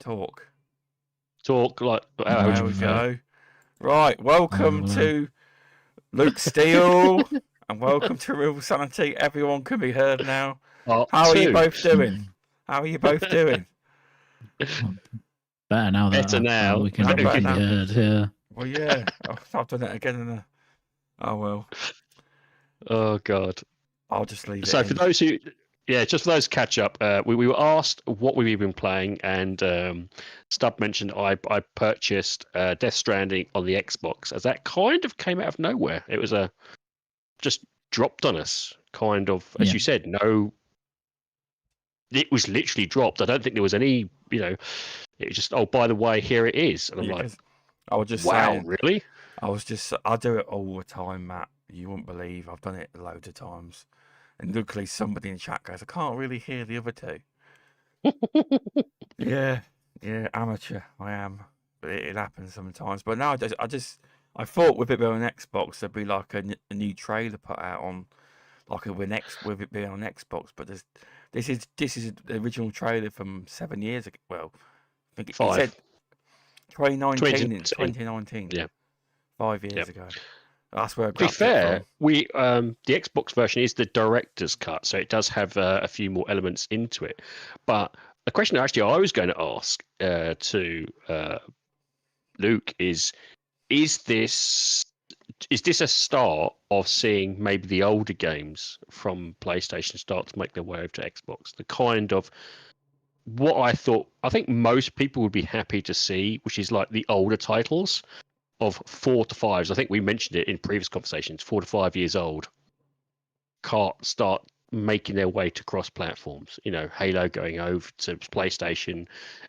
Talk. Talk like There we go. Right, welcome to Luke Steele, and welcome to RemovableSanity. Everyone can be heard now. How are you both doing? How are you both doing? Better now. Better now. We can be heard. Yeah. Well, yeah. I've done it again. Oh well. Oh God. I'll just leave it. So for those who, just for those catch up, we were asked what we've been playing, and Stub mentioned I purchased Death Stranding on the Xbox, as that kind of came out of nowhere. It was just dropped on us, kind of, as you said. No, it was literally dropped. I don't think there was any, it was just, oh, by the way, here it is, and I'm like, I was just wow, saying, really? I do it all the time, Matt. You wouldn't believe I've done it loads of times. And luckily somebody in chat goes, I can't really hear the other two. yeah, amateur, I am. But it happens sometimes. But now I thought with it being on Xbox, there'd be like a new trailer put out on, like with it being on Xbox. But this is the original trailer from 7 years ago. Well, I think it said 2019. Yeah. 5 years ago. That's where I to be fair, the Xbox version is the director's cut, so it does have a few more elements into it. But the question actually I was going to ask to Luke is this a start of seeing maybe the older games from PlayStation start to make their way over to Xbox? The kind of what I think most people would be happy to see, which is like the older titles of 4 to 5s. I think we mentioned it in previous conversations. 4 to 5 years old can't start making their way to cross platforms. Halo going over to PlayStation,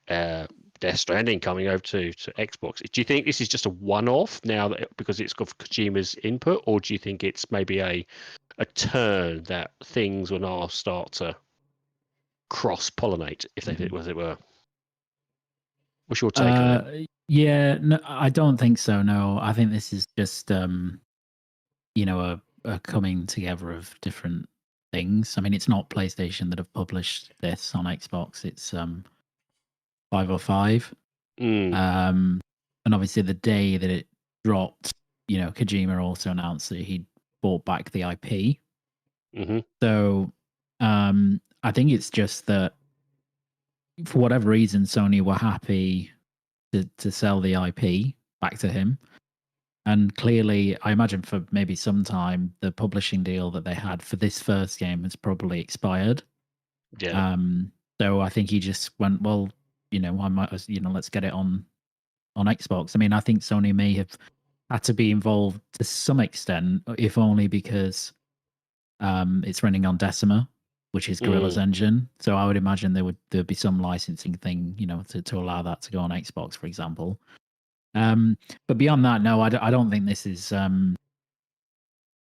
Death Stranding coming over to Xbox. Do you think this is just a one-off now because it's got Kojima's input, or do you think it's maybe a turn that things will now start to cross-pollinate, if it were? What's your take on that? Yeah, no, I don't think so. No, I think this is just, a coming together of different things. I mean, it's not PlayStation that have published this on Xbox. It's 505. And obviously, the day that it dropped, Kojima also announced that he'd bought back the IP. Mm-hmm. So, I think it's just that for whatever reason, Sony were happy to sell the IP back to him. And clearly, I imagine for maybe some time, the publishing deal that they had for this first game has probably expired. Yeah. So I think he just went, well, I might, let's get it on Xbox. I mean, I think Sony may have had to be involved to some extent, if only because it's running on Decima, which is Guerrilla's engine. So I would imagine there'd be some licensing thing, to allow that to go on Xbox, for example. But beyond that, no, I don't think this is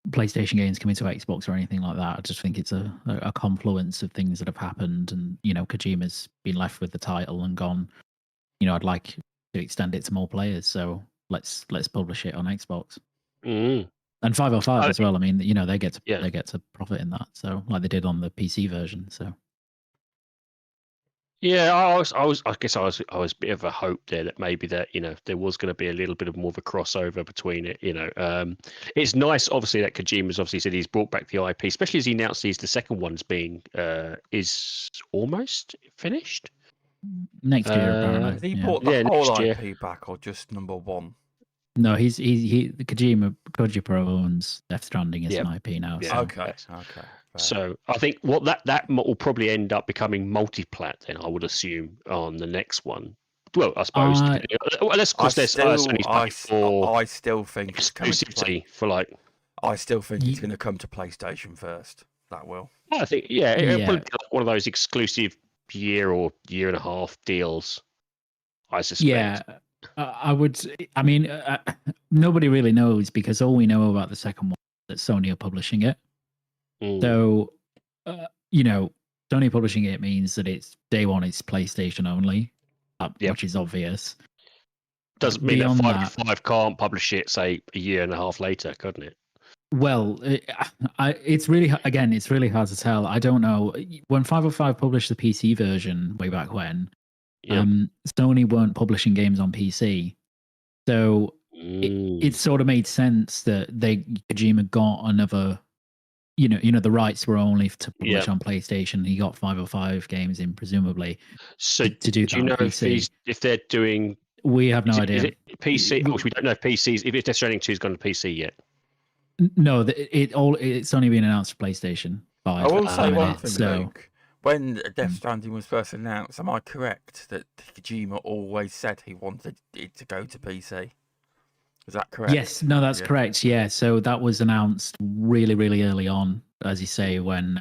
PlayStation games coming to Xbox or anything like that. I just think it's a confluence of things that have happened, and Kojima's been left with the title and gone, I'd like to extend it to more players, so let's publish it on Xbox. And 505 as well. I mean, they get to profit in that. So like they did on the PC version. So yeah, I guess I was a bit of a hope there that maybe that there was going to be a little bit of more of a crossover between it. It's nice, obviously, that Kojima's obviously said he's brought back the IP, especially as he announced the second one's being is almost finished next year. Apparently, has he brought the whole IP back or just number one? No, Kojima owns Death Stranding as an IP now. Yeah. So. Okay. So I think that will probably end up becoming multi-plat. Then I would assume on the next one. Well, I suppose. I still think exclusivity for like. I still think it's going to come to PlayStation first. That will. I think it'll probably be like one of those exclusive year or year and a half deals. I suspect. Yeah. I would. I mean, nobody really knows because all we know about the second one is that Sony are publishing it. So, Sony publishing it means that it's day one. It's PlayStation only, which is obvious. Doesn't mean that 505 can't publish it, say, a year and a half later, couldn't it? Well, it's really hard to tell. I don't know. When 505 published the PC version way back when, Yeah. Sony weren't publishing games on PC, so it sort of made sense that Kojima got another. The rights were only to publish on PlayStation. He got 505 games in, presumably. So to do do you that know on PC. if they're doing? We have no Is idea. it PC? We don't know if PCs. If Death Stranding 2 has gone to PC yet. No, it's only been announced for PlayStation 5. I will say one thing, so, Luke. When Death Stranding was first announced, am I correct that Kojima always said he wanted it to go to PC? Is that correct? Yes, no, that's correct. Yeah, so that was announced really, really early on, as you say, when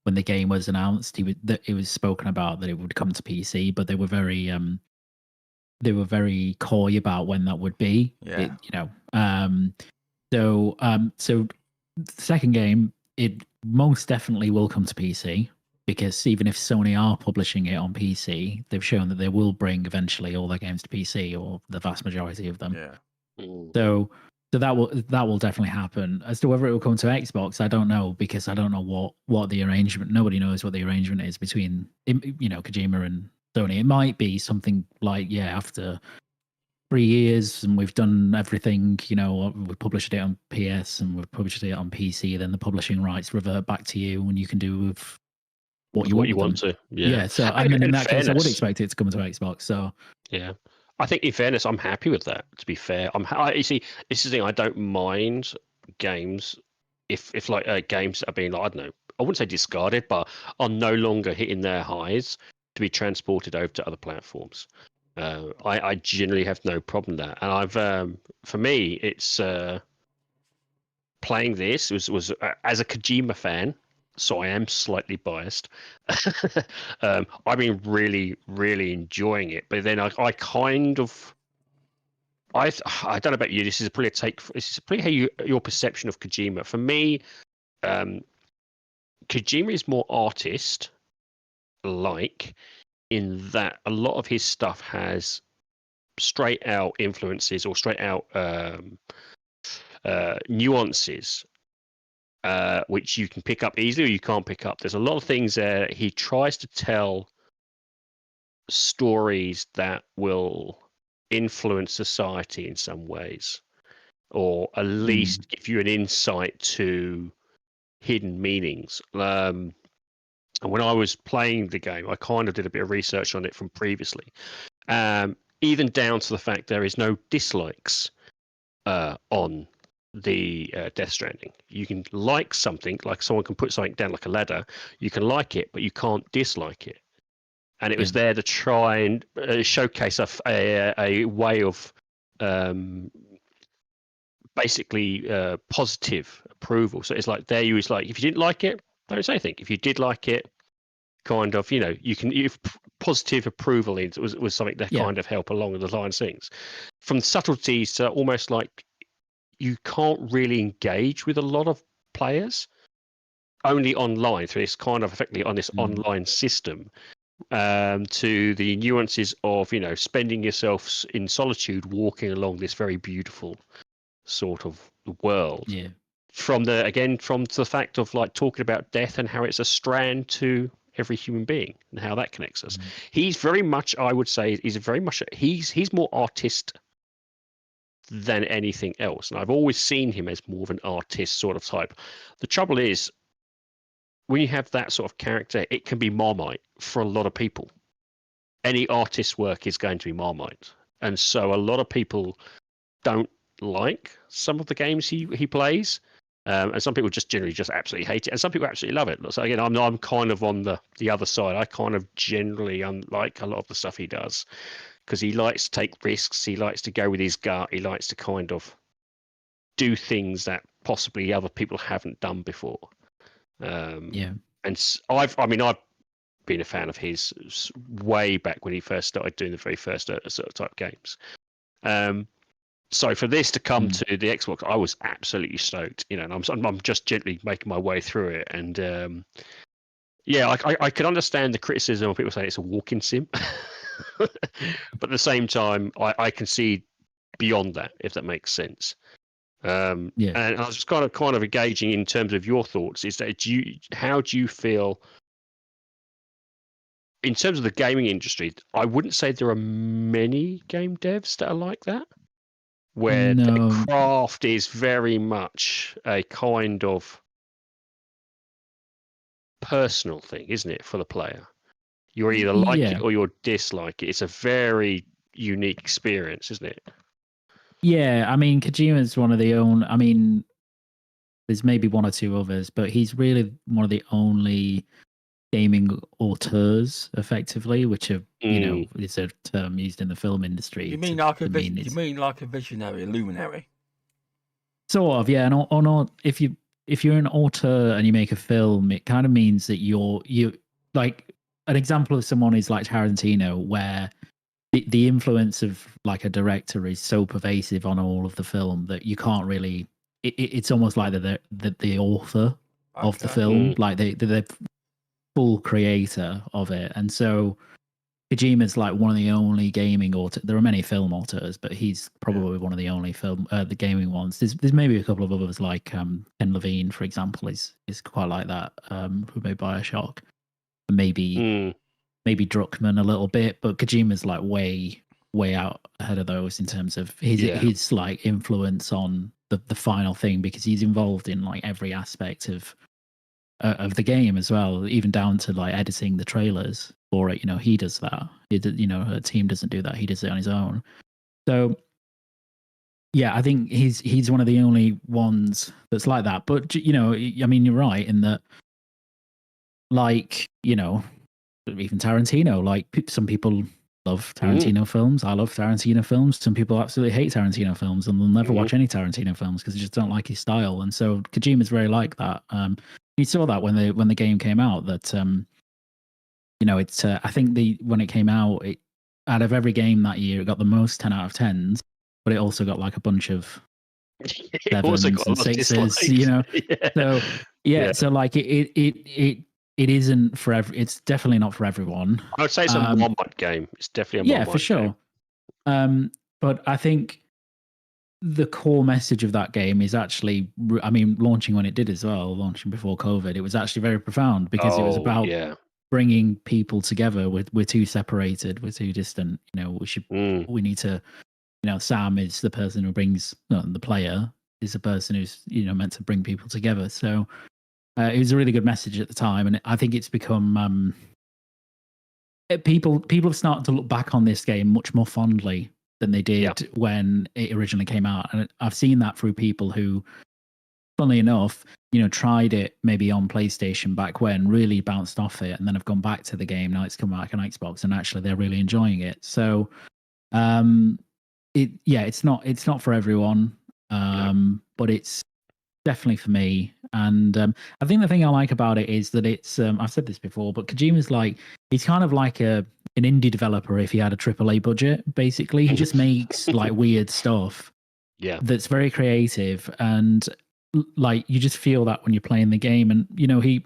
the game was announced. It was spoken about that it would come to PC, but they were very coy about when that would be. Yeah. So the second game, it most definitely will come to PC, because even if Sony are publishing it on PC, they've shown that they will bring eventually all their games to PC, or the vast majority of them. Yeah. So that will definitely happen. As to whether it will come to Xbox, I don't know, because I don't know what the arrangement. Nobody knows what the arrangement is between Kojima and Sony. It might be something like, after 3 years and we've done everything, we published it on PS and we've published it on PC, then the publishing rights revert back to you, and you can do with what you want to. Yeah. So in that case, I would expect it to come to Xbox. So yeah. I think, in fairness, I'm happy with that. To be fair, you see, this is the thing. I don't mind games if like games that are being, like, I don't know, I wouldn't say discarded, but are no longer hitting their highs, to be transported over to other platforms. I generally have no problem with that, and I've for me, it's playing this was as a Kojima fan. So I am slightly biased. I've been really, really enjoying it, but then I kind of, I don't know about you. This is probably your perception of Kojima. For me, Kojima is more artist-like, in that a lot of his stuff has straight out influences or straight out nuances. Which you can pick up easily or you can't pick up. There's a lot of things there. He tries to tell stories that will influence society in some ways, or at least give you an insight to hidden meanings. And when I was playing the game, I kind of did a bit of research on it from previously, even down to the fact there is no dislikes on the Death Stranding. You can like something, like someone can put something down like a ladder, you can like it, but you can't dislike it. And it was there to try and showcase a way of basically positive approval. So it's like, there you was like, if you didn't like it, don't say anything. If you did like it, kind of, you can, if positive approval was something that kind of help along the lines of things, from subtleties to almost like you can't really engage with a lot of players, only online through this kind of effectively on this online system, to the nuances of spending yourself in solitude walking along this very beautiful sort of world. Yeah. From the fact of like talking about death and how it's a strand to every human being and how that connects us. He's very much, I would say, he's more artist than anything else, and I've always seen him as more of an artist sort of type. The trouble is, when you have that sort of character, it can be Marmite for a lot of people. Any artist's work is going to be Marmite, and so a lot of people don't like some of the games he plays, and some people just generally just absolutely hate it, and some people absolutely love it. So again, I'm kind of on the other side. I kind of generally like a lot of the stuff he does, because he likes to take risks, he likes to go with his gut, he likes to kind of do things that possibly other people haven't done before. And I've been a fan of his way back when he first started doing the very first sort of type games. So for this to come to the Xbox, I was absolutely stoked, and I'm just gently making my way through it, and I could understand the criticism of people saying it's a walking sim. But at the same time, I can see beyond that, if that makes sense. And I was just kind of engaging in terms of your thoughts. Is that how do you feel in terms of the gaming industry, I wouldn't say there are many game devs that are like that, where the No. craft is very much a kind of personal thing, isn't it, for the player? You either like Yeah. it or you dislike it. It's a very unique experience, isn't it? Yeah, I mean, Kojima's one of the only. I mean, there's maybe one or two others, but he's really one of the only gaming auteurs, effectively, which are is a term used in the film industry. You mean like a visionary, a luminary? Sort of, yeah. And or not, if you're an auteur and you make a film, it kind of means that you like, an example of someone is like Tarantino, where the influence of like a director is so pervasive on all of the film that you can't really. It's almost like the author of the film, like the full creator of it, and so Kojima's like one of the only gaming auteurs. There are many film auteurs, but he's probably one of the only the gaming ones. There's maybe a couple of others, like Ken Levine, for example, is quite like that, who made BioShock. Maybe Druckmann a little bit, but Kojima's like way out ahead of those in terms of his like influence on the final thing, because he's involved in like every aspect of the game as well, even down to like editing the trailers for it. He does that. Her team doesn't do that. He does it on his own. So yeah, I think he's one of the only ones that's like that. But I mean, you're right in that, like, even Tarantino, like, some people love Tarantino films. I love Tarantino films. Some people absolutely hate Tarantino films, and they'll never watch any Tarantino films because they just don't like his style. And so Kojima's very like that. You saw that when the game came out, that it's I think when it came out, out of every game that year, it got the most 10 out of 10s, but it also got like a bunch of 7s and 6s. So so like it isn't for it's definitely not for everyone. I would say it's a Walmart game. It's definitely a Walmart for sure game. But I think the core message of that game is actually, I mean, launching when it did as well, launching before COVID, it was actually very profound, because it was about bringing people together. We're too separated, we're too distant. We need to, Sam is the person who brings, the player is the person who's meant to bring people together. So it was a really good message at the time, and I think it's become people have started to look back on this game much more fondly than they did when it originally came out. And I've seen that through people who, funnily enough, tried it maybe on PlayStation back when, really bounced off it, and then have gone back to the game. Now it's come back on Xbox, and actually they're really enjoying it. So it's not for everyone, but it's definitely for me. And I think the thing I like about it is that it's I've said this before, but Kojima's like, he's kind of like an indie developer if he had a AAA budget. Basically, he just makes like weird stuff that's very creative, and like, you just feel that when you're playing the game. And he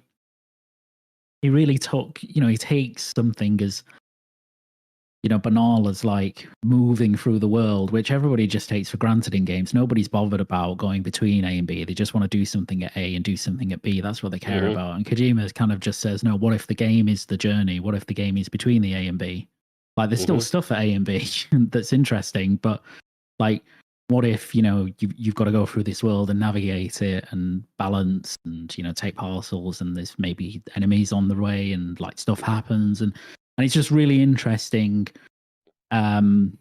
really took, he takes something as banal as like moving through the world, which everybody just takes for granted in games. Nobody's bothered about going between A and B. They just want to do something at A and do something at B. That's what they care about. And Kojima kind of just says, no, what if the game is the journey? What if the game is between the A and B? Like, there's still stuff at A and B that's interesting, but like, what if, you've got to go through this world and navigate it and balance and, take parcels, and there's maybe enemies on the way, and like stuff happens, and it's just really interesting game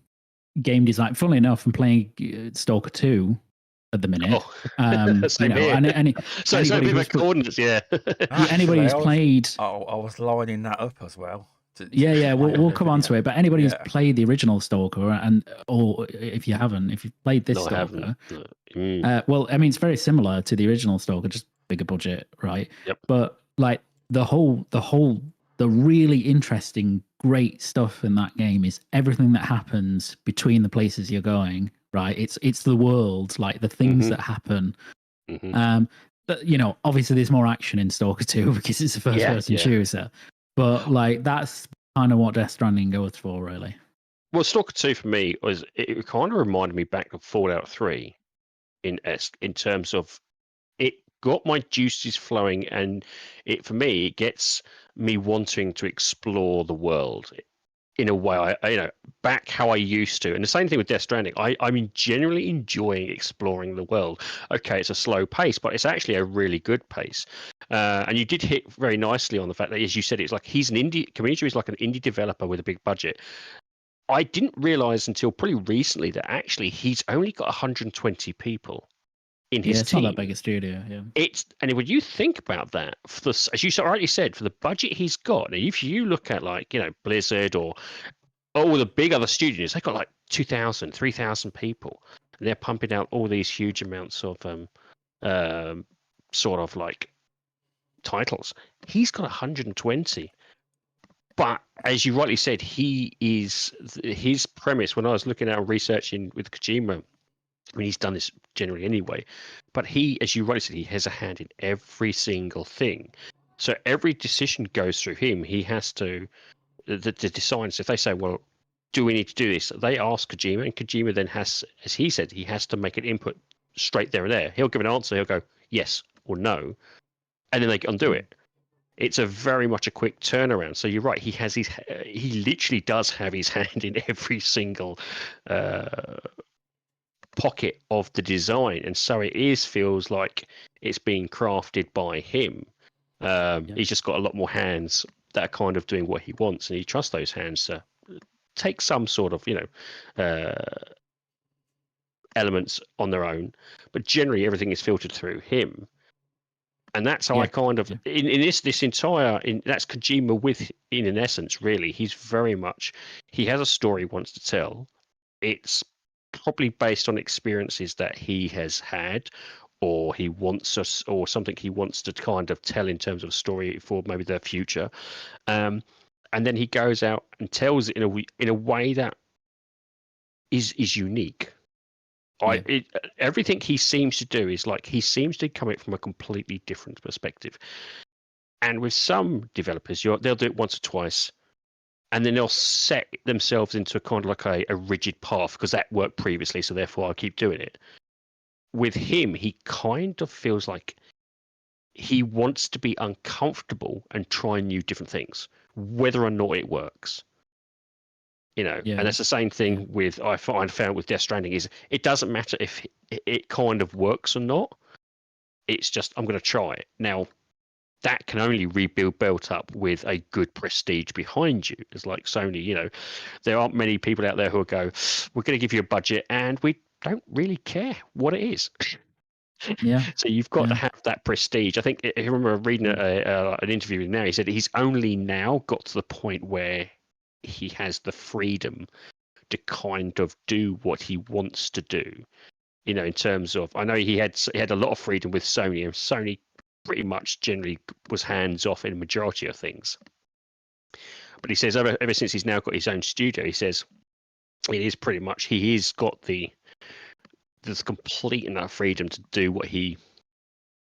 design. Funnily enough, I'm playing Stalker 2 at the minute. Same here. So it's a bit of coordinates, anybody who's played... I was lining that up as well. We'll come on to it. But anybody who's played the original Stalker, or if you haven't, if you've played this Stalker, well, I mean, it's very similar to the original Stalker, just bigger budget, right? Yep. But like the really interesting, great stuff in that game is everything that happens between the places you're going, right? It's the world, like the things that happen. But obviously there's more action in Stalker 2 because it's a first-person shooter. But like, that's kind of what Death Stranding goes for, really. Well, Stalker 2 for me it kind of reminded me back of Fallout 3 in terms of, it got my juices flowing, and for me it gets me wanting to explore the world in a way back how I used to. And the same thing with Death Stranding. I'm generally enjoying exploring the world. Okay, it's a slow pace, but it's actually a really good pace. And you did hit very nicely on the fact that, as you said, it's like he's an indie community is like an indie developer with a big budget. I didn't realize until pretty recently that actually he's only got 120 people in his it's team. not that big a studio. Yeah, And when you think about that, as you so rightly said, for the budget he's got, now if you look at like Blizzard or all the big other studios, they've got like 2,000, 3,000 people, and they're pumping out all these huge amounts of sort of like titles. He's got 120. But as you rightly said, his premise, when I was looking at and researching with Kojima, I mean, he's done this generally anyway, but he, as you rightly said, he has a hand in every single thing. So every decision goes through him. He has to decide. So if they say, well, do we need to do this? They ask Kojima, and Kojima then has, as he said, he has to make an input straight there and there. He'll give an answer. He'll go yes or no, and then they undo it. It's a very much a quick turnaround. So you're right. He literally does have his hand in every single pocket of the design, and so feels like it's being crafted by him. He's just got a lot more hands that are kind of doing what he wants, and he trusts those hands to take some sort of elements on their own, but generally everything is filtered through him. And that's how I kind of in this entire that's Kojima with in essence. Really, he's very much, he has a story he wants to tell. It's probably based on experiences that he has had, or he wants us, or something he wants to kind of tell in terms of a story for maybe the future. And then he goes out and tells it in a way that is unique. Everything he seems to do is like he seems to come at it from a completely different perspective. And with some developers, they'll do it once or twice, and then they'll set themselves into a kind of like a rigid path because that worked previously, so therefore I'll keep doing it. With him, he kind of feels like he wants to be uncomfortable and try new different things, whether or not it works. And that's the same thing with I found with Death Stranding is it doesn't matter if it kind of works or not. It's just I'm going to try it. Now, that can only built up with a good prestige behind you. It's like Sony, there aren't many people out there who will go, we're going to give you a budget and we don't really care what it is. Yeah. So you've got to have that prestige. I think I remember reading an interview with him now. He said he's only now got to the point where he has the freedom to kind of do what he wants to do. In terms of, I know he had a lot of freedom with Sony, and Sony pretty much generally was hands off in a majority of things. But he says ever since he's now got his own studio, he says it is pretty much he's got there's complete enough freedom to do what he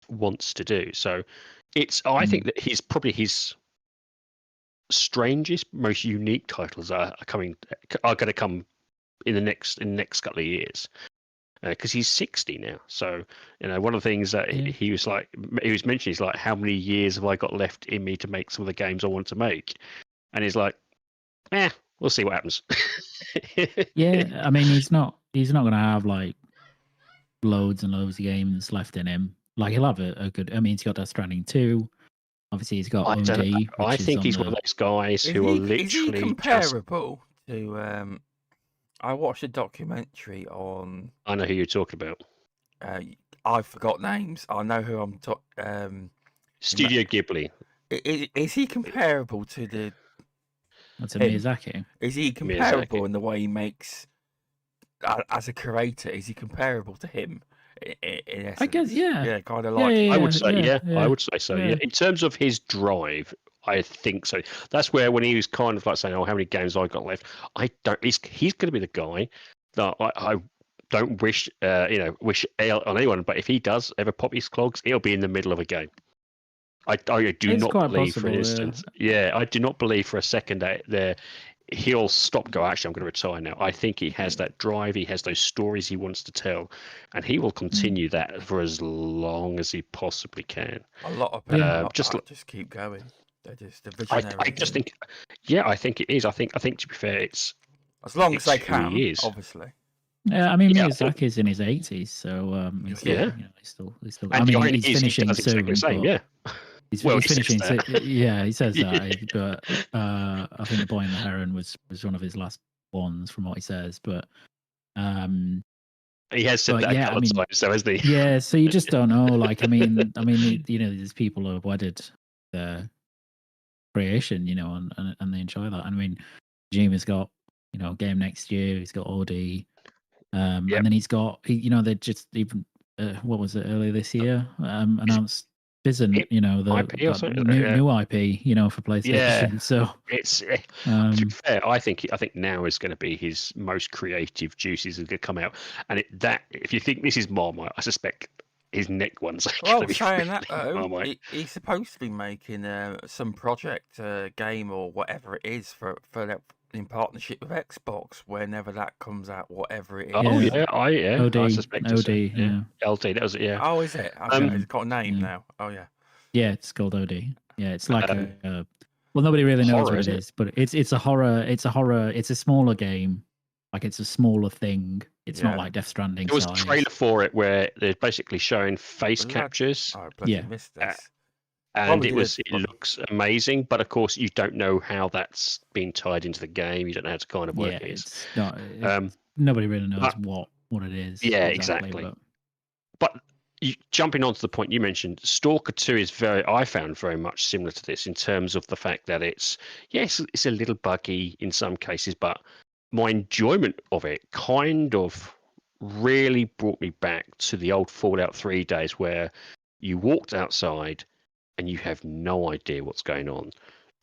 wants to do. So I think that he's probably his strangest, most unique titles are going to come in the next couple of years, because he's 60 now. So one of the things that he was mentioning is like, how many years have I got left in me to make some of the games I want to make? And he's like, we'll see what happens. Yeah, I mean, he's not going to have like loads and loads of games left in him. Like, he'll have a good. I mean, he's got Death Stranding 2. Obviously, he's got OD. I think he's one of those guys who will literally. Is he comparable to? I watched a documentary on. I know who you're talking about. I forgot names. I know who I'm talking. Studio Ghibli. Is he comparable to the? What's it, Miyazaki? Is he comparable in the way he makes? As a creator, is he comparable to him? In essence? I guess, yeah, kind of like. I would say, I would say so. Yeah. In terms of his drive, I think so. That's where when he was kind of like saying, "Oh, how many games I got left?" I don't. He's going to be the guy that I don't wish wish ill on anyone. But if he does ever pop his clogs, he'll be in the middle of a game. I do not believe, for instance, I do not believe for a second that he'll stop. Go, actually, I'm going to retire now. I think he has that drive. He has those stories he wants to tell, and he will continue that for as long as he possibly can. A lot of people just keep going. They're just the I visionary. just think, I think it is. I think to be fair, it's As long as they it's who he can, is. obviously. Yeah, I mean Yeah, Miyazaki's in his 80s, so he's Yeah. You know, he's still. and I the mean, irony he's is he finishing does exactly soon. the same. but Yeah. He's, Well, he's he says finishing. that. Yeah, he says Yeah. that. But I think the Boy and the Heron was one of his last ones, from what he says. But He has said But that a yeah, couple of times, so hasn't he? yeah. So you just don't know. Like, I mean, you know, these people are wedded to their creation, you know, and they enjoy that. I mean, Jima's got, you know, game next year. He's got OD, and then he's got, you know, they just even what was it earlier this year announced Fizzin, you know, the IP or something? new IP, you know, for PlayStation. Yeah. So It's to be fair, I think now is going to be his most creative juices are going to come out, and if you think this is Marmite, I suspect his next one's going Well, to be saying that really though, Marmite. he's supposed to be making some project game or whatever it is for that in partnership with Xbox. Whenever that comes out, whatever it is. Oh Yeah. yeah, OD, I suspect it's OD, yeah. LT. That was it. Yeah. Oh, is it? Okay, it's got a name yeah. now. Oh yeah. Yeah, it's called OD. Yeah, it's like well, nobody really knows horror, what it is, but it's a horror. It's a horror. It's a smaller game. Like, it's a smaller thing. It's not Yeah. like Death Stranding There was a size. trailer for it where they're basically showing face Blood- captures, Oh, I bloody Yeah. missed this. and Probably it looks amazing. But of course, you don't know how that's been tied into the game. You don't know how to kind of work Yeah, it is. it's not. Nobody really knows what it is. Yeah, exactly. exactly. But jumping on to the point you mentioned, Stalker 2 is I found very much similar to this in terms of the fact that it's a little buggy in some cases, but my enjoyment of it kind of really brought me back to the old Fallout 3 days where you walked outside and you have no idea what's going on.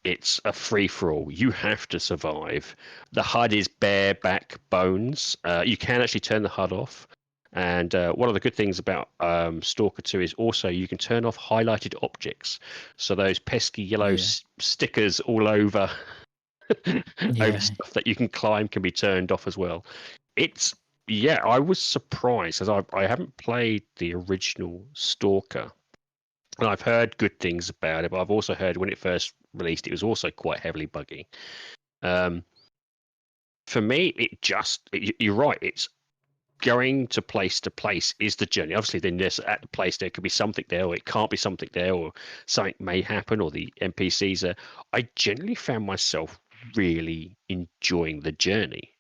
It's a free-for-all. You have to survive. The HUD is bare back bones. You can actually turn the HUD off. And one of the good things about Stalker 2 is also you can turn off highlighted objects. So those pesky yellow stickers all over, over stuff that you can climb can be turned off as well. I was surprised, as I haven't played the original Stalker. And I've heard good things about it, but I've also heard when it first released, it was also quite heavily buggy. For me, you're right, it's going to place is the journey. Obviously, then there's at the place there could be something there, or it can't be something there, or something may happen, or the NPCs are. I generally found myself really enjoying the journey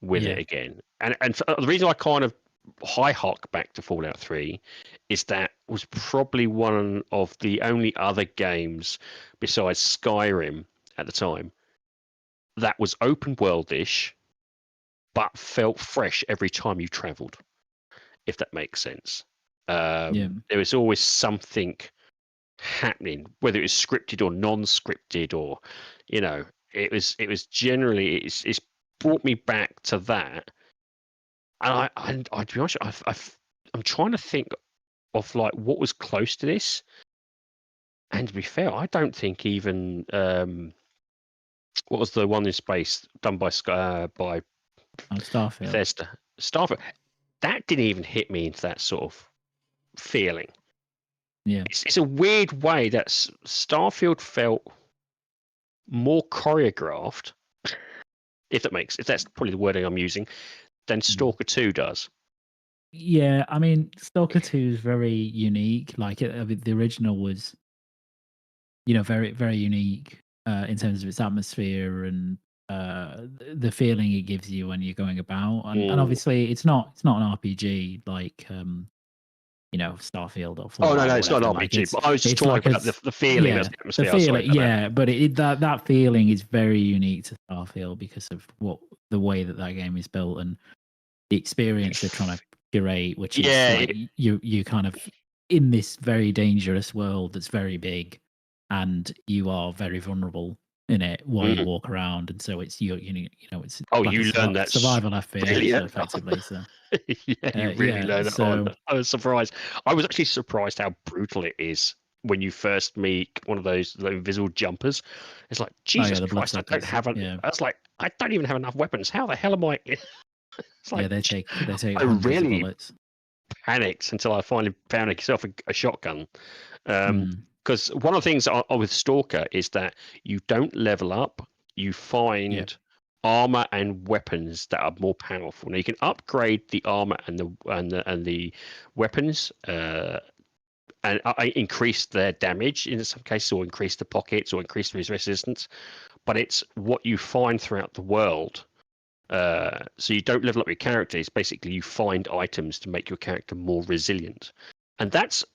with it again, and the reason I kind of hark back to Fallout 3 is that was probably one of the only other games besides Skyrim at the time that was open worldish but felt fresh every time you traveled, if that makes sense. There was always something happening, whether it was scripted or non-scripted, or it was generally it's brought me back to that. And I to be honest, I'm trying to think of like what was close to this. And to be fair, I don't think even what was the one in space done by Starfield. Bethesda. Starfield. That didn't even hit me into that sort of feeling. Yeah, it's a weird way that Starfield felt more choreographed, if that's probably the wording I'm using, than Stalker 2 does. Yeah, I mean, Stalker 2 is very unique. Like, the original was, very, very unique in terms of its atmosphere and the feeling it gives you when you're going about. And obviously, it's not an RPG like Starfield or Fallout. Oh no, or it's not an whatever. RPG. But I was just talking like about the feeling. Yeah, the atmosphere. the feeling. But that feeling is very unique to Starfield because of the way that game is built and the experience they're trying to curate, which is like you kind of in this very dangerous world that's very big, and you are very vulnerable in it while you walk around, and so it's it's like you learn that survival FPS brilliant. effectively. So you really learn it on. I was surprised. I was actually surprised how brutal it is when you first meet one of those invisible jumpers. It's like Jesus Christ! I don't have I was like, I don't even have enough weapons. How the hell am I? It's like, they take I hundreds really of bullets. panicked until I finally found myself a shotgun. Because one of the things with Stalker is that you don't level up. You find armor and weapons that are more powerful. Now you can upgrade the armor and the weapons, and increase their damage in some cases, or increase the pockets, or increase the resistance. But it's what you find throughout the world. So you don't level up your character. It's basically you find items to make your character more resilient, and that's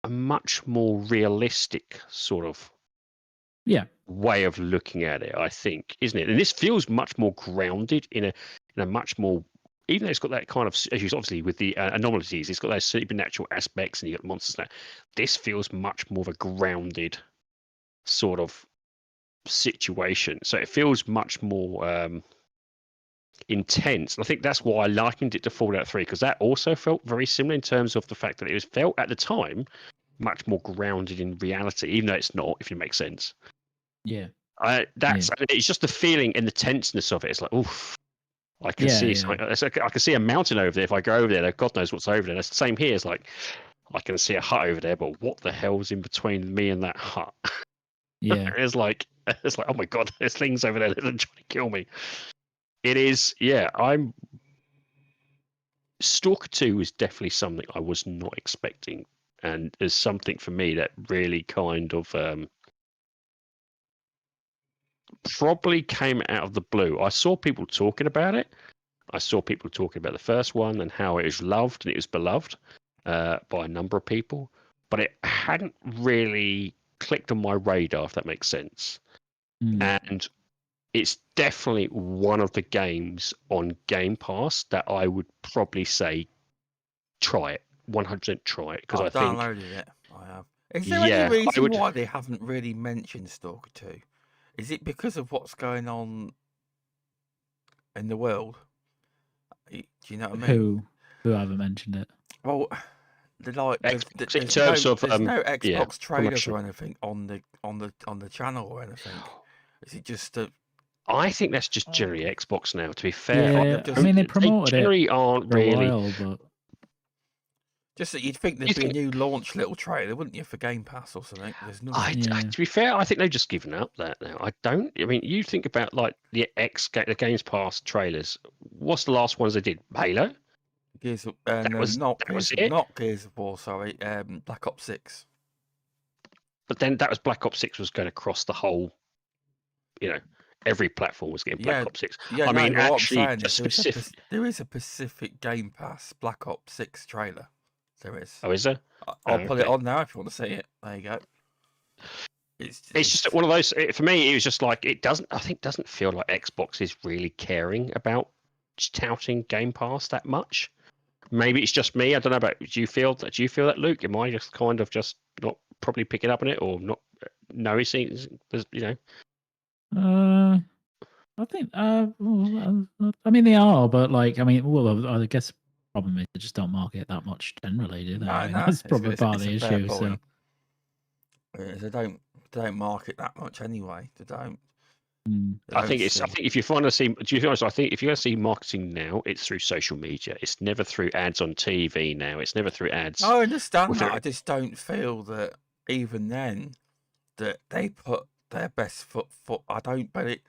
a much more realistic sort of way of looking at it, I think, isn't it? And this feels much more grounded in a much more, even though it's got that kind of, as you obviously with the anomalies, it's got those supernatural aspects, and you got monsters. Now, this feels much more of a grounded sort of situation. So it feels much more intense. And I think that's why I likened it to Fallout 3, because that also felt very similar in terms of the fact that it was felt at the time much more grounded in reality, even though it's not, if it makes sense. Yeah. It's just the feeling and the tenseness of it. It's like, oof, I can see I can see a mountain over there. If I go over there, God knows what's over there. And it's the same here. It's like I can see a hut over there, but what the hell's in between me and that hut? Yeah. it's like, oh my God, there's things over there that are trying to kill me. It is, Stalker 2 is definitely something I was not expecting, and is something for me that really kind of probably came out of the blue. I saw people talking about it. I saw people talking about the first one and how it was loved and it was beloved by a number of people, but it hadn't really clicked on my radar, if that makes sense. And it's definitely one of the games on Game Pass that I would probably say try it. 100% try it, because I think downloaded it. I have. Is there any reason why they haven't really mentioned Stalker 2? Is it because of what's going on in the world? Do you know what I mean? Who haven't mentioned it? Well, in terms of there's no Xbox trailers or anything on the channel or anything. Is it just I think that's just generally Xbox now, to be fair. Yeah, I mean, they promoted generally it aren't for really. a while, but just that you'd think there'd be a new launch little trailer, wouldn't you, for Game Pass or something? There's nothing. To be fair, I think they've just given up that now. I mean, you think about like the Games Pass trailers. What's the last ones they did? Halo. Gears of, not Gears of War. Sorry, Black Ops 6. But then that was Black Ops 6 was going across the whole. Every platform was getting Black Ops 6. Yeah, actually, there is a Pacific Game Pass Black Ops 6 trailer. There is. Oh, is there? I'll put it on now if you want to see it. There you go. It's just one of those. For me, it was just like it doesn't feel like Xbox is really caring about touting Game Pass that much. Maybe it's just me. I don't know about. Do you feel that, Luke? Am I just kind of just not probably picking up on it or not noticing? I think. I mean, they are, but like, I guess the problem is they just don't market it that much generally, do they? That's probably part of the issue. So they don't market that much anyway. They don't. I think if you want to see, to be honest, I think if you're going to see marketing now, it's through social media. It's never through ads on TV now. It's never through ads. I understand that. I just don't feel that even then that they put their best foot. I don't. But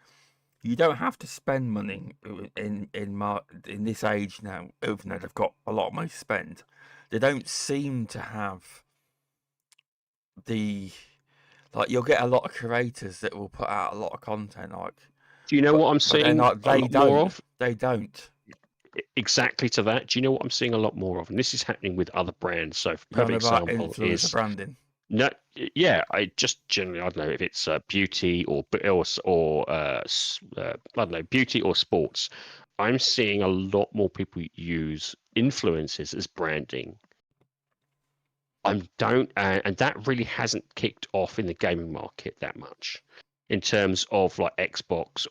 you don't have to spend money in this age now. Even though they've got a lot of money to spend, they don't seem to have the. Like, you'll get a lot of creators that will put out a lot of content. Like, do you know what I'm seeing? They don't. Exactly to that. Do you know what I'm seeing a lot more of? And this is happening with other brands. So, perfect example is branding. No, yeah. I just generally, I don't know if it's beauty or I don't know, beauty or sports. I'm seeing a lot more people use influencers as branding. And that really hasn't kicked off in the gaming market that much, in terms of like Xbox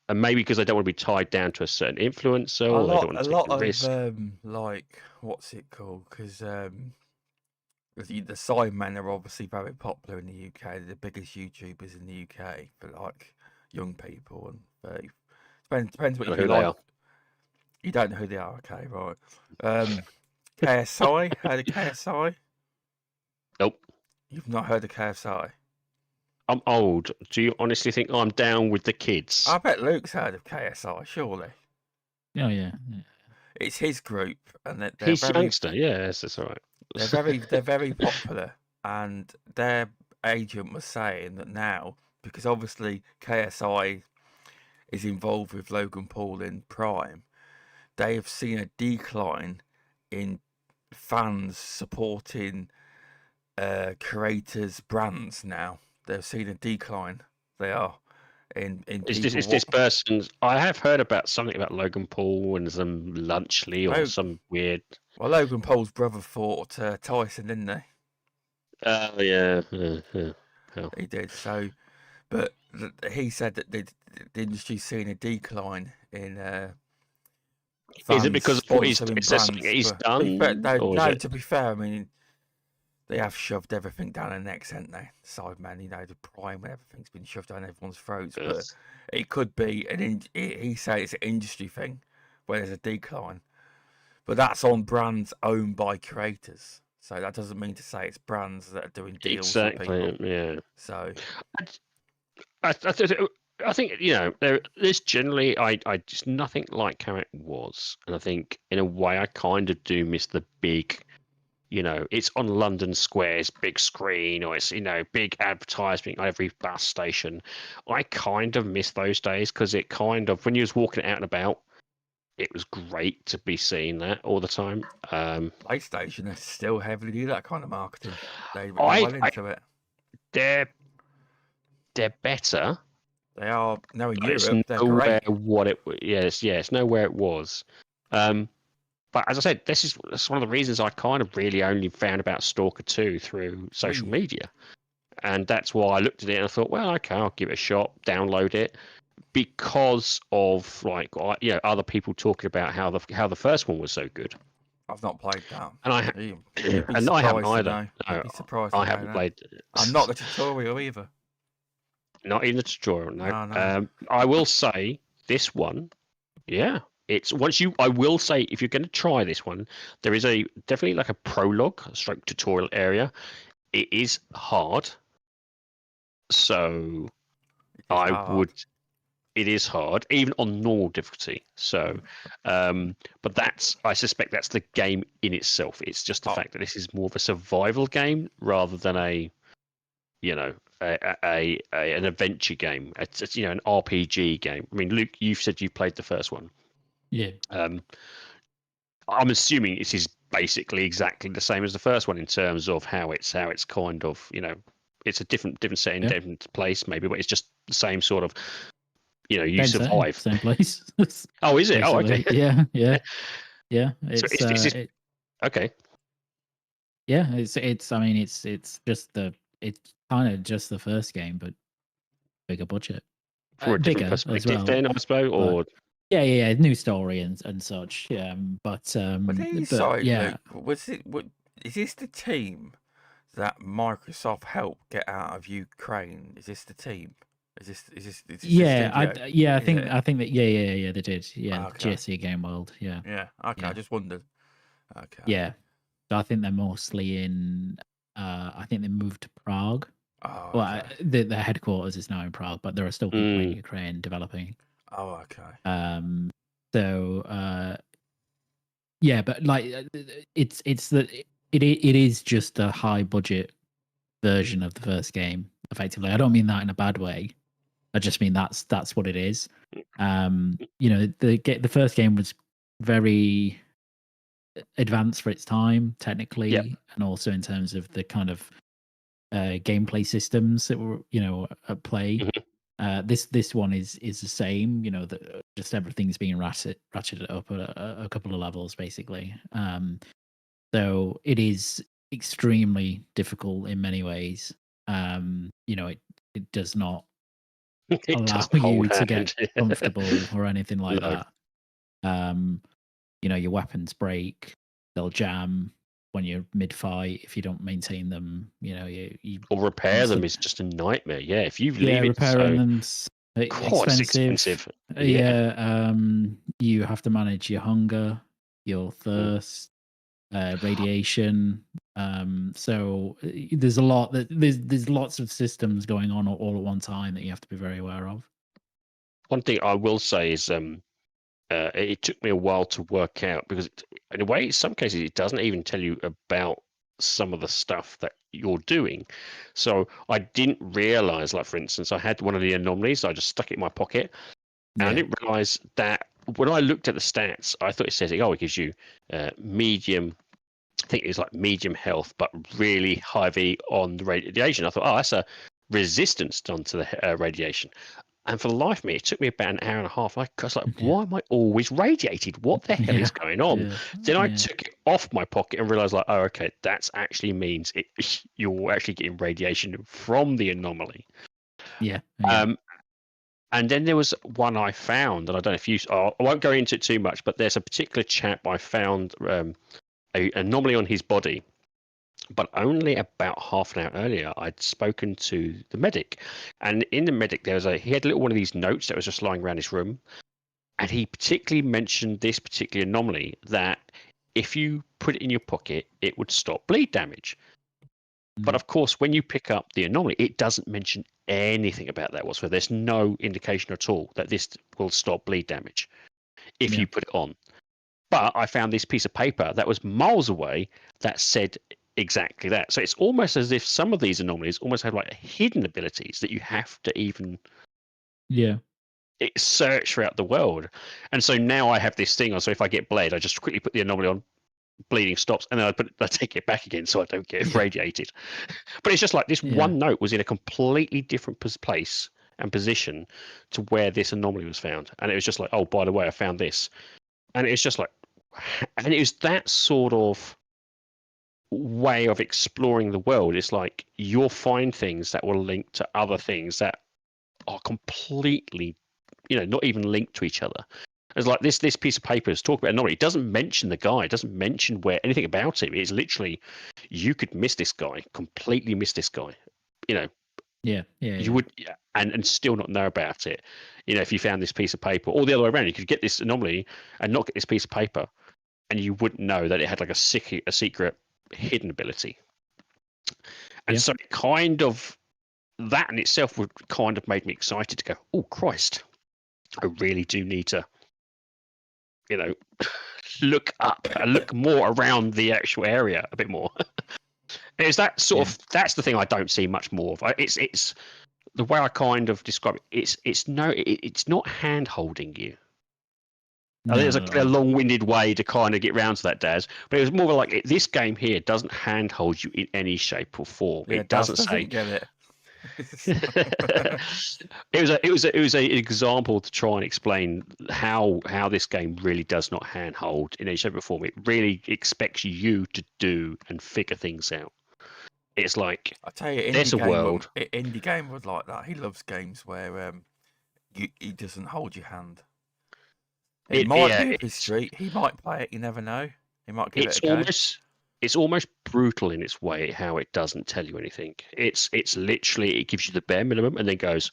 and maybe because they don't want to be tied down to a certain influencer, or they don't want to take the risk. Like, what's it called? Because the Sidemen are obviously very popular in the UK. They're the biggest YouTubers in the UK for like young people, and depends what you like. You don't know who they are, okay? Right. KSI, heard of KSI? Nope. You've not heard of KSI? I'm old. Do you honestly think I'm down with the kids? I bet Luke's heard of KSI, surely. Oh yeah. It's his group, and they're He's very, youngster. Yes, that's all right. they're very popular. And their agent was saying that now, because obviously KSI is involved with Logan Paul in Prime, they have seen a decline in fans supporting creators' brands now. They've seen a decline. They are in Is people. this person's? I have heard about something about Logan Paul and some Lunchley or Oh. some weird. Well, Logan Paul's brother fought Tyson, didn't they? Oh yeah. He did. So, but he said that the industry's seen a decline in Is it because of what he's? sponsoring Is there something brands, he's but to be fair, done? Or is no, it? to be fair, I mean, they have shoved everything down their necks, haven't they? Sideman, the Prime and everything's been shoved down everyone's throats. Ugh. But it could be he said it's an industry thing where there's a decline, but that's on brands owned by creators. So that doesn't mean to say it's brands that are doing deals with people. Exactly. Yeah. So I think there's generally I just nothing like how it was, and I think in a way I kind of do miss the big, it's on London Square's big screen, or it's big advertisement on every bus station. I kind of miss those days because it kind of, when you was walking out and about, it was great to be seeing that all the time. PlayStation, they still heavily do that kind of marketing. They're I- well into it. They're better. They are now in It's Europe. They're nowhere great. what it. Yes, it's nowhere it was. But as I said, that's one of the reasons I kind of really only found about Stalker 2 through social media, and that's why I looked at it and I thought, well, okay, I'll give it a shot, download it, because of other people talking about how the first one was so good. I've not played that. And I haven't either. No, Be surprised I haven't played. I'm not the tutorial either. Not even the tutorial. No. No. I will say this one. Yeah, I will say, if you're going to try this one, there is definitely like a prologue, stroke tutorial area. It is hard. So it is hard, even on normal difficulty. So, but I suspect that's the game in itself. It's just the fact that this is more of a survival game rather than an adventure game. It's an RPG game. I mean, Luke, you've said you've played the first one. Yeah. I'm assuming this is basically exactly the same as the first one in terms of how it's kind of, it's a different setting, different place maybe, but it's just the same sort of, you survive. Same place. Oh, is it? Basically. Oh, okay. Yeah. It's, okay. Yeah, it's. I mean, it's kind of just the first game, but bigger budget. For a different bigger perspective, as well, then I suppose, or yeah, new story and such. But sorry, yeah, Luke, is this the team that Microsoft helped get out of Ukraine? Is this the team? Is this yeah, I think that they did. Yeah, okay. GSC Game World. Yeah. Yeah. Okay, Yeah. I just wondered. Okay. Yeah, so I think they're mostly in. I think they moved to Prague. Oh, Well, okay. the headquarters is now in Prague, but there are still people in Ukraine developing. Oh, okay. So yeah, but like it is just a high budget version of the first game. Effectively, I don't mean that in a bad way. I just mean that's what it is. The first game was very advanced for its time, technically, and also in terms of the kind of gameplay systems that were at play. This one is the same. Just everything's being ratcheted up at a couple of levels, basically. So it is extremely difficult in many ways. It does not allow you to get comfortable or anything like that. Your weapons break, they'll jam when you're mid-fight if you don't maintain them. Or repair them is just a nightmare. Yeah, if you leave repairing them's expensive. Yeah. You have to manage your hunger, your thirst. radiation. So there's a lot that there's lots of systems going on all at one time that you have to be very aware of. One thing I will say is it took me a while to work out because in a way, in some cases, it doesn't even tell you about some of the stuff that you're doing. So I didn't realize, like for instance, I had one of the anomalies. I just stuck it in my pocket, and I didn't realize that when I looked at the stats, I thought it says, "Oh, it gives you medium." I think it's like medium health, but really heavy on the radiation. I thought, oh, that's a resistance done to the radiation. And for the life of me, it took me about an hour and a half. I was like, why am I always radiated? What the hell is going on? Then I took it off my pocket and realized, like, oh, okay, that actually means you're actually getting radiation from the anomaly. And then there was one I found, and I don't know if you, I won't go into it too much, but there's a particular chap I found an anomaly on his body. But only about half an hour earlier, I'd spoken to the medic, and in the medic he had a little one of these notes that was just lying around his room, and he particularly mentioned this particular anomaly that if you put it in your pocket, it would stop bleed damage. But of course, when you pick up the anomaly, it doesn't mention anything about that whatsoever. There's no indication at all that this will stop bleed damage if you put it on. But I found this piece of paper that was miles away that said exactly that. So it's almost as if some of these anomalies almost have like hidden abilities that you have to even search throughout the world. And so now I have this thing on. So if I get bled, I just quickly put the anomaly on, bleeding stops, and then I take it back again so I don't get radiated. But it's just like this one note was in a completely different place and position to where this anomaly was found. And it was just like, oh, by the way, I found this. And it's just like, and it was that sort of way of exploring the world. It's like you'll find things that will link to other things that are completely, not even linked to each other. It's like this piece of paper is talking about anomaly. It doesn't mention the guy. It doesn't mention anything about him. It's literally, you could miss this guy, completely miss this guy. You would, and still not know about it. If you found this piece of paper, or the other way around, you could get this anomaly and not get this piece of paper, and you wouldn't know that it had like a secret hidden ability. And so it kind of, that in itself would kind of made me excited to go, oh Christ, I really do need to look up and look more around the actual area a bit more. Is that sort of, that's the thing I don't see much more of. It's the way I kind of describe it, it's not hand holding you. I think there's a long-winded way to kind of get round to that, Daz. But it was more like this game here doesn't handhold you in any shape or form. Yeah, it doesn't say. Get it. It was an example to try and explain how this game really does not handhold in any shape or form. It really expects you to do and figure things out. It's like, I tell you, there's a world. Indie game would like that. He loves games where he doesn't hold your hand. It might be up his street. He might play it. You never know. He might give it a go. It's almost brutal in its way how it doesn't tell you anything. It's literally, it gives you the bare minimum and then goes,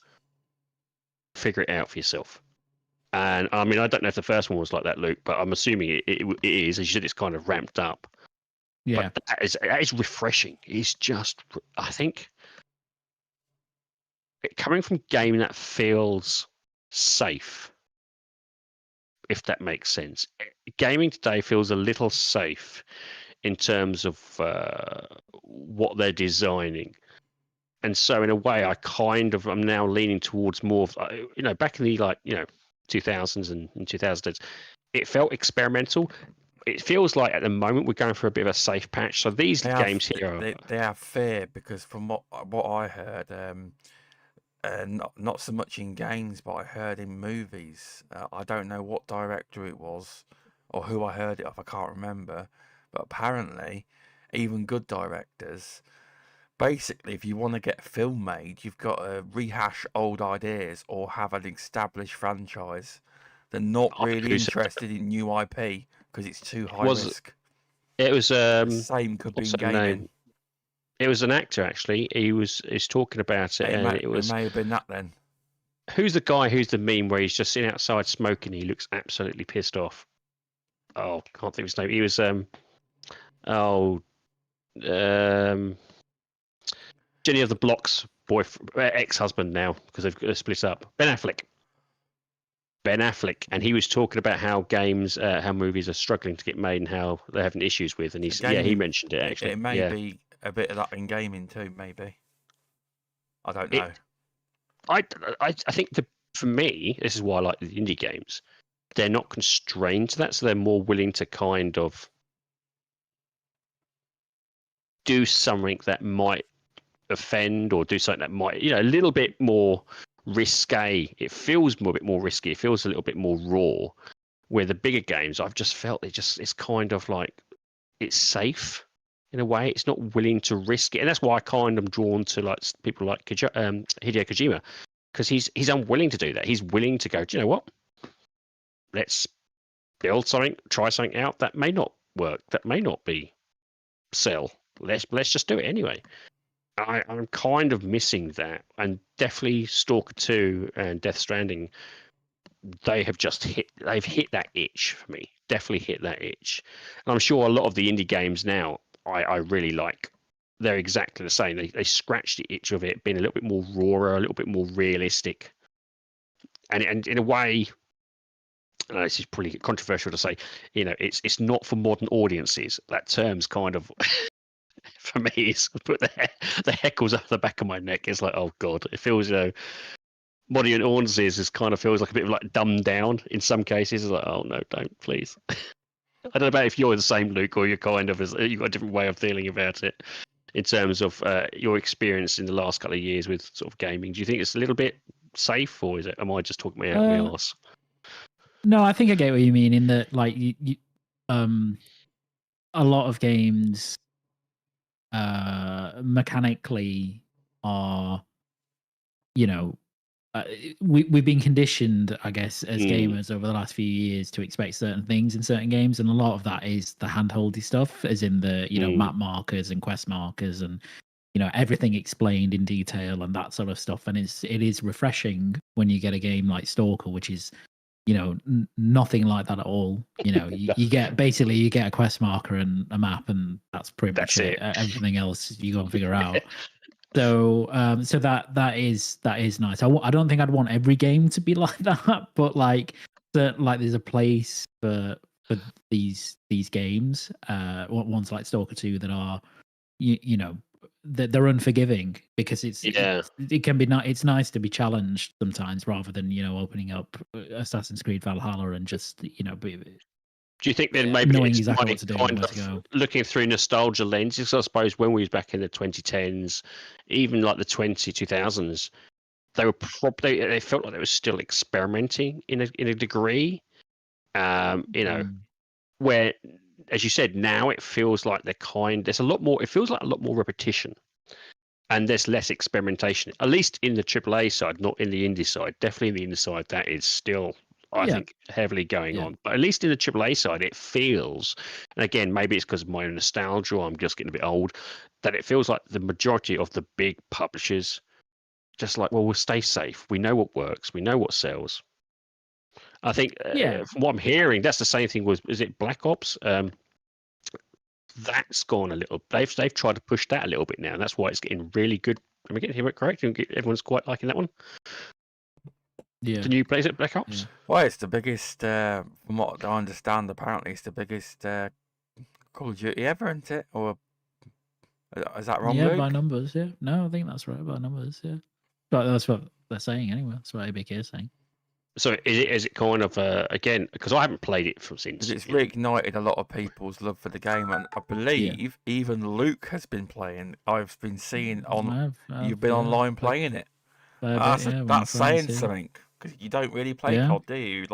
figure it out for yourself. And I mean, I don't know if the first one was like that, Luke, but I'm assuming it is. As you said, it's kind of ramped up. Yeah, but that is refreshing. It's just, I think, coming from a game that feels safe, if that makes sense. Gaming today feels a little safe in terms of what they're designing. And so in a way, I'm now leaning towards more of, back in the 2000s and 2010s, it felt experimental. It feels like at the moment we're going for a bit of a safe patch. So these games here they have fear because from what I heard, not so much in games, but I heard in movies. I don't know what director it was or who I heard it of. I can't remember. But apparently, even good directors, basically, if you want to get a film made, you've got to rehash old ideas or have an established franchise. They're not really interested in new IP because it's too high risk. It was the same could be in gaming. It was an actor actually. He was talking about it, and it may have been that then. Who's the guy? Who's the meme where he's just sitting outside smoking? He looks absolutely pissed off. Oh, can't think of his name. He was Oh, Jenny of the Block's ex-husband now, because they've split up. Ben Affleck, and he was talking about how how movies are struggling to get made and how they're having issues with, and he mentioned it actually. It may be a bit of that in gaming too, maybe. I don't know. I think for me, this is why I like the indie games. They're not constrained to that, so they're more willing to kind of do something that might offend, or do something that might, a little bit more risque. It feels a bit more risky. It feels a little bit more raw. Where the bigger games, I've just felt it's kind of like it's safe in a way. It's not willing to risk it, and that's why I kind of am drawn to like people like Hideo Kojima, because he's unwilling to do that. He's willing to go, do you know what? Let's build something, try something out that may not work, that may not be sell. Let's just do it anyway. I'm kind of missing that, and definitely Stalker 2 and Death Stranding, they've hit that itch for me. Definitely hit that itch. And I'm sure a lot of the indie games now I really like. They're exactly the same. They scratch the itch of it being a little bit more raw, a little bit more realistic. And in a way, this is probably controversial to say, it's not for modern audiences. That term's kind of for me, it's put the heckles up the back of my neck. It's like, oh god, it feels modern audiences is kind of feels like a bit of like dumbed down in some cases. It's like, oh no, don't please. I don't know about if you're the same, Luke, or you're kind of you've got a different way of feeling about it in terms of your experience in the last couple of years with sort of gaming. Do you think it's a little bit safe, or am I just talking my arse? No, I think I get what you mean in that, like, a lot of games mechanically are, we've been conditioned, I guess, as gamers over the last few years to expect certain things in certain games, and a lot of that is the handholdy stuff, as in the map markers and quest markers, and everything explained in detail and that sort of stuff. And it is refreshing when you get a game like Stalker, which is nothing like that at all. You get a quest marker and a map, and that's pretty much it. Everything else you go and figure out. So that is nice. I don't think I'd want every game to be like that, but like there's a place for these games, ones like Stalker 2 that are they're unforgiving, because it can be it's nice to be challenged sometimes, rather than opening up Assassin's Creed Valhalla and just do you think then maybe knowing it's exactly what to do and where to go? Looking through nostalgia lenses, I suppose when we was back in the 2010s, even like the 2000s, they were they felt like they were still experimenting in a degree. Where, as you said, now it feels like there's a lot more. It feels like a lot more repetition, and there's less experimentation. At least in the AAA side, not in the indie side. Definitely in the indie side, that is still, I think, heavily going on. But at least in the AAA side, it feels, and again, maybe it's because of my own nostalgia, or I'm just getting a bit old, that it feels like the majority of the big publishers just like, well, we'll stay safe. We know what works. We know what sells. I think from what I'm hearing, that's the same thing with, is it Black Ops? That's gone a little. They've tried to push that a little bit now, and that's why it's getting really good. Am I getting it correct? Everyone's quite liking that one. Yeah. Can you play it, Black Ops? Yeah. Well, it's the biggest, from what I understand, apparently it's the biggest Call of Duty ever, isn't it? Or is that wrong, Luke? By numbers, yeah. No, I think that's right, by numbers, yeah. But that's what they're saying anyway. That's what ABK is saying. So is it kind of again, because I haven't played it since. It's reignited a lot of people's love for the game, and I believe even Luke has been playing. I've been seeing you've been online playing it. That's saying something, because you don't really play COD, do you?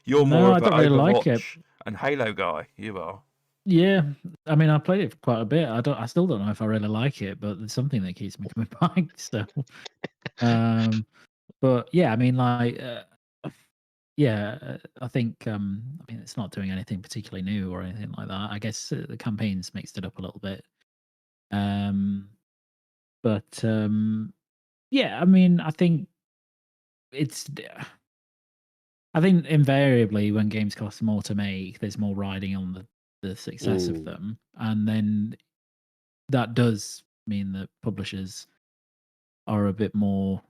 You're more of an Overwatch and Halo guy. You are. Yeah, I mean, I played it for quite a bit. I still don't know if I really like it, but it's something that keeps me coming back. So, but yeah, I mean, like. I think it's not doing anything particularly new or anything like that. I guess the campaign's mixed it up a little bit. But I mean, I think invariably when games cost more to make, there's more riding on the success of them, and then that does mean that publishers are a bit more,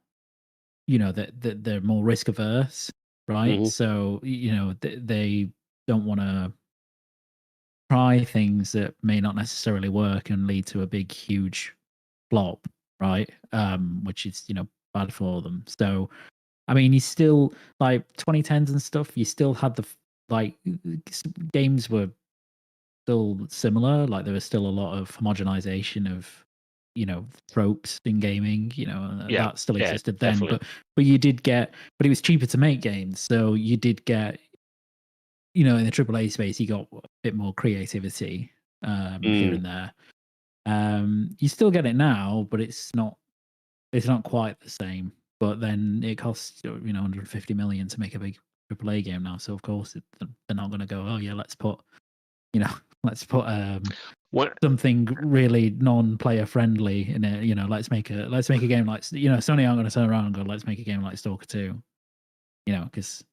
that they're more risk averse, right? So they don't want to try things that may not necessarily work and lead to a big, huge flop, right? Which is bad for them. So, I mean, you still like 2010s and stuff. You still had games were still similar. Like there was still a lot of homogenization of tropes in gaming. That still existed then. Definitely. But you did get, but it was cheaper to make games, so you did get. In the AAA space, you got a bit more creativity here and there. You still get it now, but it's not quite the same. But then it costs 150 million to make a big AAA game now, so of course they're not going to go, oh yeah, let's put something really non-player friendly in it. Let's make a game like Sony aren't going to turn around and go, let's make a game like Stalker 2, because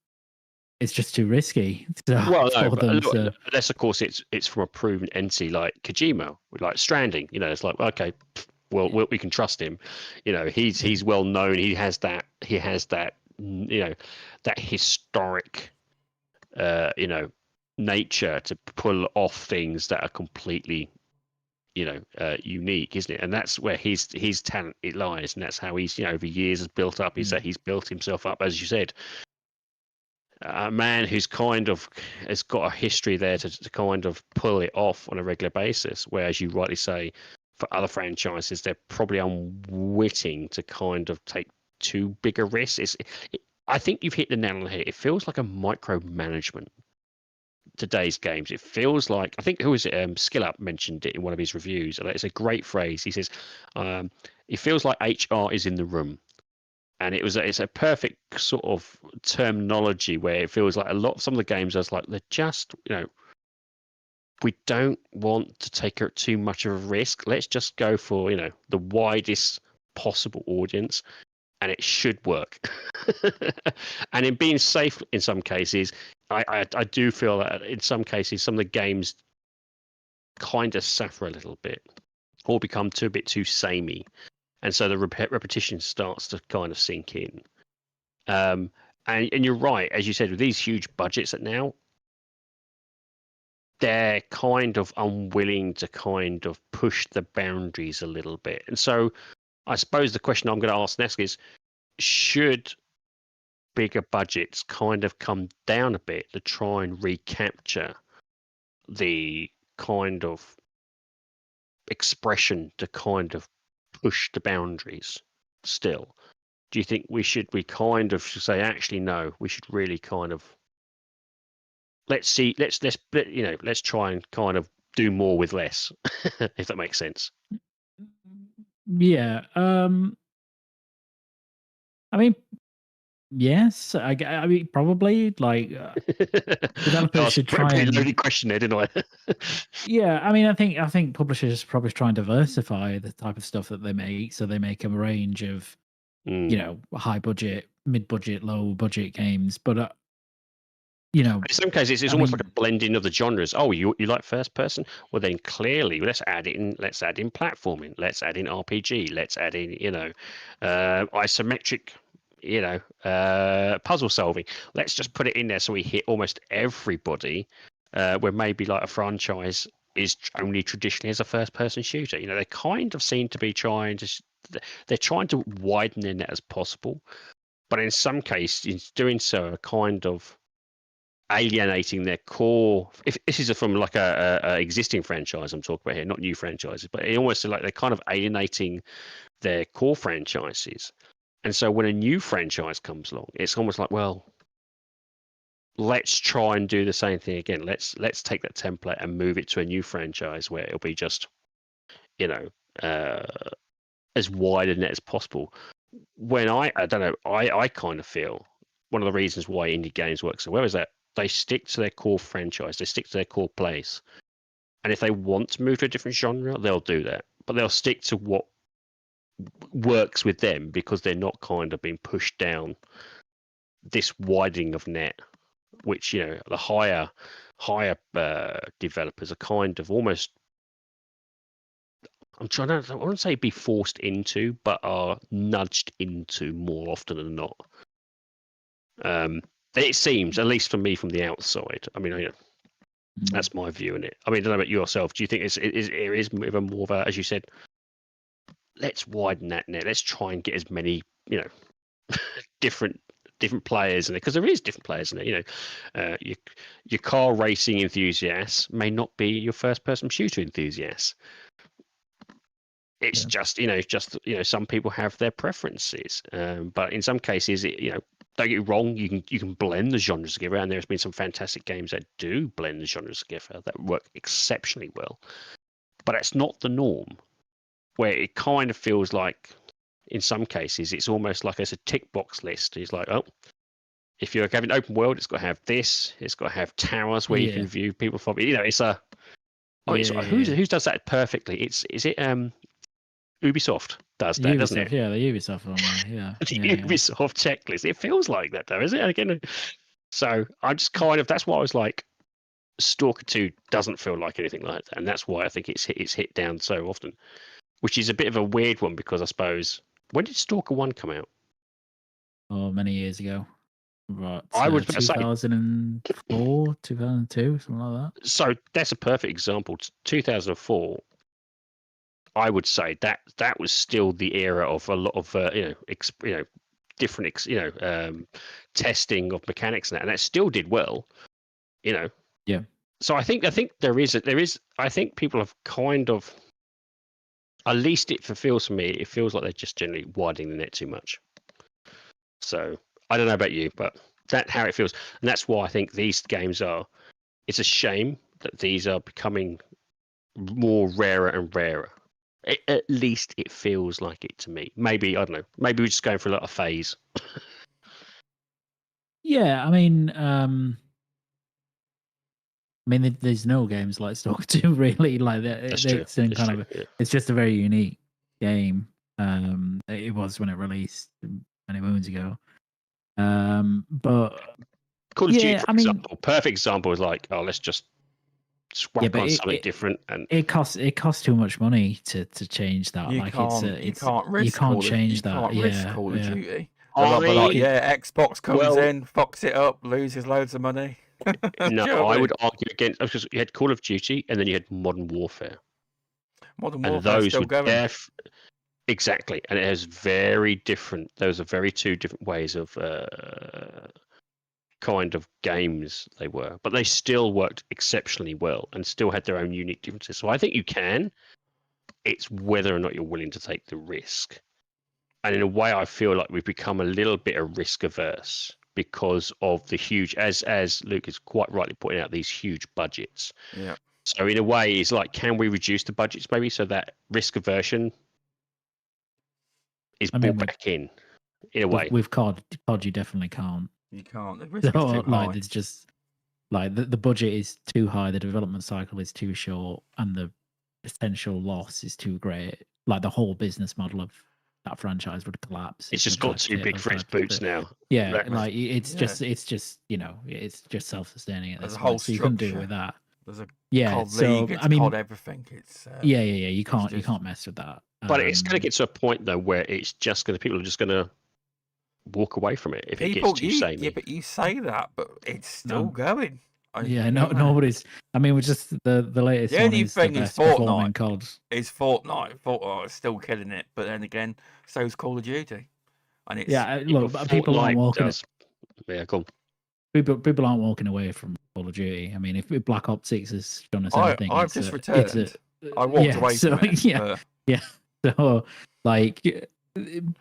it's just too risky. Unless of course it's from a proven entity like Kojima, like Stranding. It's like, okay, well we can trust him. He's well known. He has that that historic nature to pull off things that are completely unique, isn't it? And that's where his talent lies, and that's how he's over years has built up. He's built himself up, as you said. A man who's kind of has got a history there to kind of pull it off on a regular basis. Whereas you rightly say, for other franchises, they're probably unwitting to kind of take too big a risk. I think you've hit the nail on the head. It feels like a micromanagement. Today's games, it feels like, I think, who is it? SkillUp mentioned it in one of his reviews, and it's a great phrase. He says, "It feels like HR is in the room." And it's a perfect sort of terminology where it feels like some of the games are like they're just we don't want to take too much of a risk. Let's just go for the widest possible audience, and it should work. And in being safe in some cases, I do feel that in some cases some of the games kind of suffer a little bit or become a bit too samey. And so the repetition starts to kind of sink in. And you're right, as you said, with these huge budgets that now, they're kind of unwilling to kind of push the boundaries a little bit. And so I suppose the question I'm going to ask next is, should bigger budgets kind of come down a bit to try and recapture the kind of expression to kind of push the boundaries still? Do you think we kind of say, actually no, we should really kind of let's try and kind of do more with less, if that makes sense? Yeah. I mean, yes. I mean, probably like developers should try and. Loaded question there, didn't I? Yeah, I mean, I think publishers probably try and diversify the type of stuff that they make, so they make a range of, high budget, mid budget, low budget games. But in some cases, it's almost like a blending of the genres. Oh, you like first person? Well, then clearly, let's add in platforming. Let's add in RPG. Let's add in isometric. Puzzle solving. Let's just put it in there so we hit almost everybody. Where maybe like a franchise is only traditionally as a first-person shooter. They kind of seem to be trying to widen their net as possible, but in some cases, in doing so, are kind of alienating their core. If this is from like a existing franchise I'm talking about here, not new franchises, but it almost like they're kind of alienating their core franchises. And so when a new franchise comes along, it's almost like, well, let's try and do the same thing again. Let's take that template and move it to a new franchise where it'll be just, as wide a net as possible. When I don't know, I kind of feel one of the reasons why indie games work so well is that they stick to their core franchise, they stick to their core place. And if they want to move to a different genre, they'll do that. But they'll stick to what works with them because they're not kind of being pushed down this widening of net, which, the higher higher developers are kind of almost, I wouldn't say be forced into, but are nudged into more often than not. It seems, at least for me from the outside. I mean, that's my view in it. I mean, I don't know about yourself. Do you think it is even more of a, as you said, let's widen that net. Let's try and get as many, different players in it, because there is different players in it. Your car racing enthusiasts may not be your first-person shooter enthusiasts. It's just some people have their preferences, but in some cases, don't get me wrong, you can blend the genres together, and there's been some fantastic games that do blend the genres together that work exceptionally well. But that's not the norm, where it kind of feels like, in some cases, it's almost like it's a tick box list. It's like, oh, if you're having open world, it's got to have this. It's got to have towers where you can view people from. It's a. Who does that perfectly? Is it Ubisoft does that, doesn't it? Yeah, the Ubisoft one. Yeah, the Ubisoft checklist. It feels like that, though, isn't it? Again, so I'm just kind of. That's why I was like, Stalker 2 doesn't feel like anything like that, and that's why I think it's hit down so often, which is a bit of a weird one, because I suppose, when did Stalker 1 come out? Oh, many years ago. What, I was 2004, 2002, something like that. So that's a perfect example. 2004. I would say that was still the era of a lot of different testing of mechanics and that still did well. Yeah. So I think there is I think people have kind of, at least it feels for me, it feels like they're just generally widening the net too much. So I don't know about you, but that's how it feels, and that's why I think these games are. It's a shame that these are becoming more rarer and rarer. At least it feels like it to me. Maybe, I don't know. Maybe we're just going through a lot of phase. Yeah, I mean, there's no games like Stalker 2 really. Like That's true. It's just a very unique game. It was when it released many moons ago. But Call of Duty, for example, perfect example is like, oh, let's just swap on something different, and it costs too much money to change that. You like you can't change that. Can't risk Call of Duty. Xbox comes in, fucks it up, loses loads of money. No, I would argue against, because you had Call of Duty and then you had Modern Warfare. Modern Warfare still going. Exactly, and it has very different. Those are very two different ways of kind of games they were, but they still worked exceptionally well and still had their own unique differences. So I think you can. It's whether or not you're willing to take the risk. And in a way, I feel like we've become a little bit of risk averse because of the huge, as Luke is quite rightly pointing out, these huge budgets. Yeah. So in a way, it's like, can we reduce the budgets maybe so that risk aversion is brought back in a way? With COD, you definitely can't. You can't. The risk is too high. It's just like the budget is too high, the development cycle is too short, and the potential loss is too great. Like the whole business model of that franchise would collapse. It's just got too big for its boots now. Yeah, like it's just it's just self-sustaining at this point. So you can do it with that. There's a COD league, COD everything. It's yeah. You can't mess with that. But it's going to get to a point though where it's just going to, people are just going to walk away from it if it gets too samey. Yeah, but you say that, but it's still going. Nobody's. I mean, we're just the latest. The only thing is Fortnite. COD. It's Fortnite. Fortnite is still killing it, but then again, so's Call of Duty. And it's look, people aren't walking. Yeah, cool. People aren't walking away from Call of Duty. I mean, if Black Ops 6 has done us anything, I've just returned. I walked away from it. Yeah. So like,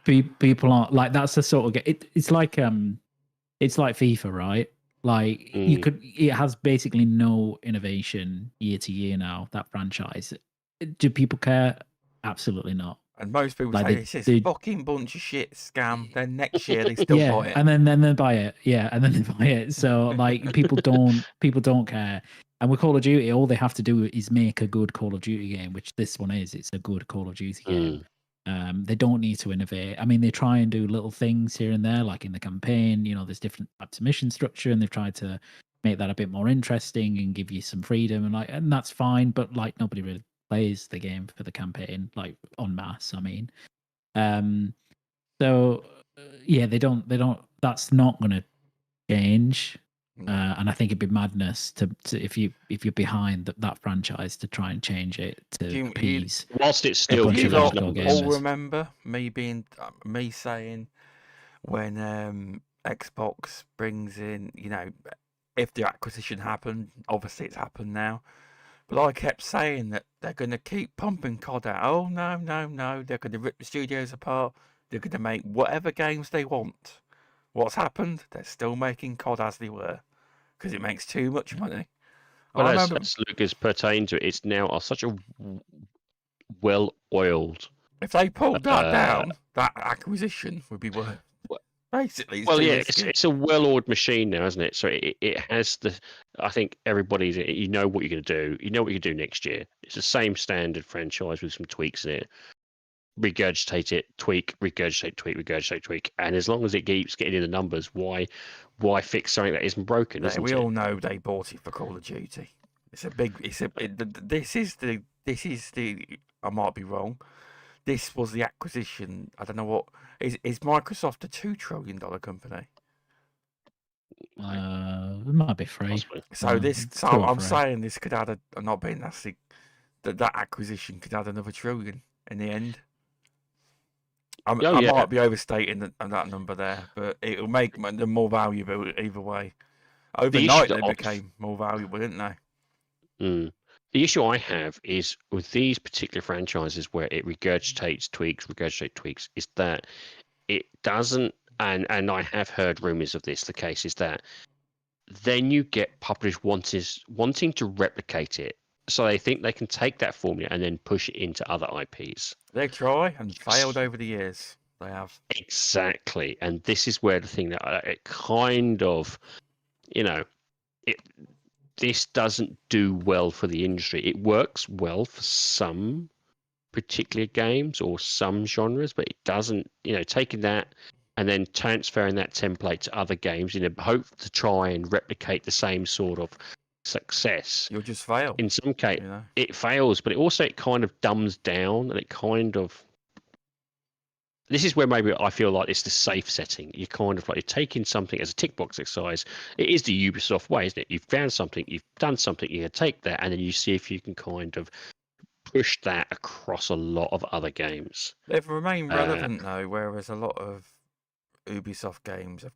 people aren't like, that's the sort of it's like FIFA, right? Like it has basically no innovation year to year now, that franchise. Do people care? Absolutely not. And most people say it's this fucking bunch of shit scam. Then next year they still buy it. And then they buy it. Yeah, and then they buy it. So like people don't care. And with Call of Duty, all they have to do is make a good Call of Duty game, which this one is. It's a good Call of Duty game. They don't need to innovate. I mean, they try and do little things here and there, like in the campaign. There's different types of mission structure, and they've tried to make that a bit more interesting and give you some freedom, and that's fine. But like nobody really plays the game for the campaign, like en masse. I mean, so yeah, they don't. That's not going to change. And I think it'd be madness to if you're behind that franchise to try and change it to appease. Whilst it's a still bunch You of lot hardcore all gamers. remember me saying when Xbox brings in, if the acquisition happened, obviously it's happened now. But I kept saying that they're going to keep pumping COD out. Oh, no. They're going to rip the studios apart. They're going to make whatever games they want. What's happened? They're still making COD as they were. Because it makes too much money. Well, as Lucas pertained to it, it's now such a well-oiled. If they pulled that down, that acquisition would be worth. Basically, it's a well-oiled machine now, isn't it? So it has the. I think everybody's. You know what you're going to do. You know what you can do next year. It's the same standard franchise with some tweaks in it. Regurgitate it, tweak, regurgitate, tweak, regurgitate, tweak, and as long as it keeps getting in the numbers, why fix something that isn't broken? We all know they bought it for Call of Duty. This is the. I might be wrong. This was the acquisition. I don't know what is Microsoft a $2 trillion company? It might be free. So I'm saying this could add I'm not being nasty. That acquisition could add another $1 trillion in the end. I might be overstating that number there, but it'll make them more valuable either way. Overnight, they became more valuable, didn't they? The issue I have is with these particular franchises where it regurgitates tweaks, is that it doesn't, and I have heard rumours of this, the case is that then you get publishers wanting to replicate it. So they think they can take that formula and then push it into other IPs. They try and failed over the years. They have. Exactly. And this is where the thing that it kind of, this doesn't do well for the industry. It works well for some particular games or some genres, but it doesn't, taking that and then transferring that template to other games in a hope to try and replicate the same sort of success. You'll just fail. In some case, it fails, but it kind of dumbs down, and it kind of. This is where maybe I feel like it's the safe setting. You're kind of like you're taking something as a tick box exercise. It is the Ubisoft way, isn't it? You've found something, you've done something, you can take that, and then you see if you can kind of push that across a lot of other games. They've remained relevant though, whereas a lot of Ubisoft games have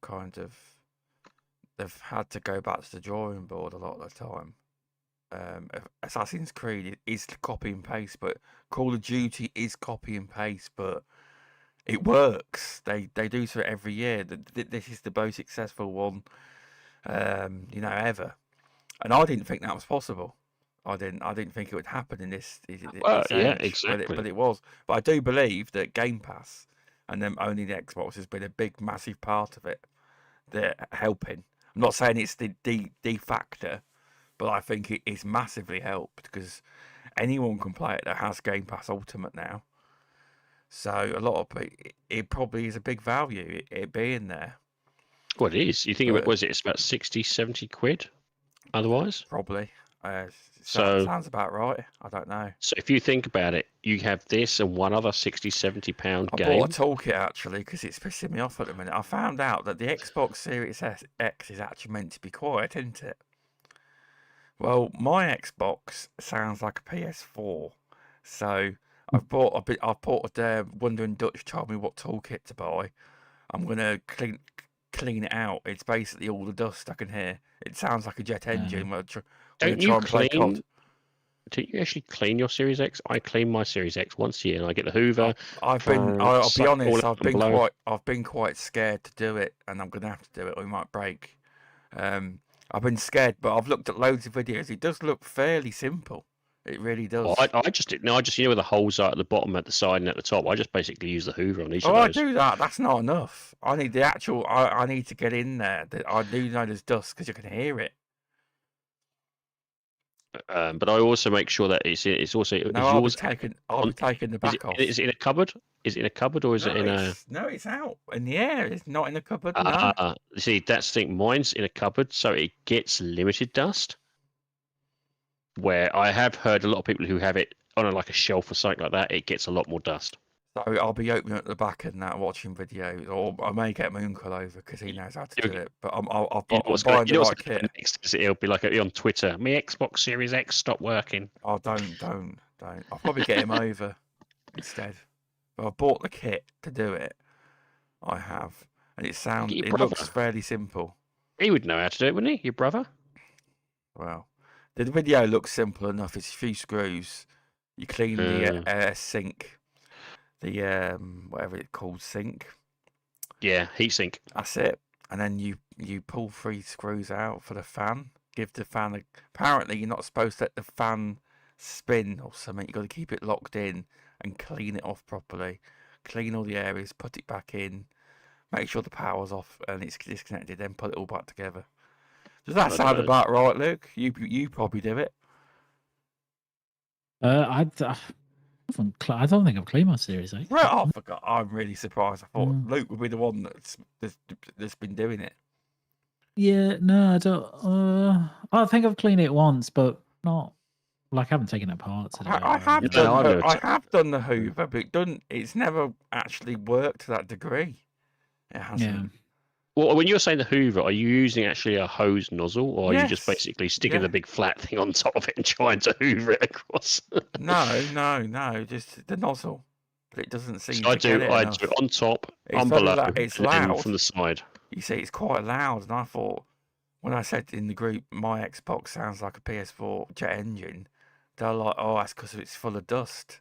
they've had to go back to the drawing board a lot of the time. Assassin's Creed is copy and paste, but Call of Duty is copy and paste, but it works. They do so every year. This is the most successful one, ever. And I didn't think that was possible. I didn't think it would happen in this. Yeah, exactly. But it was. But I do believe that GamePass and then owning the Xbox has been a big, massive part of it. They're helping. I'm not saying it's the de factor, but I think it is massively helped because anyone can play it that has Game Pass Ultimate now. So a lot of it probably is a big value, it being there. Well, it is. You think it's about 60, 70 quid otherwise? Probably. Sounds about right. I don't know. So if you think about it, you have this and one other 60, 70 pound game. I bought a toolkit actually because it's pissing me off at the minute. I found out that the Xbox Series X is actually meant to be quiet, isn't it? Well, my Xbox sounds like a PS4. So I've bought Wandering Dutch told me what toolkit to buy. I'm gonna clean it out. It's basically all the dust I can hear. It sounds like a jet engine. Don't you actually clean your Series X? I clean my Series X once a year, and I get the Hoover. I'll be honest. I've been quite scared to do it, and I'm gonna have to do it, or it might break. I've been scared, but I've looked at loads of videos. It does look fairly simple. It really does. Well, I just where the holes are at the bottom, at the side, and at the top. I just basically use the Hoover on each of those. I do that. That's not enough. I need the actual. I need to get in there. I do know there's dust because you can hear it. But I also make sure that it's also is No, I'll be yours. taking the Is back off. is it in a cupboard? Is it in a cupboard or is it in a? No, it's out in the air. It's not in the cupboard. No. See, that's the thing. Mine's in a cupboard, so it gets limited dust. Where I have heard a lot of people who have it on like a shelf or something like that, it gets a lot more dust. So I'll be opening at the back and that, watching videos, or I may get my uncle over because he knows how to do it. But I'm buying the right kit. Next, it'll be like on Twitter. My Xbox Series X stopped working. Oh, don't. I'll probably get him over instead. But I've bought the kit to do it. I have, and it looks fairly simple. He would know how to do it, wouldn't he? Your brother? Well, the video looks simple enough. It's a few screws. You clean the sink. The whatever it's called, sink. Yeah, heat sink. That's it. And then you pull 3 screws out for the fan. Give the fan apparently you're not supposed to let the fan spin or something. You've got to keep it locked in and clean it off properly. Clean all the areas, put it back in, make sure the power's off and it's disconnected, then put it all back together. Does that sound about right, Luke? You probably do it. I don't think I've cleaned my Series 8. Right, I forgot. I'm really surprised. I thought Luke would be the one that's been doing it. Yeah, no, I don't. I think I've cleaned it once, but not like I haven't taken it apart today. I have done the Hoover, but it's never actually worked to that degree. It hasn't. Yeah. Well, when you're saying the Hoover, are you using actually a hose nozzle, or are you just basically sticking the big flat thing on top of it and trying to Hoover it across? No, just the nozzle. But it doesn't seem to get it I enough. do it on top, on below, it's and loud from the side. You see, it's quite loud, and I thought when I said in the group my Xbox sounds like a PS4 jet engine, they're like, "Oh, that's because it's full of dust.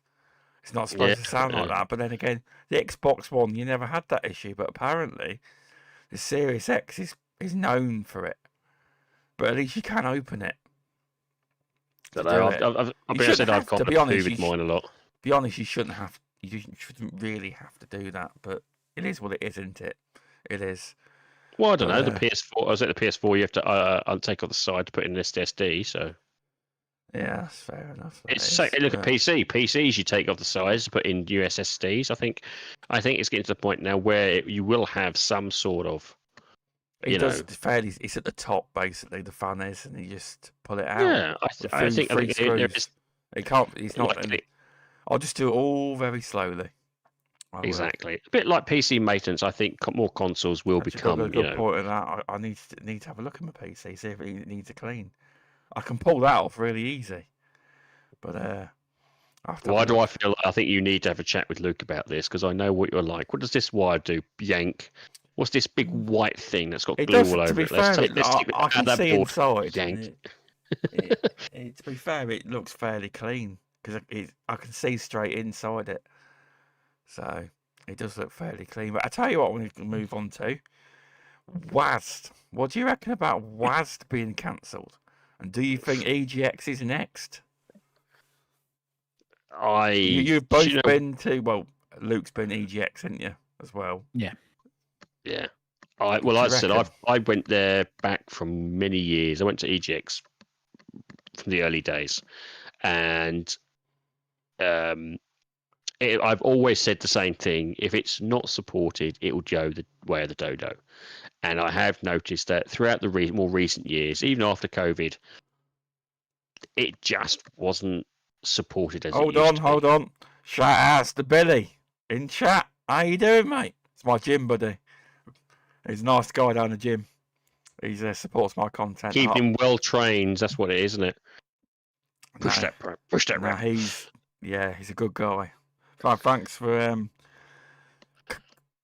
It's not supposed to sound like that." But then again, the Xbox One, you never had that issue, but apparently the Series X is known for it. But at least you can open it. I've hoovered mine a lot. To be honest, you shouldn't really have to do that, but it is what it is, isn't it? It is. Well, I don't know. The PS4. I was at the PS4. You have to take off the side to put in an SSD. So yeah, that's fair enough. Look at PC. PCs you take off the sides to put in USSDs. I think it's getting to the point now where you will have some sort of. It's at the top basically. The fan is, and you just pull it out. Yeah, I think there is. It can't. It's not. I'll just do it all very slowly. Exactly. A bit like PC maintenance. I think more consoles will become. Got a good point of that. I need to have a look at my PC, see if it needs a clean. I can pull that off really easy, but why do I feel? I think you need to have a chat with Luke about this because I know what you're like. What does this wire do? Yank. What's this big white thing that's got glue all over it? I can see inside. Yank. To be fair, it looks fairly clean because I can see straight inside it. So it does look fairly clean. But I tell you what, we can move on to WASD. What do you reckon about WASD being cancelled? And do you think EGX is next? You've both been to. Well, Luke's been EGX, haven't you, as well? Yeah. Yeah. I went there back from many years. I went to EGX from the early days, and I've always said the same thing. If it's not supported, it will go the way of the dodo. And I have noticed that throughout the more recent years, even after COVID, it just wasn't supported as it used to be. Hold on. Shout out to Billy in chat. How you doing, mate? It's my gym buddy. He's a nice guy down the gym. He supports my content. Keep him well trained. That's what it is, isn't it? Push that rep. He's a good guy. So thanks for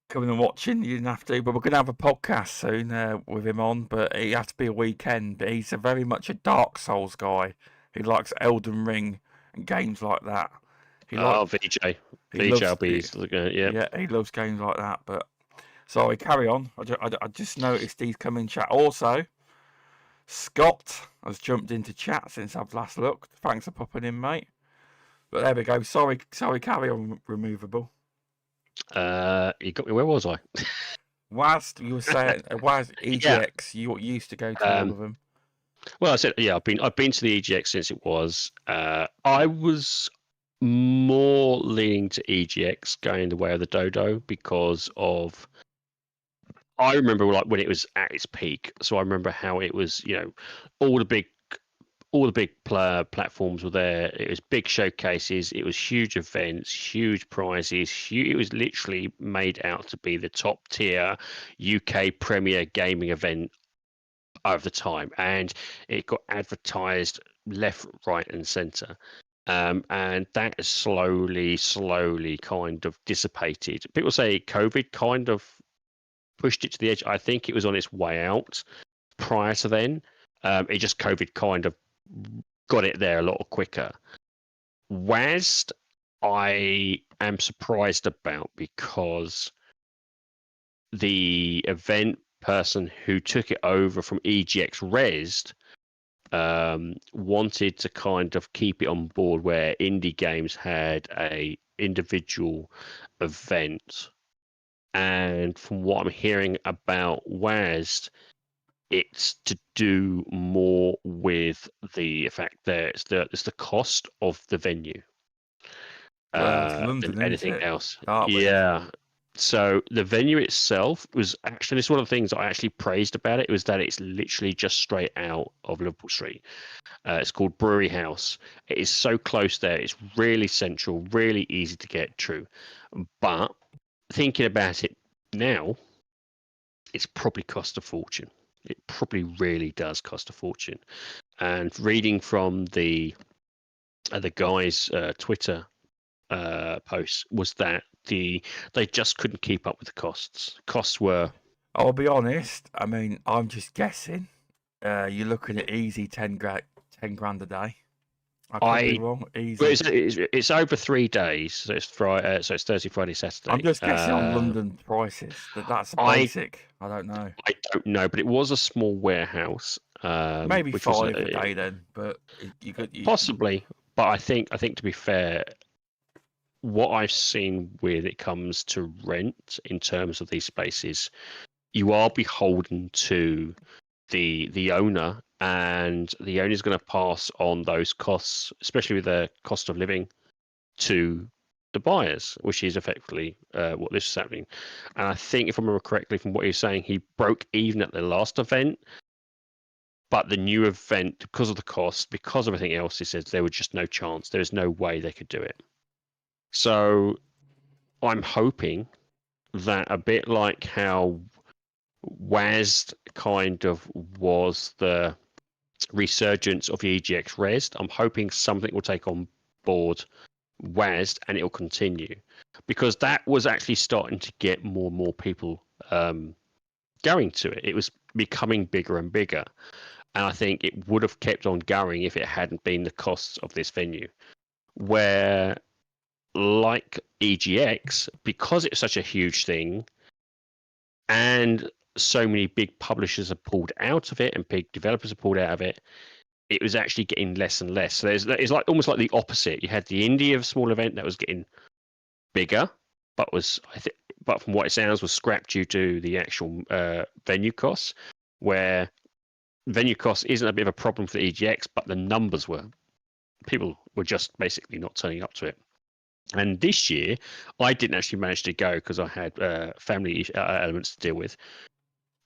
coming and watching. You didn't have to, but we're going to have a podcast soon with him on. But it has to be a weekend. But he's very much a Dark Souls guy. He likes Elden Ring and games like that. VJ. Yeah, he loves games like that. But sorry, carry on. I just noticed he's come in chat. Also, Scott has jumped into chat since I've last looked. Thanks for popping in, mate. But there we go. Sorry, carry on, Removeable. You got me. Where was I? WASD, you were saying WASD EGX. You used to go to all of them. Well, I said, yeah, I've been to the EGX since it was. I was more leaning to EGX going the way of the Dodo because of I remember like when it was at its peak. So I remember how it was, all the big platforms were there. It was big showcases. It was huge events, huge prizes. It was literally made out to be the top tier UK premier gaming event of the time, and it got advertised left, right, and centre. And that has slowly kind of dissipated. People say COVID kind of pushed it to the edge. I think it was on its way out prior to then. It just COVID kind of got it there a lot quicker. WASD, I am surprised about because the event person who took it over from EGX Resd wanted to kind of keep it on board where indie games had a individual event. And from what I'm hearing about WASD, it's to do more with the fact that it's the cost of the venue Well, it's London, than isn't anything it? else. Start with. Yeah. So the venue itself was actually, it's one of the things I actually praised about it was that it's literally just straight out of Liverpool Street. It's called Brewery House. It is so close there. It's really central, really easy to get to. But thinking about it now, it's probably cost a fortune. It probably really does cost a fortune. And reading from the guy's Twitter posts was that they just couldn't keep up with the costs. Costs were. I'll be honest. I mean, I'm just guessing. You're looking at easy 10 grand a day. I could be wrong. Easy. Well, it's over 3 days, so it's Friday, so it's Thursday, Friday, Saturday. I'm just guessing on London prices. That's a basic. I don't know. I don't know, but it was a small warehouse. Maybe which 5 was a day then, but you could possibly. But I think to be fair, what I've seen when it comes to rent in terms of these spaces, you are beholden to the owner, and the owner is going to pass on those costs, especially with the cost of living, to the buyers, which is effectively what this is happening. And I think, if I remember correctly from what you're saying, he broke even at the last event, but the new event, because of the cost, because of everything else, he says there was just no chance. There was no way they could do it. So I'm hoping that, a bit like how WASD kind of was the resurgence of the EGX Resd, I'm hoping something will take on board WASD and it will continue, because that was actually starting to get more and more people going to it. It was becoming bigger and bigger, and I think it would have kept on going if it hadn't been the costs of this venue, where, like EGX, because it's such a huge thing and so many big publishers have pulled out of it and big developers have pulled out of it, it was actually getting less and less. So it's like almost like the opposite. You had the indie of small event that was getting bigger, but but from what it sounds was scrapped due to the actual venue costs, where venue costs isn't a bit of a problem for the EGX, but the numbers were. People were just basically not turning up to it. And this year, I didn't actually manage to go because I had family elements to deal with.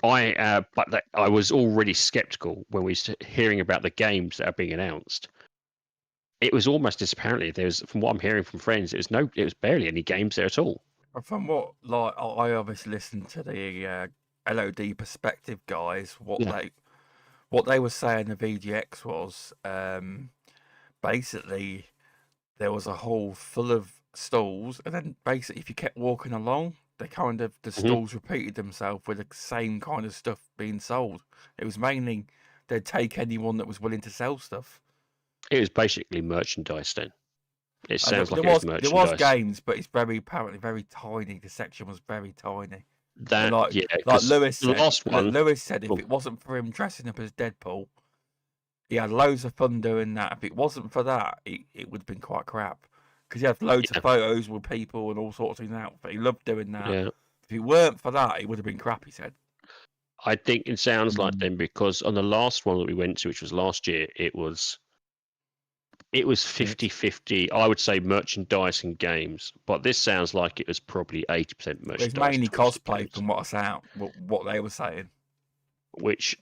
But I was already skeptical when we were hearing about the games that are being announced. It was almost as apparently from what I'm hearing from friends, it was barely any games there at all. From what, like, I obviously listened to the LOD perspective guys. What they were saying of EGX was basically there was a hall full of stalls, and then basically if you kept walking along, the stalls repeated themselves with the same kind of stuff being sold. It was mainly they'd take anyone that was willing to sell stuff. It was basically merchandise then. It sounds like it was merchandise. There was games, but it's apparently very tiny. The section was very tiny. Like Lewis said, Lewis said if it wasn't for him dressing up as Deadpool, he had loads of fun doing that. If it wasn't for that, it would have been quite crap. Because he had loads of photos with people and all sorts of things out. But he loved doing that. Yeah. If it weren't for that, it would have been crap, he said. I think it sounds like them, because on the last one that we went to, which was last year, it was 50-50. I would say merchandise and games, but this sounds like it was probably 80% merchandise. It's mainly 20% cosplay games. from what they were saying. But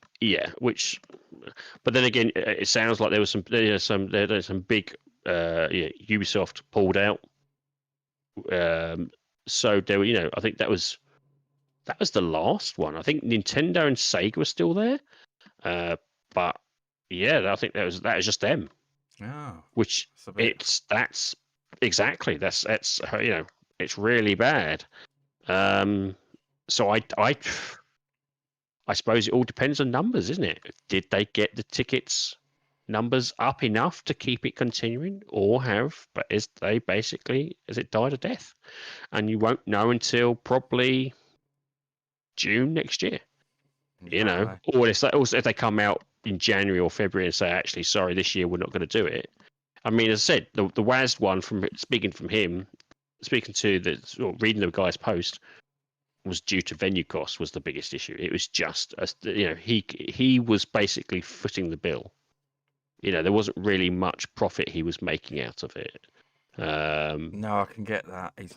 then again, it sounds like there's some big Ubisoft pulled out. So there were, I think that was the last one. I think Nintendo and Sega were still there, but yeah, I think that was just them. Oh, Which that's it's really bad. So I suppose it all depends on numbers, isn't it? Did they get the tickets numbers up enough to keep it continuing, or has it died a death? And you won't know until probably June next year. Or if they come out in January or February and say, actually, sorry, this year we're not going to do it. I mean, as I said, the WASD one, reading the guy's post, was due to venue costs was the biggest issue. It was just, he was basically footing the bill. There wasn't really much profit he was making out of it. No, I can get that. That's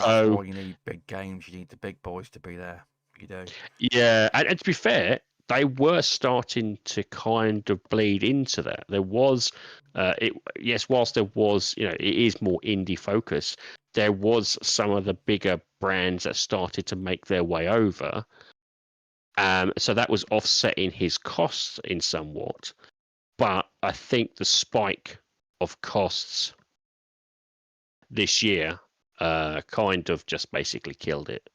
why you need big games. You need the big boys to be there. You do. Yeah, and to be fair, they were starting to kind of bleed into that. There was, whilst there was, it is more indie focused, there was some of the bigger brands that started to make their way over. So that was offsetting his costs in somewhat. But I think the spike of costs this year kind of just basically killed it.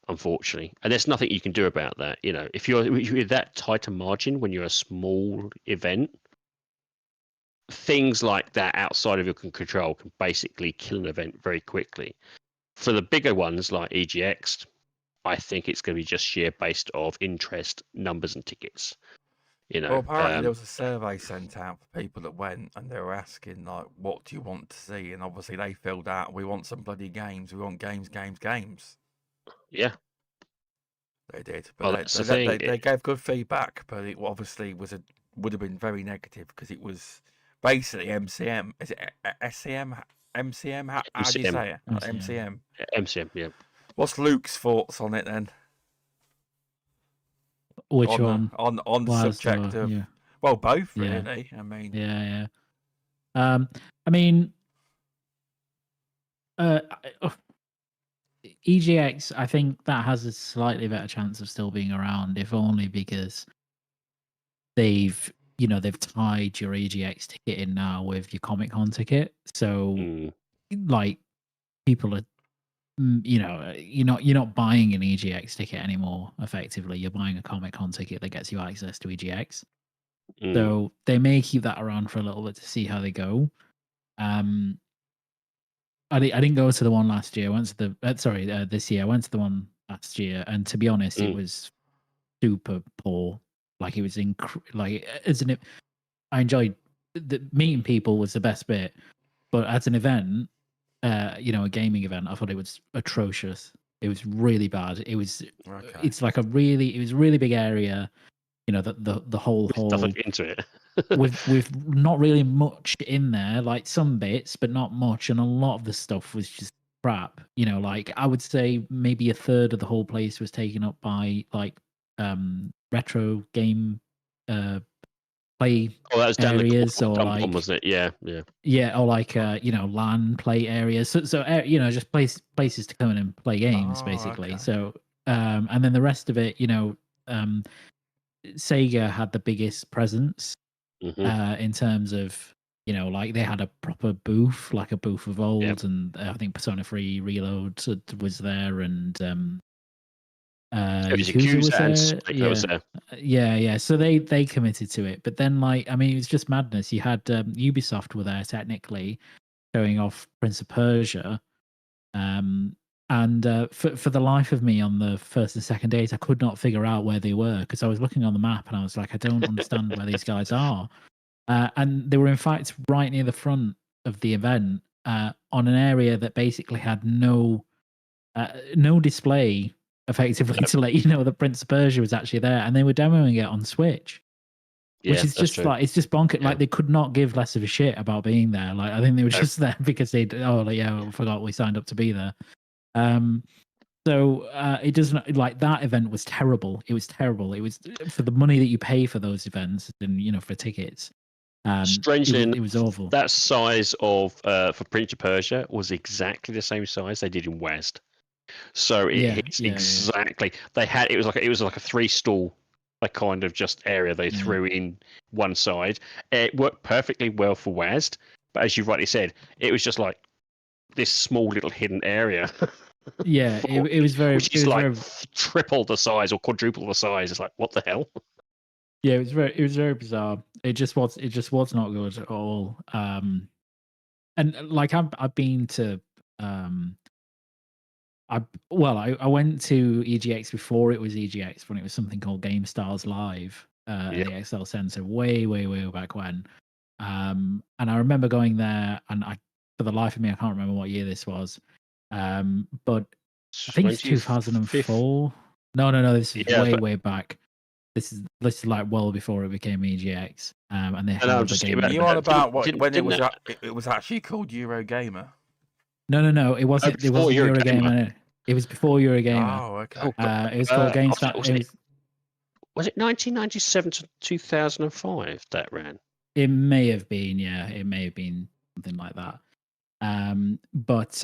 Unfortunately, and there's nothing you can do about that. If you're that tight a margin when you're a small event, things like that outside of your control can basically kill an event very quickly. For the bigger ones like EGX, I think it's going to be just sheer based of interest, numbers, and tickets. Well, apparently there was a survey sent out for people that went, and they were asking like, "What do you want to see?" And obviously they filled out, "We want some bloody games. We want games." Yeah, they did, but they gave good feedback. But it obviously would have been very negative because it was basically MCM. Is it SCM? MCM? How do you say it? MCM. MCM. Yeah. What's Luke's thoughts on it then? Which one? On the subject of well, both really. I mean, yeah. I mean, EGX, I think that has a slightly better chance of still being around, if only because they've tied your EGX ticket in now with your Comic-Con ticket. So, like, people are, you're not buying an EGX ticket anymore. Effectively, you're buying a Comic-Con ticket that gets you access to EGX. So they may keep that around for a little bit to see how they go. I didn't go to the one last year. I went to the this year. I went to the one last year, and to be honest, it was super poor. Like it was I enjoyed meeting people was the best bit, but as an event, a gaming event, I thought it was atrocious. It was really bad. It was it's like it was a really big area. The whole Stuff into it. with not really much in there, like some bits, but not much, and a lot of the stuff was just crap. Like I would say maybe a third of the whole place was taken up by like retro game play areas, or like wasn't it? Yeah, or like LAN play areas. So just places to come in and play games basically. Okay. So and then the rest of it, Sega had the biggest presence in terms of like they had a proper booth, like a booth of old, and I think Persona 3 Reload was there, and Yakuza was there. Yeah. So they committed to it, but then like it was just madness. You had Ubisoft were there technically, showing off Prince of Persia, and for the life of me, on the first and second days, I could not figure out where they were because I was looking on the map and I was like, I don't understand where these guys are. And they were in fact right near the front of the event, on an area that basically had no display effectively to let you know that Prince of Persia was actually there, and they were demoing it on Switch. Yeah, Which is that's just true. like, it's just bonkers. Yeah. Like, they could not give less of a shit about being there. Like, I think they were just there because we forgot we signed up to be there. So it doesn't, like, that event was terrible. It was terrible. It was for the money that you pay for those events and for tickets. Strangely it was awful. That size of for Prince of Persia was exactly the same size they did in WASD. So it hits exactly. They had it was like a 3-stall like kind of just area they threw in one side. It worked perfectly well for WASD, but as you rightly said, it was just like this small little hidden area. Yeah, it was very, which is like triple the size or quadruple the size. It's like, what the hell? Yeah, it was very bizarre. It just was not good at all. And like I've been to I went to EGX before it was EGX, when it was something called GameStars Live at the XL Center way back when. And I remember going there, and for the life of me I can't remember what year this was. But I think it's 2004. No, this is way back. This is like well before it became EGX. And they had the game. You on about when it was actually called Eurogamer? No, it wasn't. It wasn't Eurogamer. It was before Eurogamer. Oh, okay. It was called GameStar. Was it 1997 to 2005 that ran? It may have been, yeah. It may have been something like that. But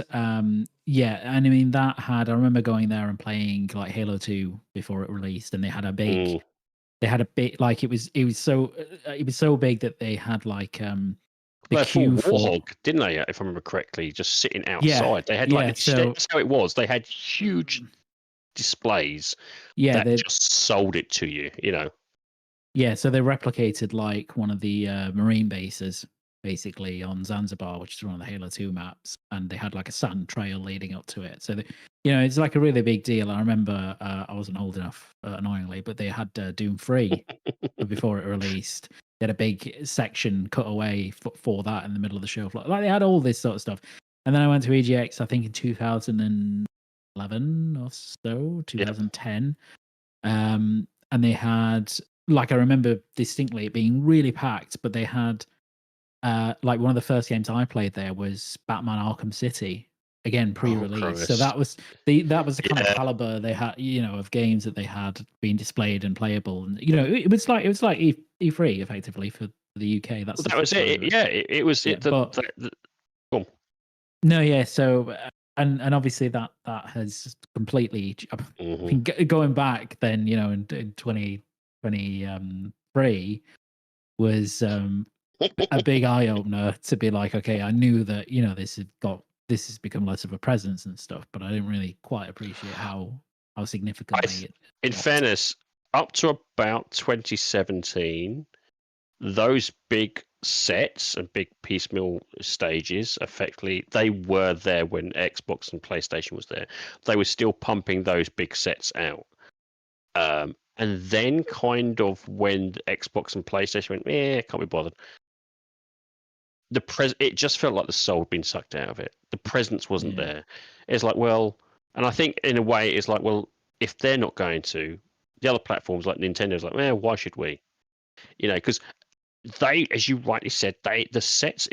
yeah, and I mean that had. I remember going there and playing like Halo 2 before it released, and they had a big. They had a bit like it was so big that they had like the queue for Warhog, didn't they? If I remember correctly, just sitting outside. Yeah, they had like that's how it was. They had huge displays. Yeah, that just sold it to you. Yeah, so they replicated like one of the marine bases basically on Zanzibar, which is one of the Halo 2 maps, and they had like a sand trail leading up to it. So it's like a really big deal. I remember I wasn't old enough, annoyingly, but they had Doom 3 before it released. They had a big section cut away for that in the middle of the show floor. Like, they had all this sort of stuff. And then I went to EGX, I think in 2011 or so, 2010. And they had, like, I remember distinctly it being really packed, but they had like one of the first games I played there was Batman Arkham City, again pre-release. So that was the kind of caliber they had, of games that they had being displayed and playable. And it was like E3 effectively for the UK. That was it. It was it. No, yeah. So and obviously that has completely going back then. In 2023 was a big eye opener to be like, okay, I knew that this has become less of a presence and stuff, but I didn't really quite appreciate how significantly. In fairness, up to about 2017, those big sets and big piecemeal stages, effectively, they were there when Xbox and PlayStation was there. They were still pumping those big sets out. And then kind of when Xbox and PlayStation went, can't be bothered. It just felt like the soul had been sucked out of it. The presence wasn't there. It's like, well, and I think in a way it's like, well, if they're not going to, the other platforms like Nintendo's like, why should we? Because they, as you rightly said, the sets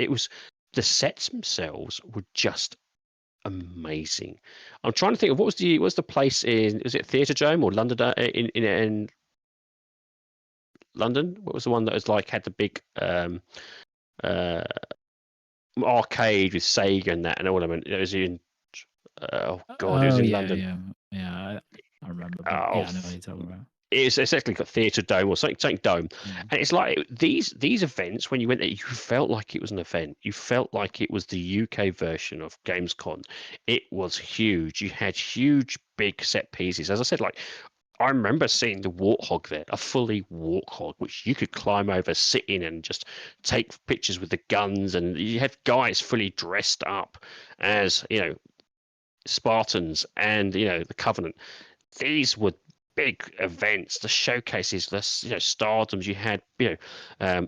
themselves were just amazing. I'm trying to think of what was the place in, was it Theatre Dome or London in London? What was the one that was like had the big arcade with Sega and that and all of them? It was in it was in London. Yeah, I remember. I know what you're talking about. It's exactly got Theatre Dome or something Dome, and it's like these events. When you went there, you felt like it was an event. You felt like it was the UK version of Gamescom. It was huge. You had huge, big set pieces. As I said, like I remember seeing the Warthog there, a fully Warthog, which you could climb over, sit in, and just take pictures with the guns. And you had guys fully dressed up as Spartans and the Covenant. These were big events, the showcases, the stardoms. You had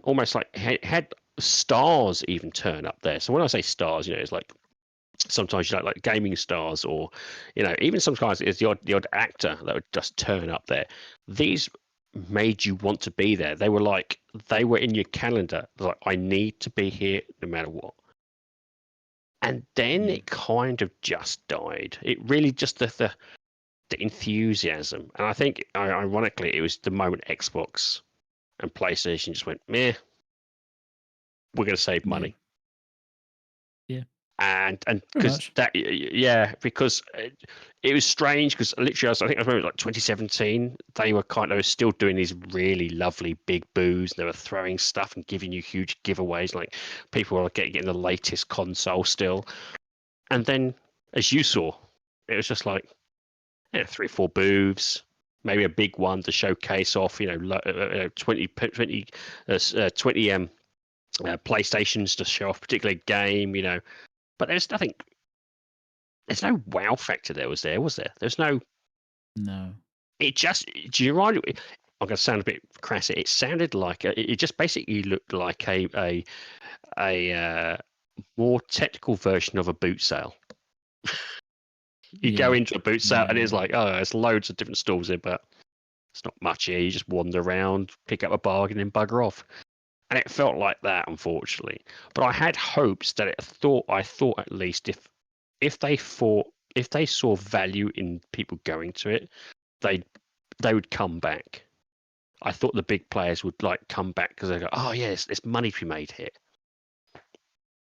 almost like had stars even turn up there. So when I say stars, it's like sometimes you like gaming stars, or even sometimes it's the odd actor that would just turn up there. These made you want to be there. They were in your calendar. Like, I need to be here no matter what. And then it kind of just died. It really just the enthusiasm. And I think, ironically, it was the moment Xbox and PlayStation just went, meh, we're going to save money. Yeah. And Pretty because much. that, yeah, because it was strange, because literally I think I remember like 2017, they were still doing these really lovely big boos. They were throwing stuff and giving you huge giveaways, like people were getting the latest console still. And then, as you saw, it was just like 3 or 4 booths, maybe a big one to showcase off, 20 PlayStations to show off a particular game, but there's no wow factor was there? There's no. It just, do you mind? I'm going to sound a bit crass. It sounded like it just basically looked like a more technical version of a boot sale. You go into a boot sale and it's like, oh, there's loads of different stalls here, but it's not much here. You just wander around, pick up a bargain, and bugger off. And it felt like that, unfortunately. But I had hopes that I thought at least if they saw value in people going to it, they would come back. I thought the big players would come back because they go, oh yes, there's money to be made here.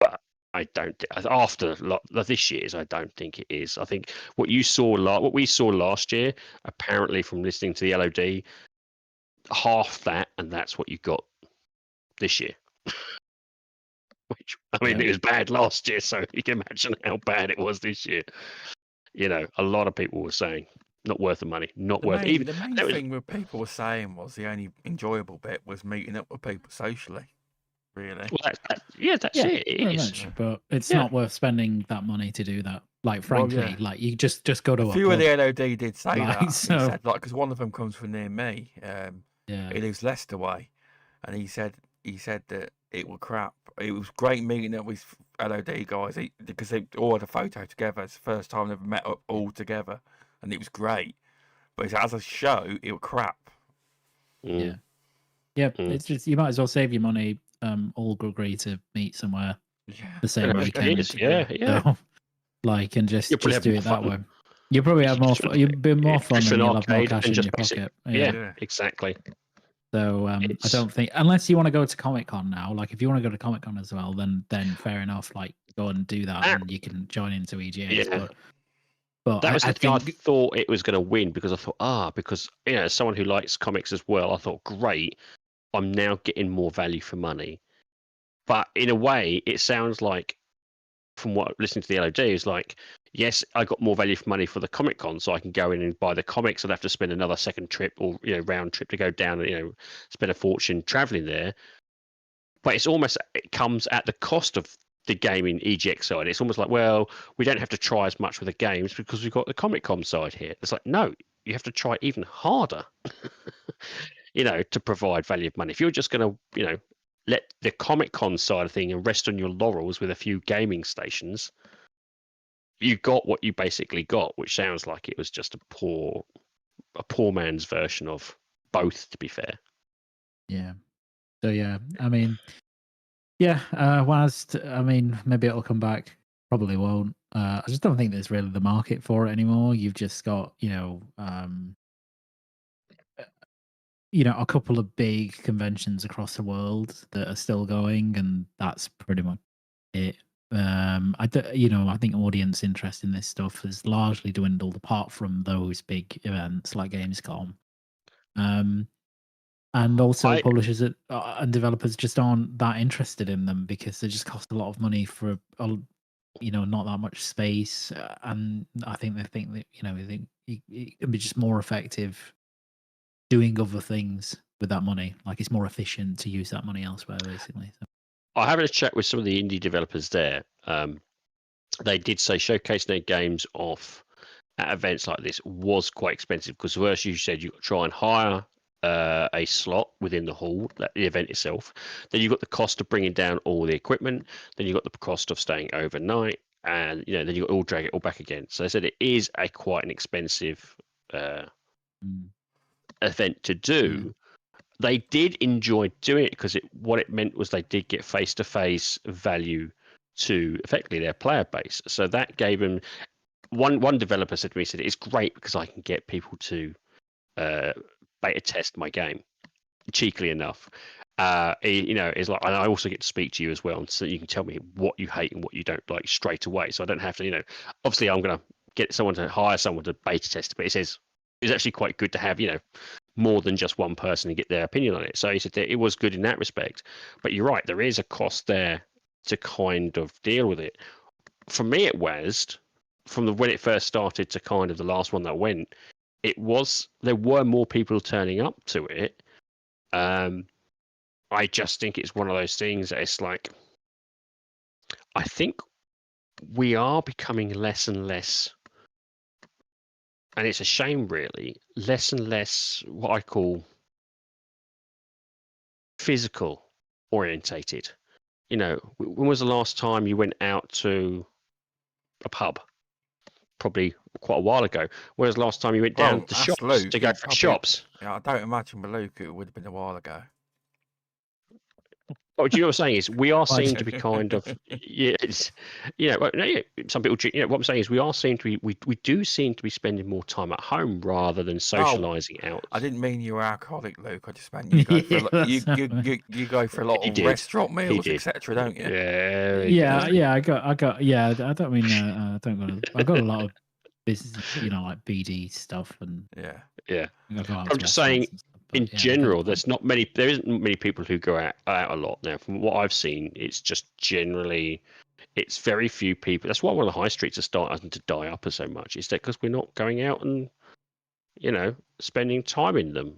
But I don't. After this year's, I don't think it is. I think what we saw last year, apparently from listening to the LOD, half that, and that's what you got this year. Which, I mean, it was bad last year, so you can imagine how bad it was this year. A lot of people were saying not worth the money, not worth it. The main thing what people were saying was the only enjoyable bit was meeting up with people socially. Really? Well, that's it. It is. Much, but it's not worth spending that money to do that. Like, frankly, like you just go to a few of the LOD did say that. So... He said, because one of them comes from near me. He lives Leicester way, and he said that it was crap. It was great meeting up with LOD guys because they all had a photo together. It's the first time they've met up all together, and it was great. But as a show, it was crap. Yeah. It's just, you might as well save your money. All agree to meet somewhere the same weekend. So, and just do it that way. You'll probably have more. You'll be more fun, and you'll have more cash in your pocket. Yeah, exactly. So I don't think, unless you want to go to Comic-Con now, like if you want to go to Comic-Con as well, then fair enough. Like, go and do that, and you can join into EGAs. Yeah. But that was the thing. I thought it was going to win because I thought, because as someone who likes comics as well, I thought, great, I'm now getting more value for money. But in a way, it sounds like, from what listening to the LOD, is like, yes, I got more value for money for the Comic-Con, so I can go in and buy the comics. I'd have to spend another second trip or round trip to go down and spend a fortune traveling there. But it's almost, it comes at the cost of the gaming EGX side. It's almost like, well, we don't have to try as much with the games because we've got the Comic-Con side here. It's like, no, you have to try even harder, to provide value of money. If you're just going to, let the Comic-Con side of thing and rest on your laurels with a few gaming stations, you got what you basically got, which sounds like it was just a poor man's version of both, to be fair. Yeah. So I mean, WASD, I mean, maybe it'll come back. Probably won't. I just don't think there's really the market for it anymore. You've just got, a couple of big conventions across the world that are still going, and that's pretty much it. I think audience interest in this stuff has largely dwindled, apart from those big events like Gamescom. And also publishers and developers just aren't that interested in them because they just cost a lot of money for not that much space. And I think they think that it can be just more effective doing other things with that money. Like, it's more efficient to use that money elsewhere, basically. So. I had a chat with some of the indie developers there. They did say showcasing their games off at events like this was quite expensive because, first, you said you got to try and hire a slot within the hall, the event itself. Then you've got the cost of bringing down all the equipment. Then you've got the cost of staying overnight. and then you all drag it all back again. So I said it is quite an expensive event to do. They did enjoy doing it because what it meant was they did get face-to-face value to effectively their player base. So that gave them one developer said to me, he said, it's great because I can get people to beta test my game cheekily enough. It's like, and I also get to speak to you as well, and so you can tell me what you hate and what you don't like straight away. So I don't have to, obviously I'm going to get someone to hire someone to beta test it, but it says it's actually quite good to have, more than just one person and get their opinion on it. So he said that it was good in that respect. But you're right, there is a cost there to kind of deal with it. For me, it was from when it first started to kind of the last one that went. There were more people turning up to it. I just think it's one of those things that it's like, I think we are becoming less and less, and it's a shame really, less and less what I call physical orientated. When was the last time you went out to a pub? Probably quite a while ago. When was the last time you went down to shops Luke, to go for shops? Yeah, I don't imagine with Luke it would have been a while ago. Oh, do you know what I'm saying is we are seen to be kind of some people what I'm saying is we are seen to be we do seem to be spending more time at home rather than socializing out. I didn't mean you were alcoholic, Luke. I just meant you go for you go for a lot of restaurant meals, etc. Don't you? Yeah. I got. Yeah, I don't mean I got a lot of business, like BD stuff and yeah. I'm just saying. In general, there isn't many people who go out a lot now. From what I've seen, it's just generally, it's very few people. That's why one of the high streets are starting to die up so much. Is that because we're not going out and, spending time in them.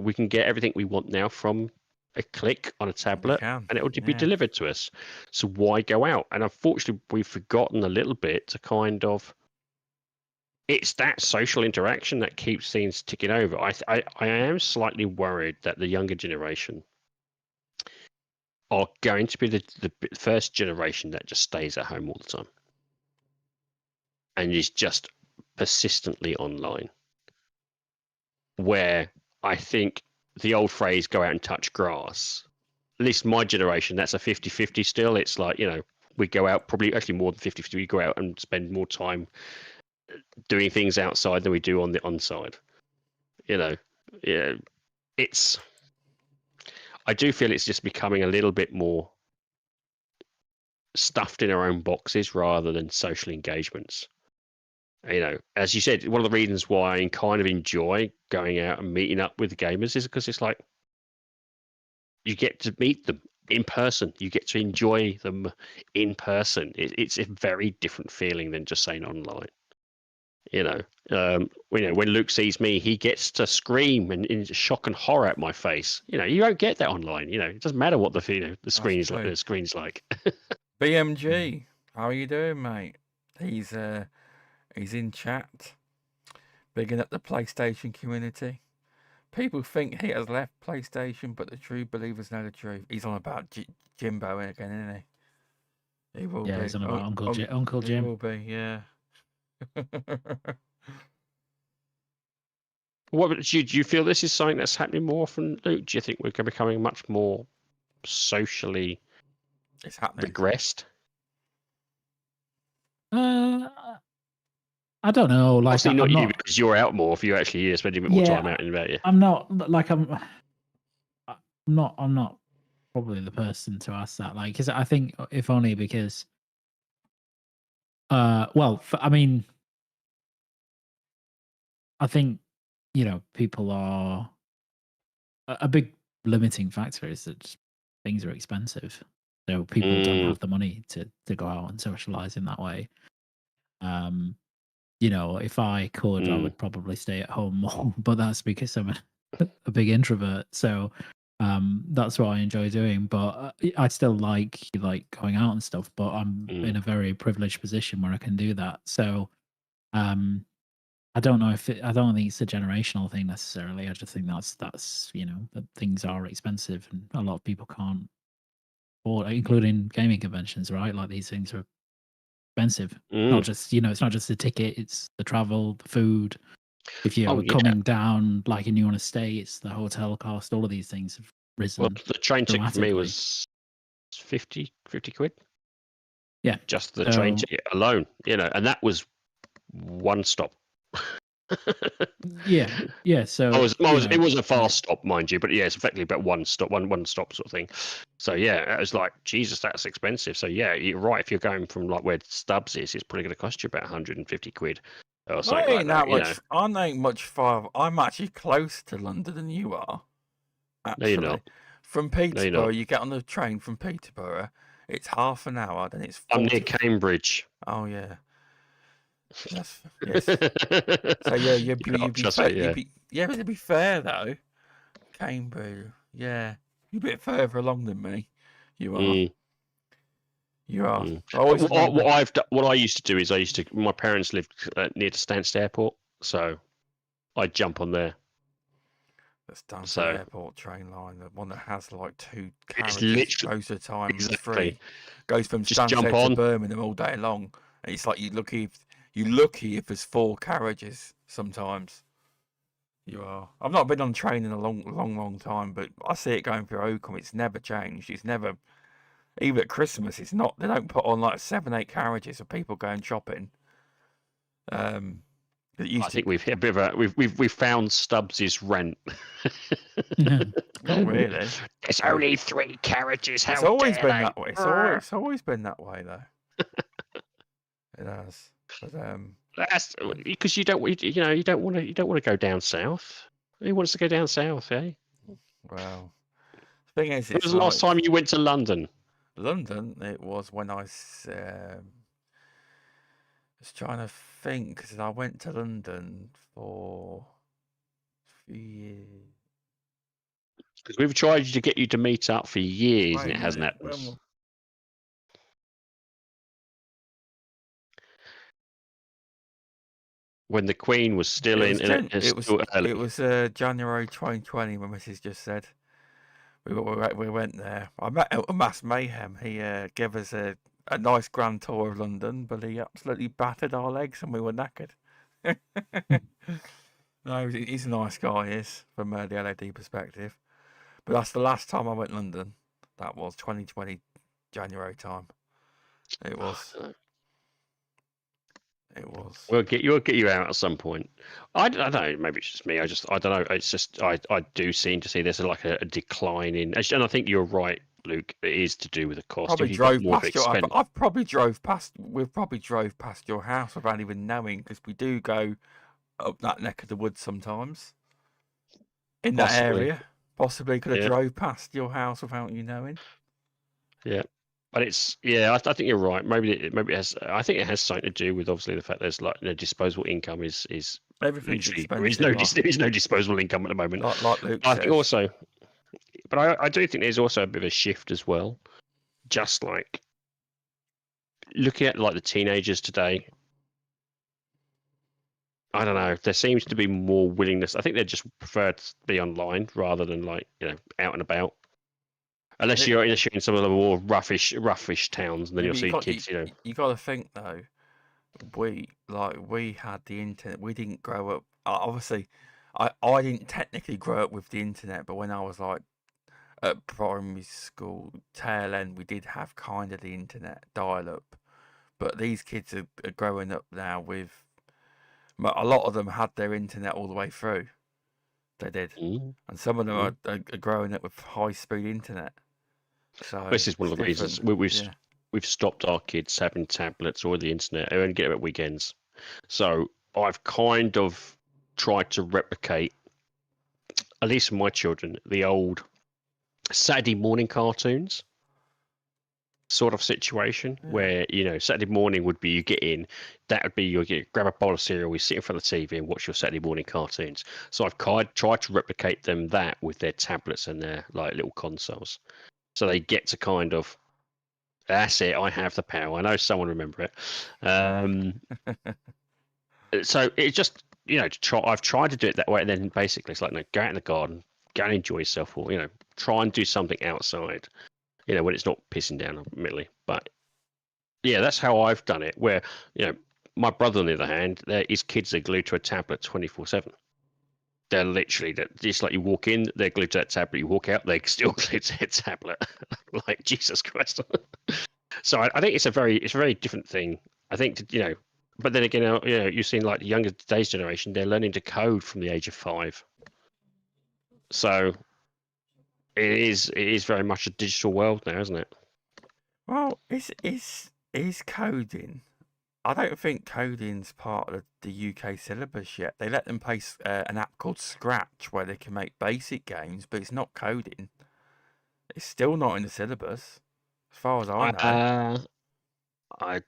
We can get everything we want now from a click on a tablet, and it will be delivered to us. So why go out? And unfortunately, we've forgotten a little bit to kind of. It's that social interaction that keeps things ticking over. I am slightly worried that the younger generation are going to be the first generation that just stays at home all the time and is just persistently online. Where I think the old phrase, go out and touch grass, at least my generation, that's a 50-50 still. It's like, we go out, probably actually more than 50-50, we go out and spend more time doing things outside than we do on the onside. It's. I do feel it's just becoming a little bit more stuffed in our own boxes rather than social engagements. As you said, one of the reasons why I kind of enjoy going out and meeting up with the gamers is because it's like you get to meet them in person. You get to enjoy them in person. It's a very different feeling than just saying online. When Luke sees me, he gets to scream and in shock and horror at my face. You don't get that online. It doesn't matter what the screen's like. The screen's like. BMG, how are you doing, mate? He's in chat, bigging up the PlayStation community. People think he has left PlayStation, but the true believers know the truth. He's on about Jimbo again, isn't he? He will be. He's on about Uncle Jim. He will be, yeah. What do you feel this is something that's happening more often, Luke? Do you think we're becoming much more socially regressed? I don't know. Like, obviously not you because you're out more. If you're actually here, spending a bit more time out and about you. I'm not like I'm not probably the person to ask that. Like, because I think if only because. I think, people are a big limiting factor is that things are expensive. So people don't have the money to go out and socialize in that way. If I could, I would probably stay at home more, but that's because I'm a big introvert. So that's what I enjoy doing, but I still like going out and stuff, but I'm in a very privileged position where I can do that. So I don't know I don't think it's a generational thing necessarily. I just think that's that things are expensive and a lot of people can't afford, including gaming conventions, right? Like these things are expensive. Mm. Not just, it's not just the ticket, it's the travel, the food. If you're Oh, yeah. coming down, like, and you want to stay, it's the hotel cost. All of these things have risen. Well, the train ticket for me dramatically. was 50 quid. Yeah. Just the train ticket alone, and that was one stop. Yeah. So it was a fast stop, mind you, but yeah, it's effectively about one stop sort of thing. So yeah, it was like, Jesus, that's expensive. So yeah, you're right. If you're going from like where Stubz is, it's probably going to cost you about 150 quid or something like that. Much. I ain't much far. I'm actually closer to London than you are. Actually, No, you're not. From No, you're Peterborough, not. you get on the train from Peterborough. It's half an hour. Then it's 40... I'm near Cambridge. Oh yeah. Yes. So yeah, you'd be but to be fair though, Cambridge, yeah, you're a bit further along than me. You are. You are. What I used to do is my parents lived near to Stansted Airport, so I'd jump on there. The Stansted Airport train line, the one that has like 2 carriages most of the time, exactly. 3, goes from Just Stansted to Birmingham all day long. And it's like you're lucky if there's 4 carriages sometimes. You are. I've not been on train in a long time, but I see it going through Oakham. It's never changed. It's never, even at Christmas, it's not. They don't put on like 7, 8 carriages of people going shopping. I think we've hit a bit of a we've found Stubbs's rent. Not really. It's only 3 carriages. It's always been that way. It's always been that way though. It has. But, that's because you don't want to go down south. Who wants to go down south, eh? Well, the thing is, when was the last time you went to London? London, it was when I was trying to think, because I went to London for a few years. Because we've tried to get you to meet up for years, and it hasn't happened. When the Queen was still in, it was January 2020. My missus just said we went there. I met Mass Mayhem. He gave us a nice grand tour of London, but he absolutely battered our legs, and we were knackered. No, he's a nice guy. He is, from the LAD perspective. But that's the last time I went to London. That was 2020 January time. It was. It was. We'll get you out at some point. I don't know. Maybe it's just me. I don't know. It's just I do seem to see there's like a decline in, and I think you're right, Luke. It is to do with the cost. Probably drove past I've probably drove past. We've probably drove past your house without even knowing, because we do go up that neck of the woods sometimes. In that area, possibly could have drove past your house without you knowing. Yeah. But it's I think you're right. Maybe it has. I think it has something to do with obviously the fact there's like the disposable income is everything's expensive. There is no disposable income at the moment. Like Luke I think also, but I do think there's also a bit of a shift as well. Just like looking at like the teenagers today, I don't know. There seems to be more willingness. I think they just prefer to be online rather than like out and about. Unless you're in some of the more roughish towns, and then you'll see kids. You got to think though. We had the internet. We didn't grow up. Obviously, I didn't technically grow up with the internet, but when I was like at primary school tail end, we did have kind of the internet dial up. But these kids are growing up now with. A lot of them had their internet all the way through. They did, and some of them are growing up with high speed internet. So this is one of the reasons we've stopped our kids having tablets or the internet. They only get them at weekends. So I've kind of tried to replicate, at least for my children, the old Saturday morning cartoons sort of situation where Saturday morning would be you get in, that would be you grab a bowl of cereal, you sit in front of the TV and watch your Saturday morning cartoons. So I've tried to replicate them that with their tablets and their like little consoles. So they get to kind of, that's it, I have the power. I know someone remember it. So it's just, I've tried to do it that way. And then basically it's like, no, go out in the garden, go and enjoy yourself, or, try and do something outside, when it's not pissing down, admittedly. But Yeah, that's how I've done it. Where my brother, on the other hand, his kids are glued to a tablet 24/7. They're literally just like you walk in, they're glued to that tablet. You walk out, they're still glued to that tablet. Like Jesus Christ. So I think it's a very different thing. I think but then again, you've seen like the younger today's generation, they're learning to code from the age of 5. So it is very much a digital world now, isn't it? Well, is coding? I don't think coding's part of the UK syllabus yet. They let them play an app called Scratch where they can make basic games, but it's not coding. It's still not in the syllabus, as far as I know. I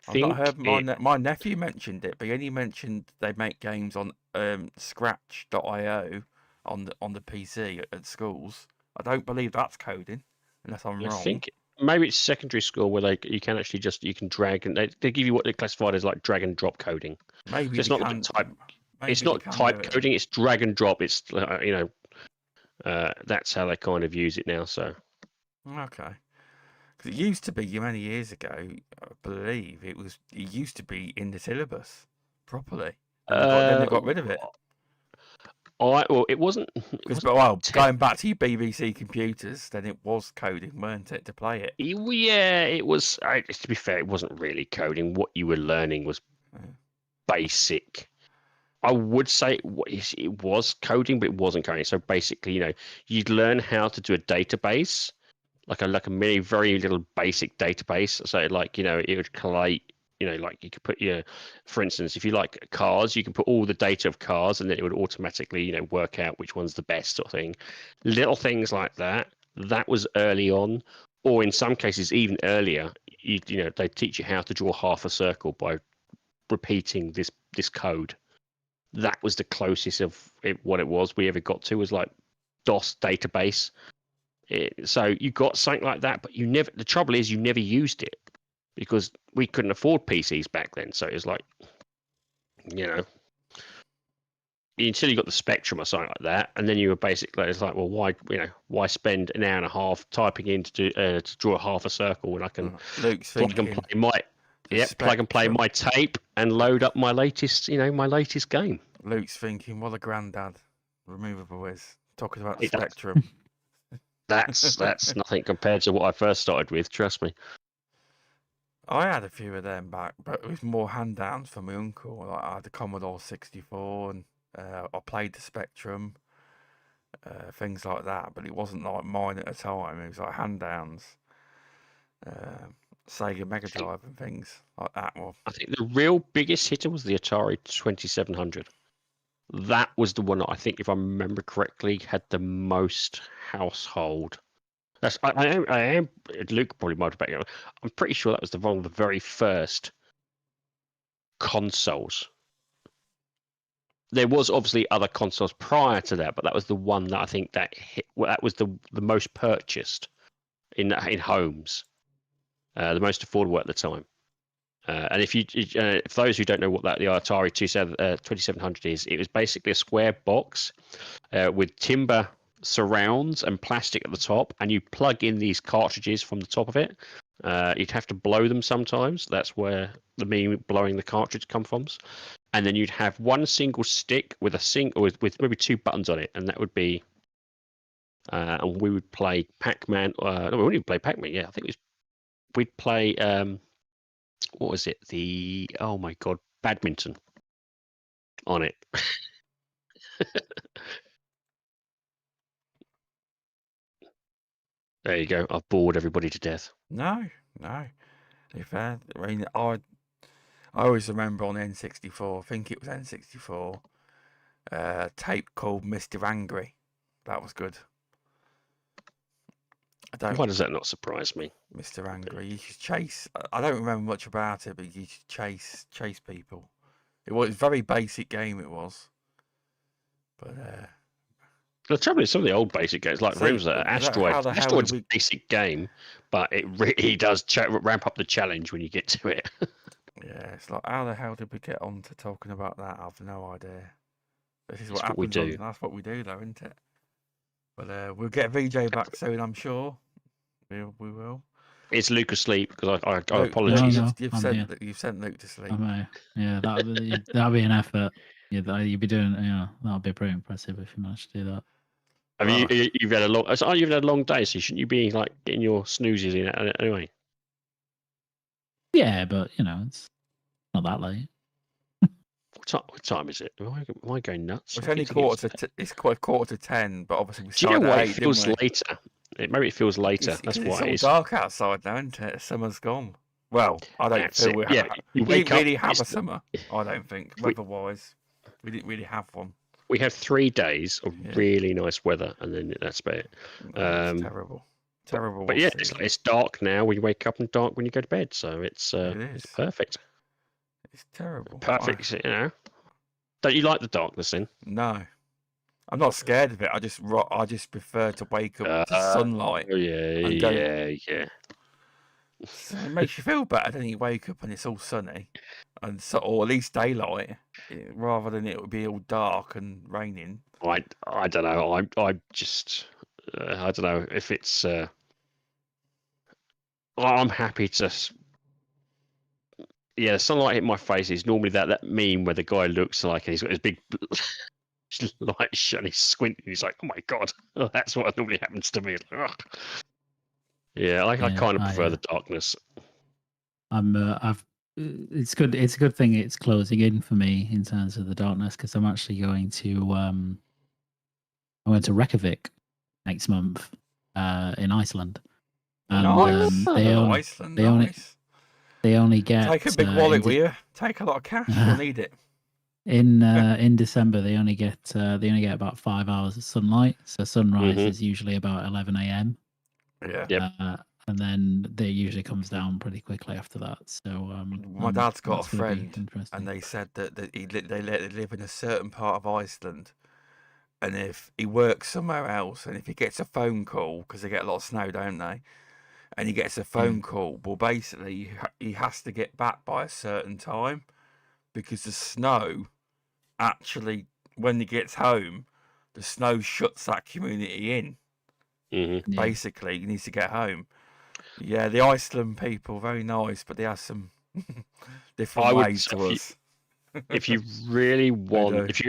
I've not think heard my nephew mentioned it, but he only mentioned they make games on Scratch.io on the PC at schools. I don't believe that's coding, unless I'm I wrong. think maybe it's secondary school where you can actually you can drag and they give you what they classified as like drag and drop coding. Maybe So it's they not can. type. Maybe It's they not can type do it coding. then. It's drag and drop. It's that's how they kind of use it now. So Okay. Because it used to be many years ago, I believe it used to be in the syllabus properly. Then they got rid of it. it wasn't. Going back to your BBC computers, then it was coding, weren't it, to play it? Yeah, it was. To be fair, it wasn't really coding. What you were learning was basic. I would say it was coding, but it wasn't coding. So basically, you'd learn how to do a database, like a very, very little basic database. So like, it would collate, like you could put for instance, if you like cars, you can put all the data of cars and then it would automatically, work out which one's the best sort of thing. Little things like that. That was early on. Or in some cases, even earlier, they teach you how to draw half a circle by repeating this code. That was the closest of what it was we ever got to, was like DOS database. So you got something like that, but you never. The trouble is, you never used it because we couldn't afford PCs back then. So it was like, until you got the Spectrum or something like that, and then you were basically, it's like, well, why spend an hour and a half typing in to draw half a circle when I can Luke's plug and play my tape and load up my latest game. Luke's thinking, what a granddad Removable is. Talking about the Spectrum. That's nothing compared to what I first started with. Trust me. I had a few of them back, but it was more hand downs from my uncle. Like I had the Commodore 64, and I played the Spectrum, things like that. But it wasn't like mine at the time. It was like hand downs, Sega Mega Drive and things like that. Well, I think the real biggest hitter was the Atari 2700. That was the one that I think, if I remember correctly, had the most household. I am Luke probably might have back. I'm pretty sure that was one of the very first consoles. There was obviously other consoles prior to that, but that was the one that I think that hit. Well, that was the most purchased in homes, the most affordable at the time. And if those who don't know what the Atari 2700 is, it was basically a square box with timber surrounds and plastic at the top, and you plug in these cartridges from the top of it. You'd have to blow them sometimes. That's where the me blowing the cartridge come from. And then you'd have one single stick with with maybe 2 buttons on it, and that would be. And we would play Pac-Man. No, we wouldn't even play Pac-Man. Yeah, I think we'd play. What was it? Oh my god, badminton on it. There you go. I've bored everybody to death. No. In fact, I mean, I always remember on N64. I think it was N64. Tape called Mr. Angry. That was good. Why does that not surprise me? Mr. Angry. You should chase. I don't remember much about it, but you should chase people. It was a very basic game. It was, but the trouble is, some of the old basic games, like Asteroid. Asteroid's a basic game, but it really does ramp up the challenge when you get to it. Yeah, it's like, how the hell did we get on to talking about that? I've no idea. This is what happens. We do. That's what we do, though, isn't it? But we'll get VJ back soon, I'm sure. We will. Is Luke asleep? Because I Luke, apologize. No, you've I'm sent here. you've sent Luke to sleep. Yeah, that'd be an effort. Yeah, you'd be doing. Yeah, that'd be pretty impressive if you managed to do that. Have you've had a long? You've had a long day, so shouldn't you be like getting your snoozes in anyway? Yeah, but it's not that late. What time is it? Am I going nuts? It's I only keep thinking it's quite 9:45, but obviously we Do you know started what? at It 8, didn't feels we? later. Maybe it feels later. That's It's why all it is. dark outside now, isn't it? Summer's gone. Well, I don't That's feel it. we Yeah, you we wake didn't up. really have it's- a summer. I don't think weather-wise, we didn't really have one. We had 3 days of Yeah. really nice weather, and then that's about it. It's terrible, terrible. But yeah, it's dark now when you wake up and dark when you go to bed. So it's is. perfect. It's terrible. Perfect. Don't you like the darkness then? No, I'm not scared of it. I just prefer to wake up to sunlight. Oh yeah, and go- yeah. So it makes you feel better than you wake up and it's all sunny, or at least daylight, rather than it would be all dark and raining. I don't know. I just I don't know if it's. I'm happy to. Yeah, sunlight hitting my face is normally that meme where the guy looks like he's got his big light shut, he's squinting. He's like, "Oh my god!" That's what normally happens to me. Ugh. Yeah, I kind of prefer the darkness. It's good. It's a good thing it's closing in for me in terms of the darkness because I'm actually going to I went to Reykjavik next month in Iceland. And Iceland, they only get take a big wallet with you. Take a lot of cash. You'll need it. In December they only get about 5 hours of sunlight. So sunrise is usually about 11 a.m. Yeah. Yep. And then it usually comes down pretty quickly after that. So my dad's got a friend, and they said that they live in a certain part of Iceland, and if he works somewhere else, and if he gets a phone call, because they get a lot of snow, don't they? And he gets a phone call, well, basically he has to get back by a certain time, because the snow actually, when he gets home, the snow shuts that community in. Basically, he needs to get home. Yeah, the Iceland people, very nice, but they have some different ways to us. If you really want, if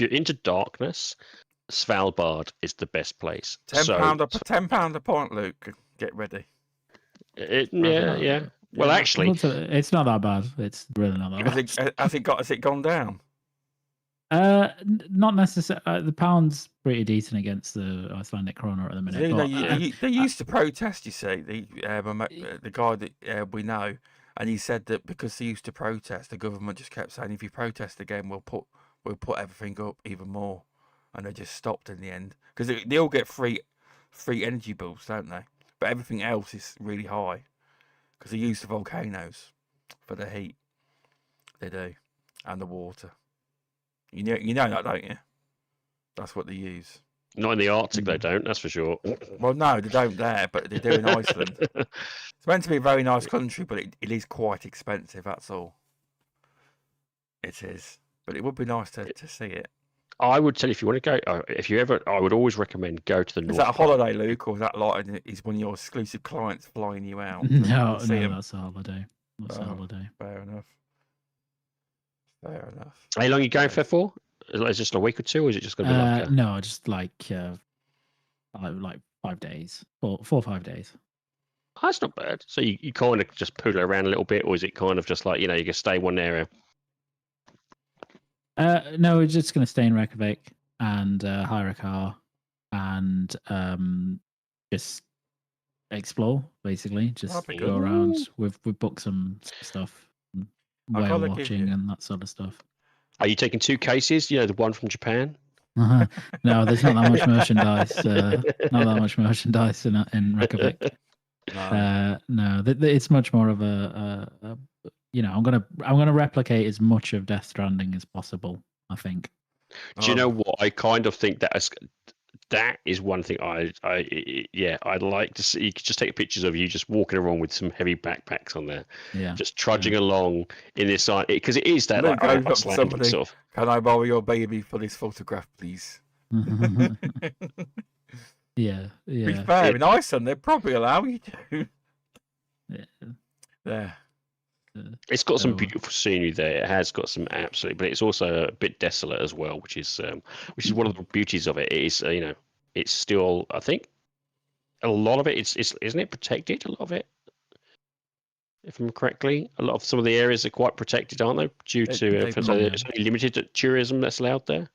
you're into darkness, Svalbard is the best place. £10 a point, Luke. Get ready. Yeah. Well, actually, it's not that bad. It's really not that bad. Has it gone down? Not necessarily. The pound's pretty decent against the Icelandic krona at the minute. They used to protest. You see, the guy that we know, and he said that because they used to protest, the government just kept saying, "If you protest again, we'll put everything up even more," and they just stopped in the end because they all get free energy bills, don't they? But everything else is really high because they use the volcanoes for the heat. They do, and the water. You know that, don't you? That's what they use. Not in the Arctic, they don't. That's for sure. Well, no, they don't there, but they do in Iceland. It's meant to be a very nice country, but it is quite expensive. That's all. It is, but it would be nice to see it. I would tell you if you want to go. I would always recommend go to the north. Is that a holiday, Luke, or is that like is one of your exclusive clients flying you out? No, that's a holiday. That's a holiday. Fair enough. How long are you going for? Is it just a week or two, or is it just going to be no, just like 5 days, 4 or 5 days. That's not bad. So you kind of just poodle around a little bit, or is it kind of just like you can stay one area? No, we're just going to stay in Reykjavik and hire a car and just explore. Basically, just go around. We've booked some stuff, whale watching and that sort of stuff. Are you taking 2 cases? The one from Japan. No, there's not that much merchandise. Not that much merchandise in Reykjavik. No, it's much more of a I'm gonna replicate as much of Death Stranding as possible. I think. Do you know what? I kind of think that is one thing I'd like to see. You could just take pictures of you just walking around with some heavy backpacks on there, just trudging along in this side because it is that Icelandic sort of. Can I borrow your baby for this photograph, please? Yeah. To be fair, in Iceland, they probably allow you to. Yeah. It's got some So- beautiful scenery there. It has got some absolutely, but it's also a bit desolate as well, which is one of the beauties of it. It is it's still, I think, a lot of it is isn't it protected? A lot of it, if I'm correctly, a lot of some of the areas are quite protected, aren't they? Due to they so there's only limited tourism that's allowed there.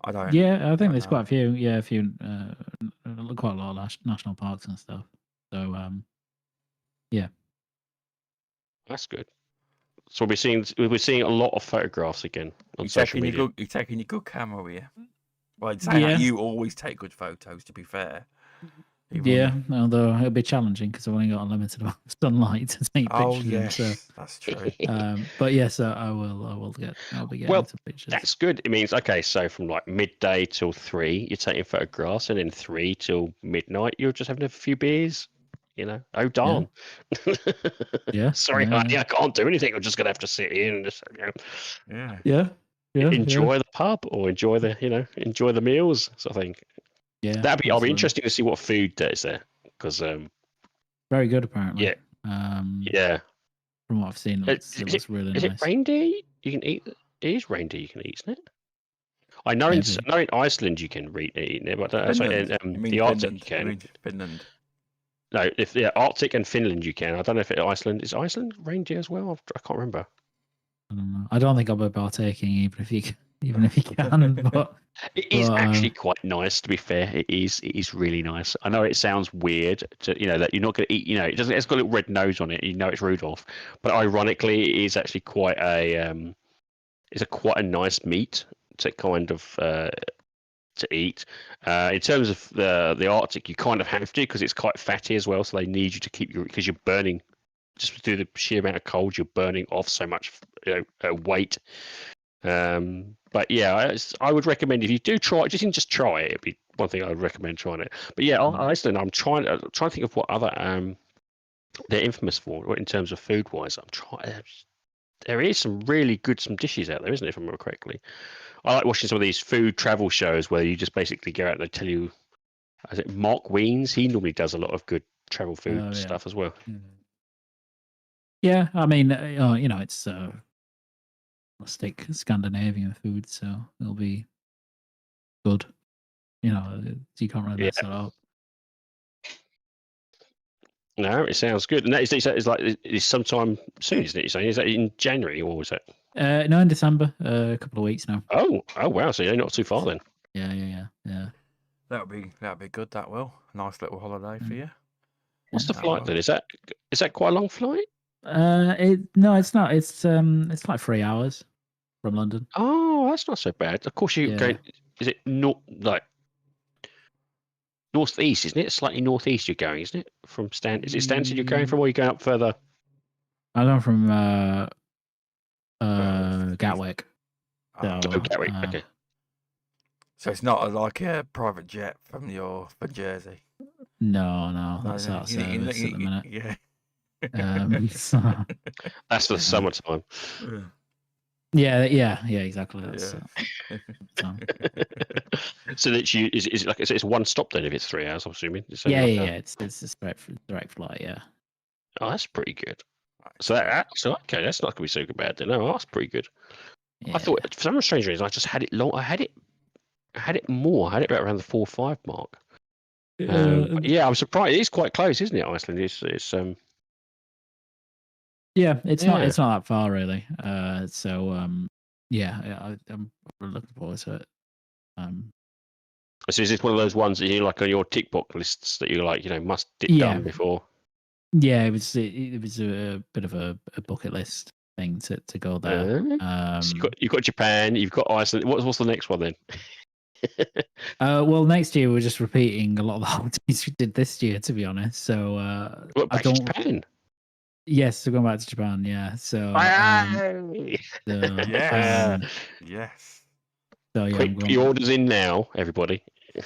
I don't. Yeah, I think there's know. quite a few. Yeah, a few, quite a lot of national parks and stuff. So, yeah. That's good. So we're seeing a lot of photographs again on social media. You're taking your good camera with you. Well, saying that, you always take good photos. To be fair. Yeah, although it'll be challenging because I've only got a limited amount of sunlight to take pictures. Oh yes, so, that's true. But yes, I'll be getting Well, some pictures. That's good. It means okay. So from like midday till 3, you're taking photographs, and then 3 till midnight, you're just having a few beers. Oh darn. Yeah. Sorry, honey, I can't do anything. I'm just gonna have to sit here and just enjoy the pub or enjoy the meals, sort of thing. Yeah, I'll be interested to see what food there is there, because very good apparently. Yeah. From what I've seen, it looks really nice. Is it reindeer you can eat? It is reindeer you can eat, isn't it? I know in Iceland you can eat it, but the Arctic you can. Finland. No, if Arctic and Finland you can. I don't know if Iceland is Iceland reindeer as well. I can't remember. I don't know. I don't think I'll be partaking, even if you can. But it is actually quite nice. To be fair, it is really nice. I know it sounds weird to that you're not going to eat. It's got a little red nose on it. It's Rudolph, but ironically, it is actually quite a quite a nice meat to kind of to eat. In terms of the Arctic, you kind of have to because it's quite fatty as well. So they need you to keep because you're burning just through the sheer amount of cold. You're burning off so much weight. But yeah, I would recommend if you do try it, just try it. It'd be one thing I would recommend trying it. But yeah, Iceland, I'm trying to think of what other they're infamous for in terms of food wise. I'm trying. There is some really good dishes out there, isn't it? If I remember correctly, I like watching some of these food travel shows where you just basically go out and they tell you. Is it Mark Wiens? He normally does a lot of good travel food stuff as well. Yeah, I mean, it's rustic Scandinavian food, so it'll be good. You can't really mess that up. No, it sounds good. And it's sometime soon, isn't it? You're saying is that in January or was it? No, in December. A couple of weeks now. Oh wow! So you're not too far then. Yeah. That'll be good. That will nice little holiday for you. What's the flight then? Is that quite a long flight? No, it's not. It's like 3 hours from London. Oh, that's not so bad. Of course, you're going. Is it not like northeast? Isn't it slightly northeast? You're going, isn't it? From Stan? Is it Stansted you're going from, or are you going up further? I'm going from Gatwick. Gatwick. Okay. So it's not like a private jet from Jersey. No, that's our service at the minute. Yeah. That's for the summertime. Yeah, exactly. That's, so that is it like it's one stop then if it's 3 hours? I'm assuming. Yeah. It's a direct flight. Yeah. Oh, that's pretty good. So okay, that's not gonna be so bad then. No, that's pretty good. Yeah. I thought for some strange reason I just had it long. I had it more. I had it about around the 4 or 5 mark. Yeah, I'm surprised. It is quite close, isn't it? Iceland. It's Yeah, it's not that far really. So I'm looking forward to it. So is this one of those ones that you like on your tick box lists that you like, must get done before? Yeah, it was a bit of a bucket list thing to go there. So you've got Japan, you've got Iceland. What's the next one then? Well, next year we're just repeating a lot of the holidays we did this year, to be honest. So back to Japan. Yes, so going back to Japan, yeah. So yes. So yeah, put your orders in now, everybody.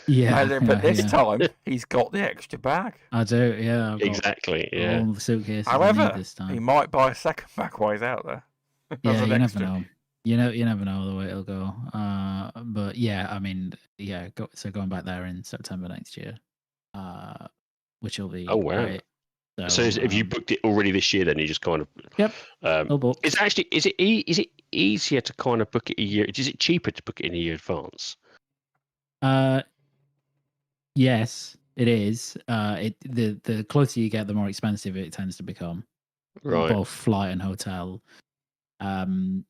Yeah, but this time he's got the extra bag. I do, yeah. Exactly, yeah. All the suitcases. However, this time. he might buy a second bag while he's out there. Yeah, you never know. You never know the way it'll go. But yeah, I mean, yeah. So going back there in September next year, which will be great. So if you booked it already this year, then you just kind of all booked. It's actually is it easier to kind of book it a year? Is it cheaper to book it in a year advance? Yes, it is. The closer you get, the more expensive it tends to become. Right. Both flight and hotel. So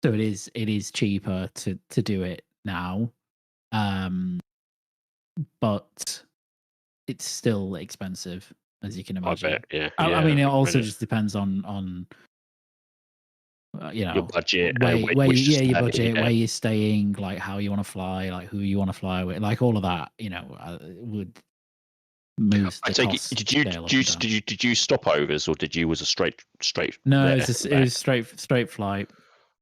it is cheaper to do it now. But it's still expensive, as you can imagine. I bet, yeah. I mean, it also just depends on your budget, where your budget, yeah. where you're staying, like how you want to fly, like who you want to fly with, like all of that. Would move the cost. Did you stopovers or was a straight? No, it was straight flight.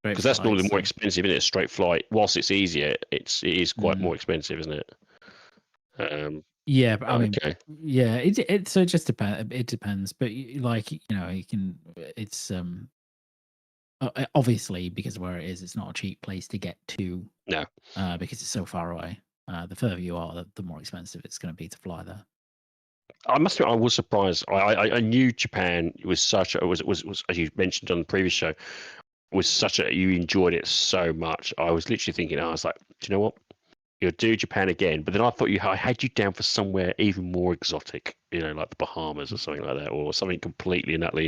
Because that's normally more expensive, isn't it? A straight flight. Whilst it's easier, it is quite more expensive, isn't it? Yeah, but I mean, okay. Yeah, it just depends. It depends, but like you can. It's obviously because of where it is, it's not a cheap place to get to. No, because it's so far away. The further you are, the more expensive it's going to be to fly there. I must admit, I was surprised. I knew Japan was such a was as you mentioned on the previous show, you enjoyed it so much. I was literally thinking, I was like, do you know what? You'll do Japan again, but then I thought I had you down for somewhere even more exotic, like the Bahamas or something like that, or something completely and utterly,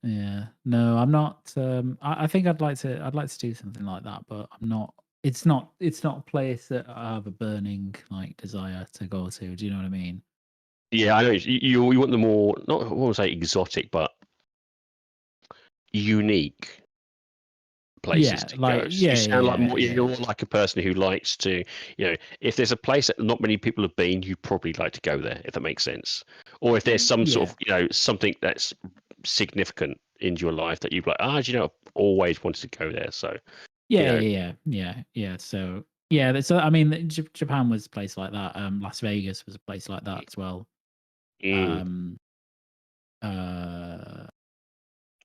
Yeah. No, I'm not. I think I'd like to do something like that, but I'm not. It's not a place that I have a burning desire to go to. Do you know what I mean? Yeah, I know. You want the more, not I won't say exotic, but unique places to go. You sound like you're like a person who likes to, if there's a place that not many people have been, you probably like to go there, if that makes sense. Or if there's some sort of, something that's significant in your life that you've like, I've always wanted to go there. So yeah. So so I mean, Japan was a place like that. Las Vegas was a place like that as well.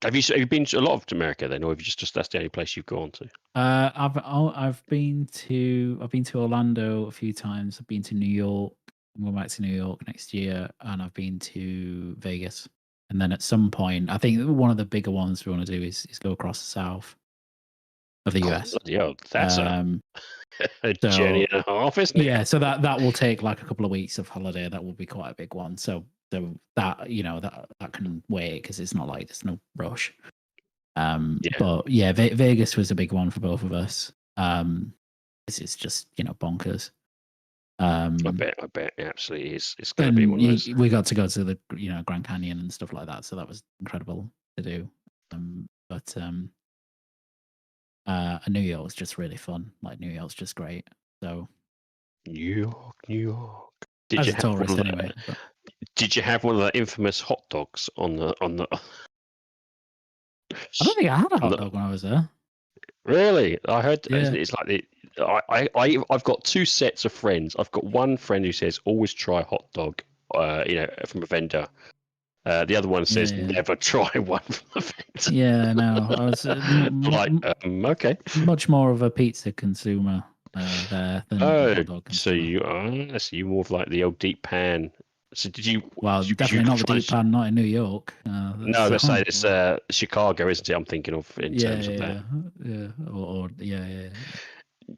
Have you been to a lot of America then, or have you just that's the only place you've gone to? I've been to Orlando a few times. I've been to New York. I'm going back to New York next year, and I've been to Vegas. And then at some point, I think one of the bigger ones we want to do is go across the south of the US. Yeah, that's a journey and a half, isn't it? Yeah, so that will take like a couple of weeks of holiday. That will be quite a big one. So that that can wait because it's not like there's no rush. But yeah, Vegas was a big one for both of us. This is just bonkers. I bet it absolutely is. It's going to be one of those. We got to go to the Grand Canyon and stuff like that, so that was incredible to do. But New York was just really fun. Like New York's just great. So New York. As a tourist, anyway. Did you have one of the infamous hot dogs on the? I don't think I had a hot dog when I was there. Really? I heard it's like I've got two sets of friends. I've got one friend who says always try hot dog, from a vendor. The other one says never try one from a vendor. Yeah, no, I was okay. Much more of a pizza consumer there than a hot dog consumer. So you more of like the old deep pan. So did you? Well, definitely not the deep pan, not in New York. No, let's say it's Chicago, isn't it? I'm thinking of in terms of that. Yeah.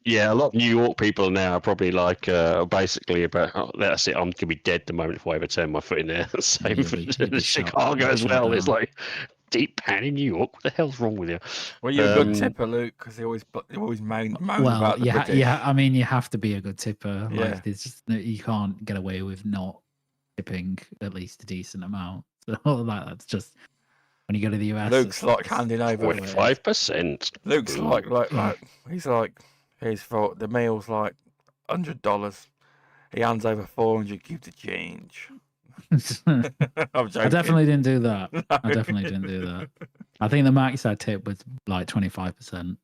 Yeah, a lot of New York people now are probably like basically about that's it. I'm gonna be dead the moment if I ever turn my foot in there. Same for Chicago as well. It's like deep pan in New York. What the hell's wrong with you? Well, you're a good tipper, Luke, because they always moan about the British. I mean, you have to be a good tipper. Yeah. Like, there's just you can't get away with not tipping at least a decent amount. So that's just when you go to the US. Luke's like handing over 5%. Luke's like he's like, here's for the meal's like $100. He hands over 400. Keep the change. I'm joking. I definitely didn't do that. No. I definitely didn't do that. I think the max I tip was like 25%.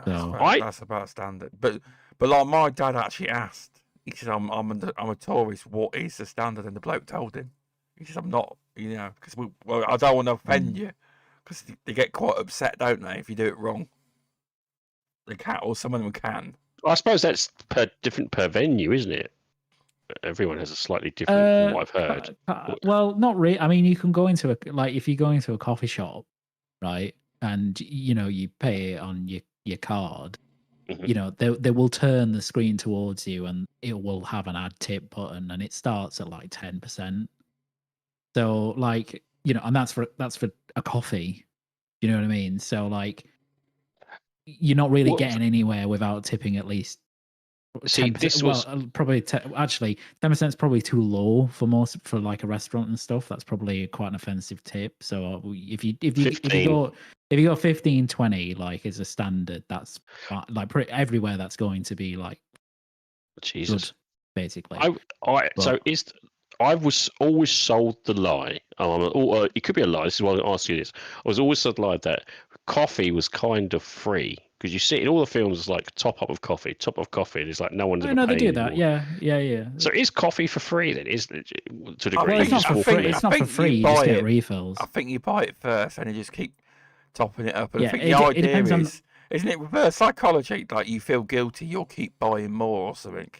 So that's about standard. But like my dad actually asked. He said, I'm a tourist. What is the standard? And the bloke told him. He said, I'm not, because I don't want to offend you. Because they get quite upset, don't they, if you do it wrong. They can, or some of them can. I suppose that's different per venue, isn't it? Everyone has a slightly different, from what I've heard. Well, not really. I mean, you can go into if you go into a coffee shop, right, and you pay it on your card. Mhm. They will turn the screen towards you, and it will have an add tip button, and it starts at like 10%. So and that's for a coffee. You know what I mean? So you're not really What- getting anywhere without tipping at least See, 10%. this was Probably actually 10% is probably too low for like a restaurant and stuff. That's probably quite an offensive tip. So if you 15. go 15, 20 like as a standard, that's pretty everywhere that's going to be like Jesus. good, basically. I was always sold the lie. It could be a lie. This is why I ask you this. I was always sold the lie that coffee was kind of free, because you see it in all the films, it's like top up of coffee, and it's like no one's ever No, they paying do that. more. Yeah. So is coffee for free then? Is to a degree? Well, it's not for free. I It's not for think free. you You just buy get it. refills. I think you buy it first and you just keep topping it up. And I Yeah, think it the idea depends on. isn't it reverse psychology? Like you feel guilty, you'll keep buying more or something,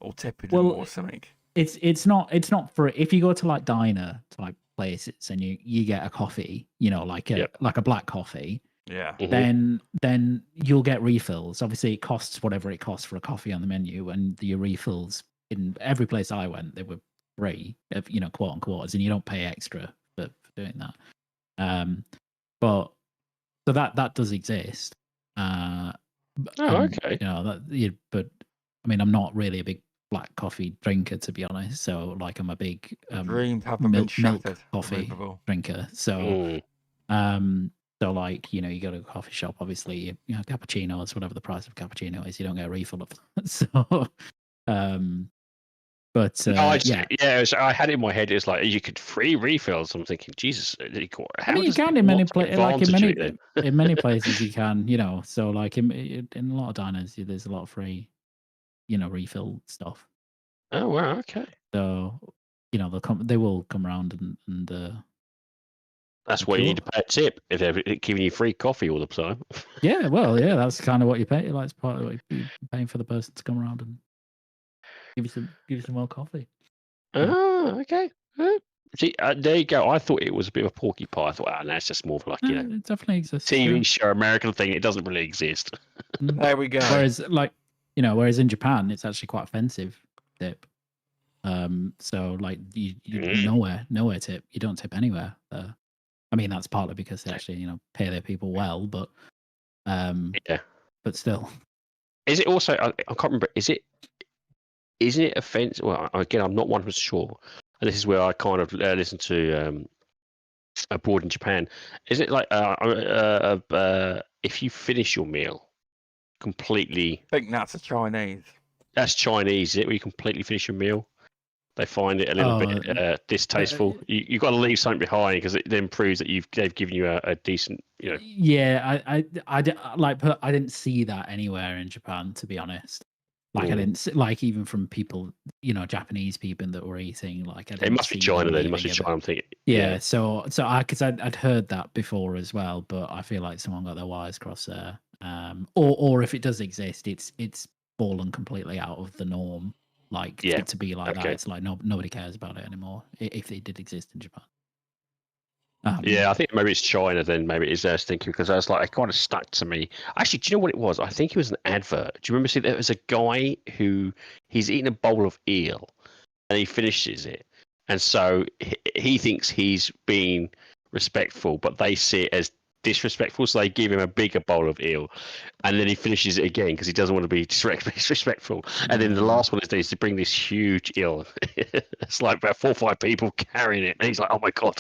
or tipping them Well, or something. It's not for if you go to like diner type places and you get a coffee, like a black coffee, Yeah. Mhm. then you'll get refills. Obviously, it costs whatever it costs for a coffee on the menu, and your refills in every place I went, they were free, quote unquote, and you don't pay extra for doing that. But so that does exist. Okay. But I mean, I'm not really a big black coffee drinker, to be honest. So I'm a big Dreams haven't been milk shattered. coffee Removable. drinker. So Mm. you go to a coffee shop, obviously, cappuccinos, whatever the price of cappuccino is, you don't get a refill of that. So but So I had it in my head. It's like you could free refills. I'm thinking, Jesus, I mean, you can in many places. in many places you can, So in a lot of diners, there's a lot of free, refill stuff. Oh wow, okay. So they will come around and That's why you need to pay a tip if they're giving you free coffee all the time. yeah, well, yeah, that's kind of what you pay. Like it's part of what you're paying for the person to come around and give you some more coffee. Oh, okay. See, there you go. I thought it was a bit of a porky pie. I thought, no, it's just more of like It definitely exists. TV show American thing. It doesn't really exist. There we go. Whereas whereas in Japan, it's actually quite offensive tip. So you nowhere tip. You don't tip anywhere. I mean, that's partly because they actually pay their people well, but but still. Is it also? I can't remember. Isn't it offensive? Well, again, I'm not 100% sure. And this is where I kind of listen to abroad in Japan. Is it like if you finish your meal completely? I think that's a Chinese. That's Chinese, is it? Where you completely finish your meal, they find it a little bit distasteful. You've got to leave something behind because it then proves that they've given you a decent, Yeah, I didn't see that anywhere in Japan, to be honest. I didn't see, even from people, Japanese people that were eating. It must be China then. It must be China. I'm thinking. Yeah. So I'd heard that before as well, but I feel like someone got their wires crossed there. Or if it does exist, it's fallen completely out of the norm. To be like that, it's like nobody cares about it anymore. If it did exist in Japan. I think maybe it's China then. Maybe it is their thinking, because I was like, it kind of stuck to me. Actually, do you know what it was? I think it was an advert. Do you remember? See, there was a guy who he's eating a bowl of eel, and he finishes it, and so he thinks he's being respectful, but they see it as disrespectful, so they give him a bigger bowl of eel, and then he finishes it again because he doesn't want to be disrespectful. And then the last one is to bring this huge eel. It's like about 4 or 5 people carrying it, and he's like, "Oh my god."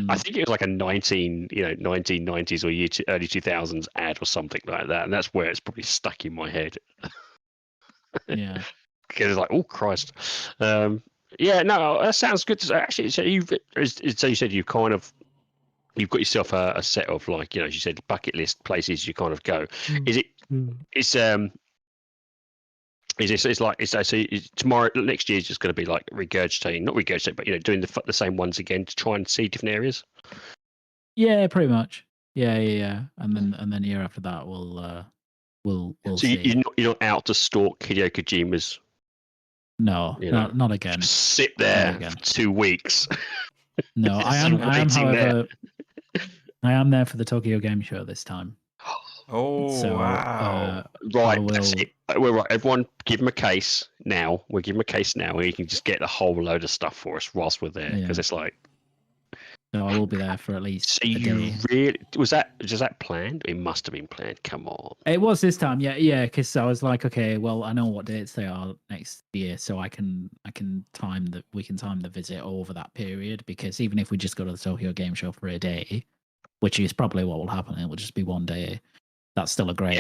I think it was like a 1990s or early 2000s ad or something like that, and that's where it's probably stuck in my head. Yeah, because it's like, oh Christ, no, that sounds good. Actually, so you said you've got yourself a set of, like, as you said, bucket list places you kind of go. Is it? It's tomorrow, next year is just going to be like not regurgitating, but doing the same ones again to try and see different areas. Yeah, pretty much. Yeah. And then year after that, we'll So see. you're not out to stalk Hideo Kojima's No, You know, not again. just sit there again. for 2 weeks. No, I Just am. waiting there. However, I am there for the Tokyo Game Show this time. Oh, So, wow. Right, I that's will. it. We're right. Everyone, give him a case now. We'll give him a case now, where he can just get a whole load of stuff for us whilst we're there, because Yeah. it's like. So I will be there for at least So a you day. really was that planned? It must have been planned. Come on. It was this time, yeah, because I was like, okay, well, I know what dates they are next year, so I can time that we can time the visit over that period. Because even if we just go to the Tokyo Game Show for a day, which is probably what will happen, it will just be one day. That's still a great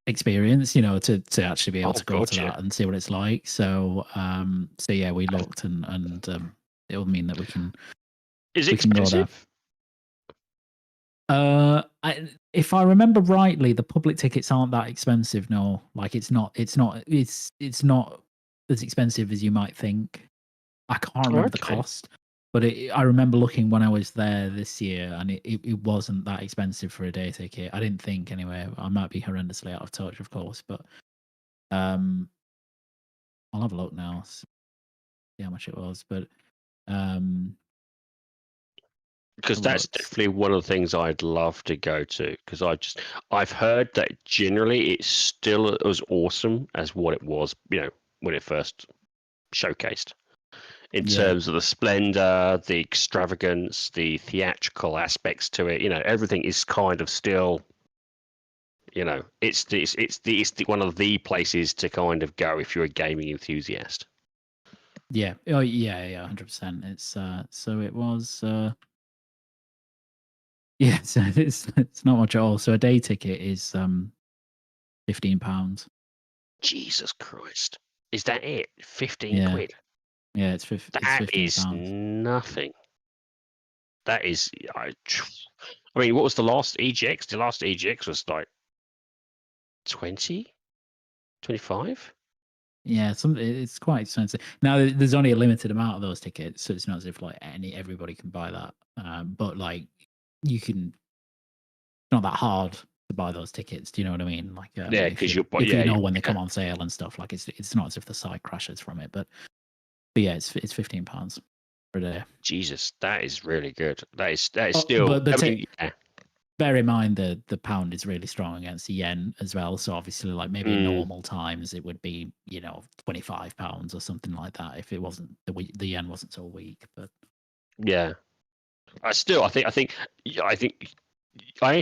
experience, you know, to actually be able to go to that and see what it's like. So, so yeah, we looked and it will mean that we can. Is it expensive? If I remember rightly, the public tickets aren't that expensive. No, like it's not as expensive as you might think. I can't remember the cost, but I remember looking when I was there this year, and it wasn't that expensive for a day ticket. I didn't think anyway. I might be horrendously out of touch, of course, but I'll have a look now, see how much it was. But because that's definitely one of the things I'd love to go to, because I've heard that generally it's still as awesome as what it was, you know, when it first showcased, in terms of the splendor, the extravagance, the theatrical aspects to it. You know, everything is kind of still, you know, it's one of the places to kind of go if you're a gaming enthusiast. Yeah. Oh yeah, 100%. It's so it was yeah, so it's not much at all. So a day ticket is £15. Jesus Christ. Is that it? 15 quid? Yeah, it's That is nothing. That is, I mean, what was the last EGX? The last EGX was like 20? 25? Yeah, it's quite expensive. Now there's only a limited amount of those tickets, so it's not as if like everybody can buy that. But like you can, it's not that hard to buy those tickets. Do you know what I mean? Like yeah, because you know when they come on sale and stuff. Like it's not as if the site crashes from it. But yeah, it's £15 per day. Jesus, that is really good. That is still. But bear in mind the pound is really strong against the yen as well. So obviously, like maybe in normal times, it would be, you know, £25 or something like that if it wasn't the yen wasn't so weak. But yeah, I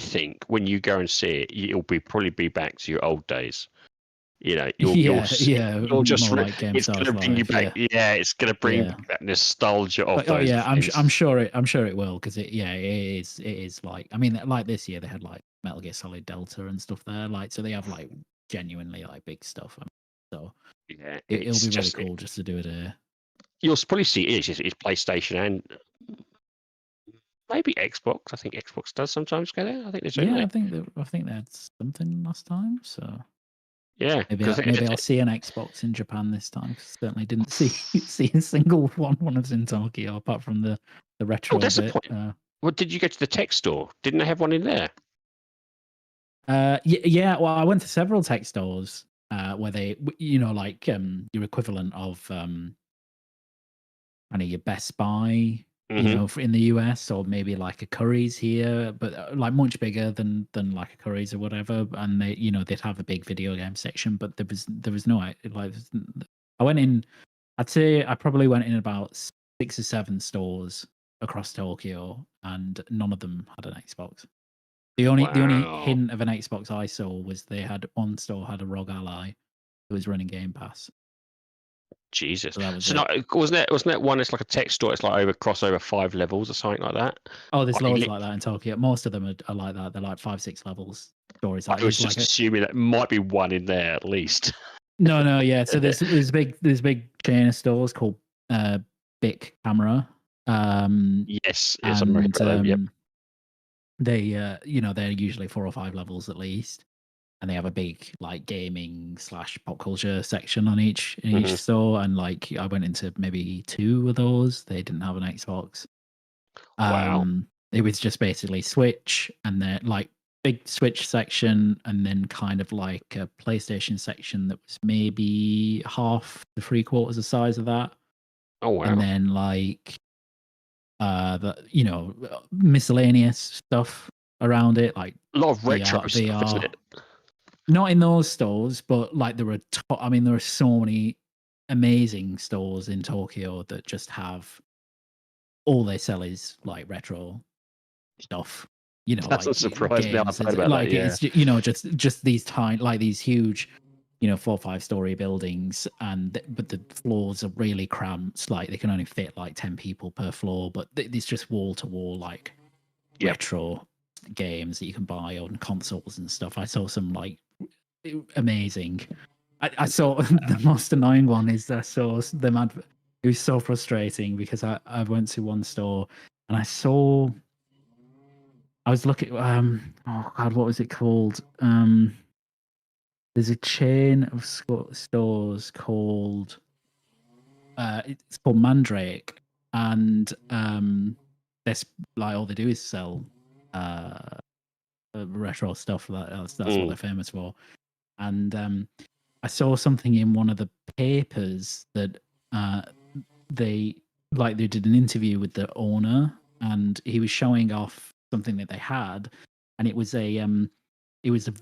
think when you go and see it, you'll probably be back to your old days. You know, you'll just like it's going to bring you back. Yeah, it's going to bring back that nostalgia of those. Oh yeah, I'm sure it will, because it is like, I mean, like this year they had like Metal Gear Solid Delta and stuff there, like, so they have like genuinely like big stuff. So yeah, it'll be really cool just to do it. You'll probably see it's PlayStation and maybe Xbox. I think Xbox does sometimes get it. I think they do. Yeah, I think they had something last time. So yeah, maybe I'll see an Xbox in Japan this time. Cause certainly didn't see a single one when I was in Tokyo, apart from the retro that's bit. The point. Well, did you go to the tech store? Didn't they have one in there? Yeah. Well, I went to several tech stores where they, you know, like your equivalent of kind of your Best Buy, you know, in the US, or maybe like a Curry's here, but like much bigger than like a Curry's or whatever. And they, you know, they'd have a big video game section, but there was no, like, I went in, I'd say I probably went in about 6 or 7 stores across Tokyo, and none of them had an Xbox. The only hint of an Xbox I saw was they had one store had a ROG Ally who was running GamePass. Jesus. So wasn't that one? It's like a tech store. It's like crossover 5 levels or something like that. Oh, there's loads like that in Tokyo. Most of them are like that. They're like 5, 6 levels stories. Like, I was just assuming that might be one in there at least. No, yeah. So there's big chain of stores called Bic Camera. Yes, and, yep. They you know, they're usually 4 or 5 levels at least, and they have a big like gaming / pop culture section on each store. And like I went into maybe 2 of those. They didn't have an Xbox. Wow. It was just basically Switch, and then like big Switch section, and then kind of like a PlayStation section that was maybe half to 3/4 the size of that. Oh wow. And then like the miscellaneous stuff around it, like a lot of retro VR, stuff, isn't it? Not in those stores, but like there are so many amazing stores in Tokyo that just have all they sell is like retro stuff. That's Like not surprising. I've games. heard about Like that, yeah. it's just these tiny, like these huge, 4 or 5 story buildings, but the floors are really cramped. Like they can only fit like 10 people per floor, but it's just wall to wall like retro games that you can buy on consoles and stuff. I saw some like amazing. I saw the most annoying one is I saw them it was so frustrating because I went to one store and I was looking oh god, what was it called? There's a chain of stores called it's called Mandrake, and that's like all they do is sell retro stuff. That's what they're famous for. And I saw something in one of the papers that they did an interview with the owner, and he was showing off something that they had, and it was a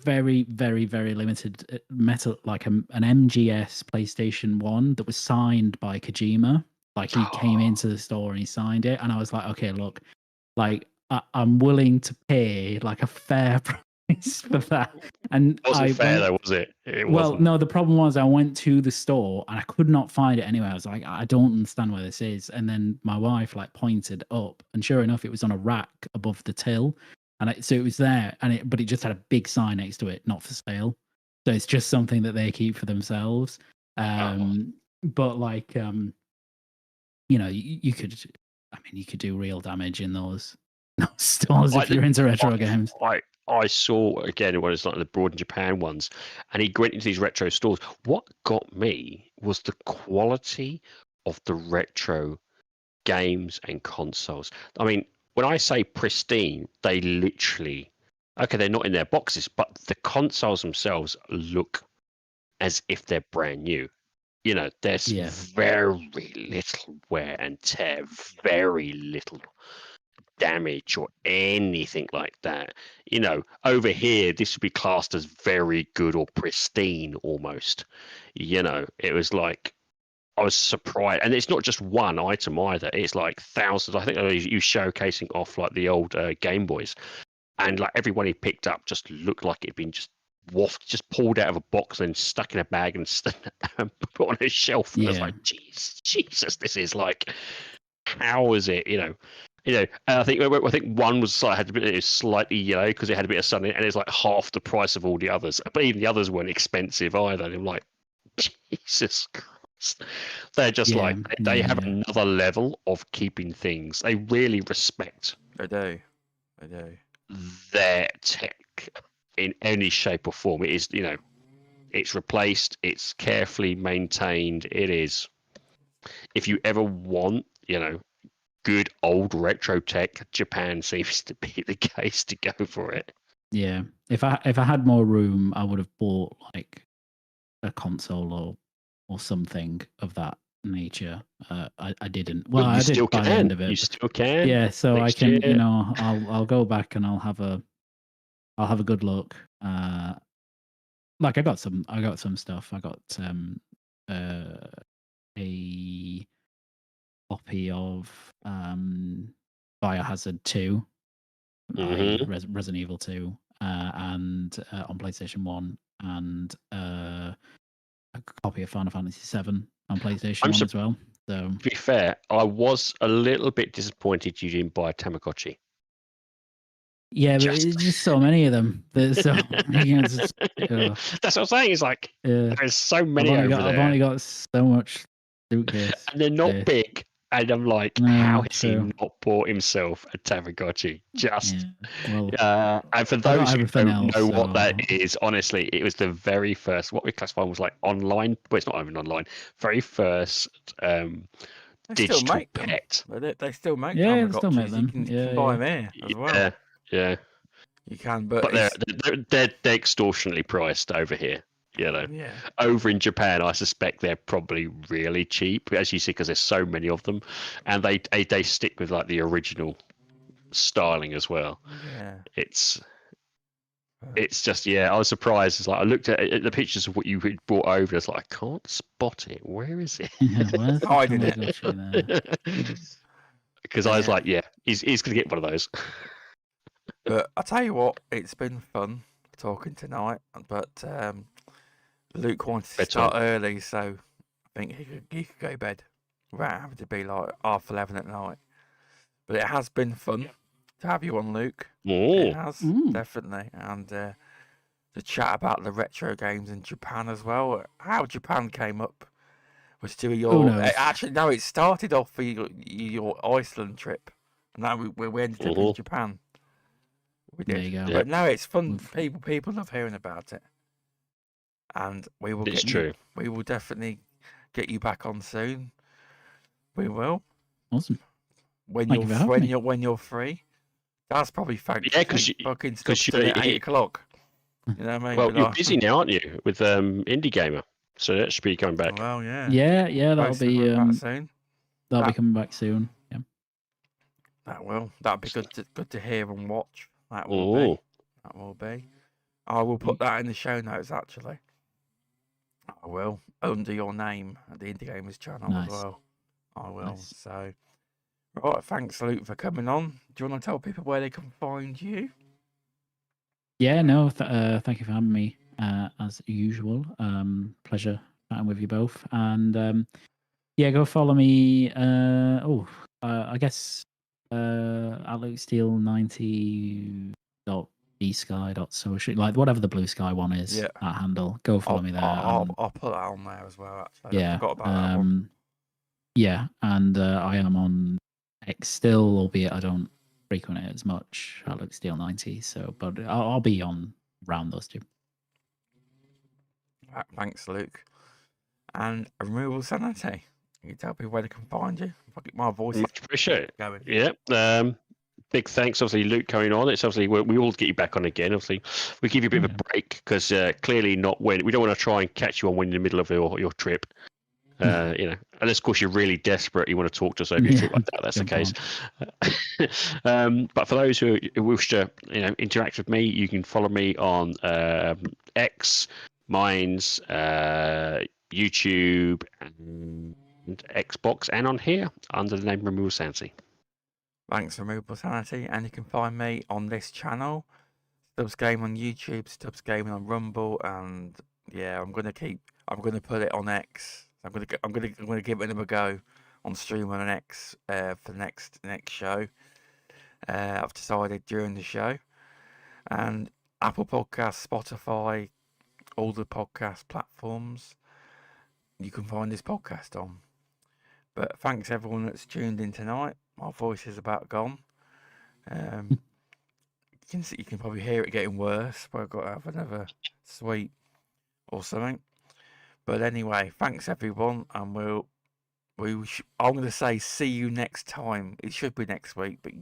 very, very, very limited metal, like an MGS PlayStation 1 that was signed by Kojima. Like he came into the store and he signed it, and I was like, okay, look, like I'm willing to pay like a fair price for that. And it wasn't fair though, was it? Well, no, the problem was I went to the store and I could not find it anywhere. I was like, I don't understand where this is. And then my wife like pointed up, and sure enough, it was on a rack above the till. And so it was there, but it just had a big sign next to it, not for sale. So it's just something that they keep for themselves. But like, you could do real damage in those stores if you're into retro games. I saw again one of like the Broad in Japan ones, and he went into these retro stores. What got me was the quality of the retro games and consoles. I mean, when I say pristine, they literally, okay, they're not in their boxes, but the consoles themselves look as if they're brand new. There's very little wear and tear, very little damage or anything like that. Over here, this would be classed as very good or pristine almost. It was like, I was surprised, and it's not just one item either. It's like thousands. I think you showcasing off like the old Game Boys, and like everyone he picked up just looked like it'd been just pulled out of a box and stuck in a bag and put on a shelf. And I was like, Jesus, this is like, how is it? And I think one was had a bit slightly yellow because it had a bit of sun in it, and it's like half the price of all the others. But even the others weren't expensive either. And I'm like, Jesus Christ. They're just like, they have another level of keeping things. They really respect. They do. Their tech in any shape or form. It is, it's replaced. It's carefully maintained. It is. If you ever want, good old retro tech, Japan seems to be the case to go for it. Yeah. If I had more room, I would have bought like a console or something of that nature. I didn't. Well, I did by the end of it. You still can. Yeah, so I can, I'll go back and I'll have a good look. Like I got some stuff. I got a copy of Biohazard 2, Resident Evil 2, and on PlayStation 1, and a copy of Final Fantasy 7 on PlayStation 1 as well. So, to be fair, I was a little bit disappointed you didn't buy a Tamagotchi. Yeah, but there's just so many of them. There's so that's what I'm saying. It's like there's so many over there. I've only got so much suitcase, and they're not big. And I'm like, how has he not bought himself a Tamagotchi? And for those who don't know what that is, honestly, it was the very first, what we classified was like online, but it's not even online, very first digital pet. They still make Tamagotchis. They still make them. You can buy them here as well. Yeah. You can, but But they're extortionately priced over here. You know, yeah, over in Japan, I suspect they're probably really cheap, as you see, because there's so many of them, and they stick with like the original styling as well. yeah. It's just, yeah, I was surprised. It's like I looked at the pictures of what you had brought over. It's like I can't spot it. Where is it? Where's the Hiding it. Tamagotchi there? Because I was Yeah. like, yeah, he's gonna get one of those. But I tell you what, it's been fun talking tonight. But Luke wanted to Bedtime. start early, so I think he could go to bed without having to be like 11:30 at night. But it has been fun to have you on, Luke. It Oh, has, Mm. definitely. And to chat about the retro games in Japan as well. How Japan came up was to your. knows? Actually, no, it started off for your Iceland trip. And now we ended up in Japan. We There did. you go. Yeah. But no, it's fun. We've- People love hearing about it. And we will it's get true. you. We will definitely get you back on soon. We will. Awesome. When Thank you for having me. when you're free. That's probably fucking because Stubz till you're 8 o'clock. You know what I mean? well, But you're like- busy now, aren't you, with Indie Gamer? So that should be coming back. Well, yeah. Yeah, that'll Most of be them are back soon. that'll be coming back soon. Yeah. That'd be good to hear and watch. That will Oh, be. That will be. I will put that in the show notes actually. I will. Under your name at the Indie Gamers channel Nice. as well. I will. Nice. So right, thanks Luke for coming on. Do you want to tell people where they can find you? Yeah, no, thank you for having me as usual. Pleasure chatting with you both. And yeah, go follow me. I guess @StEAL90.bsky.social, like whatever the blue sky one is, Yeah. that handle. Go follow me there. I'll put that on there as well. Actually, I yeah, forgot about that one. yeah, and I am on X still, albeit I don't frequent it as much. @StEAL90. So, but I'll be on around those two. Thanks, Luke. And RemovableSanity. Can you tell people where they can find you? My voice is much appreciate it. going. Yeah. Big thanks, obviously, Luke coming on. It's obviously we will get you back on again. Obviously, we give you a bit of a break because clearly not when we don't want to try and catch you on when in the middle of your trip. You know, unless of course you're really desperate, you want to talk to us over your trip like that. That's the case. But for those who wish to, interact with me, you can follow me on X, Minds, YouTube, and Xbox, and on here under the name RemovableSanity. Thanks, RemovableSanity. And you can find me on this channel, StubzGaming on YouTube, StubzGaming on Rumble, and yeah, I'm gonna put it on X. I'm gonna give it another go on stream on an X for the next show. I've decided during the show, and Apple Podcasts, Spotify, all the podcast platforms you can find this podcast on. But thanks everyone that's tuned in tonight. My voice is about gone. You can probably hear it getting worse, but I've got to have another sweet or something. But anyway, thanks everyone, and I'm going to say see you next time. It should be next week, but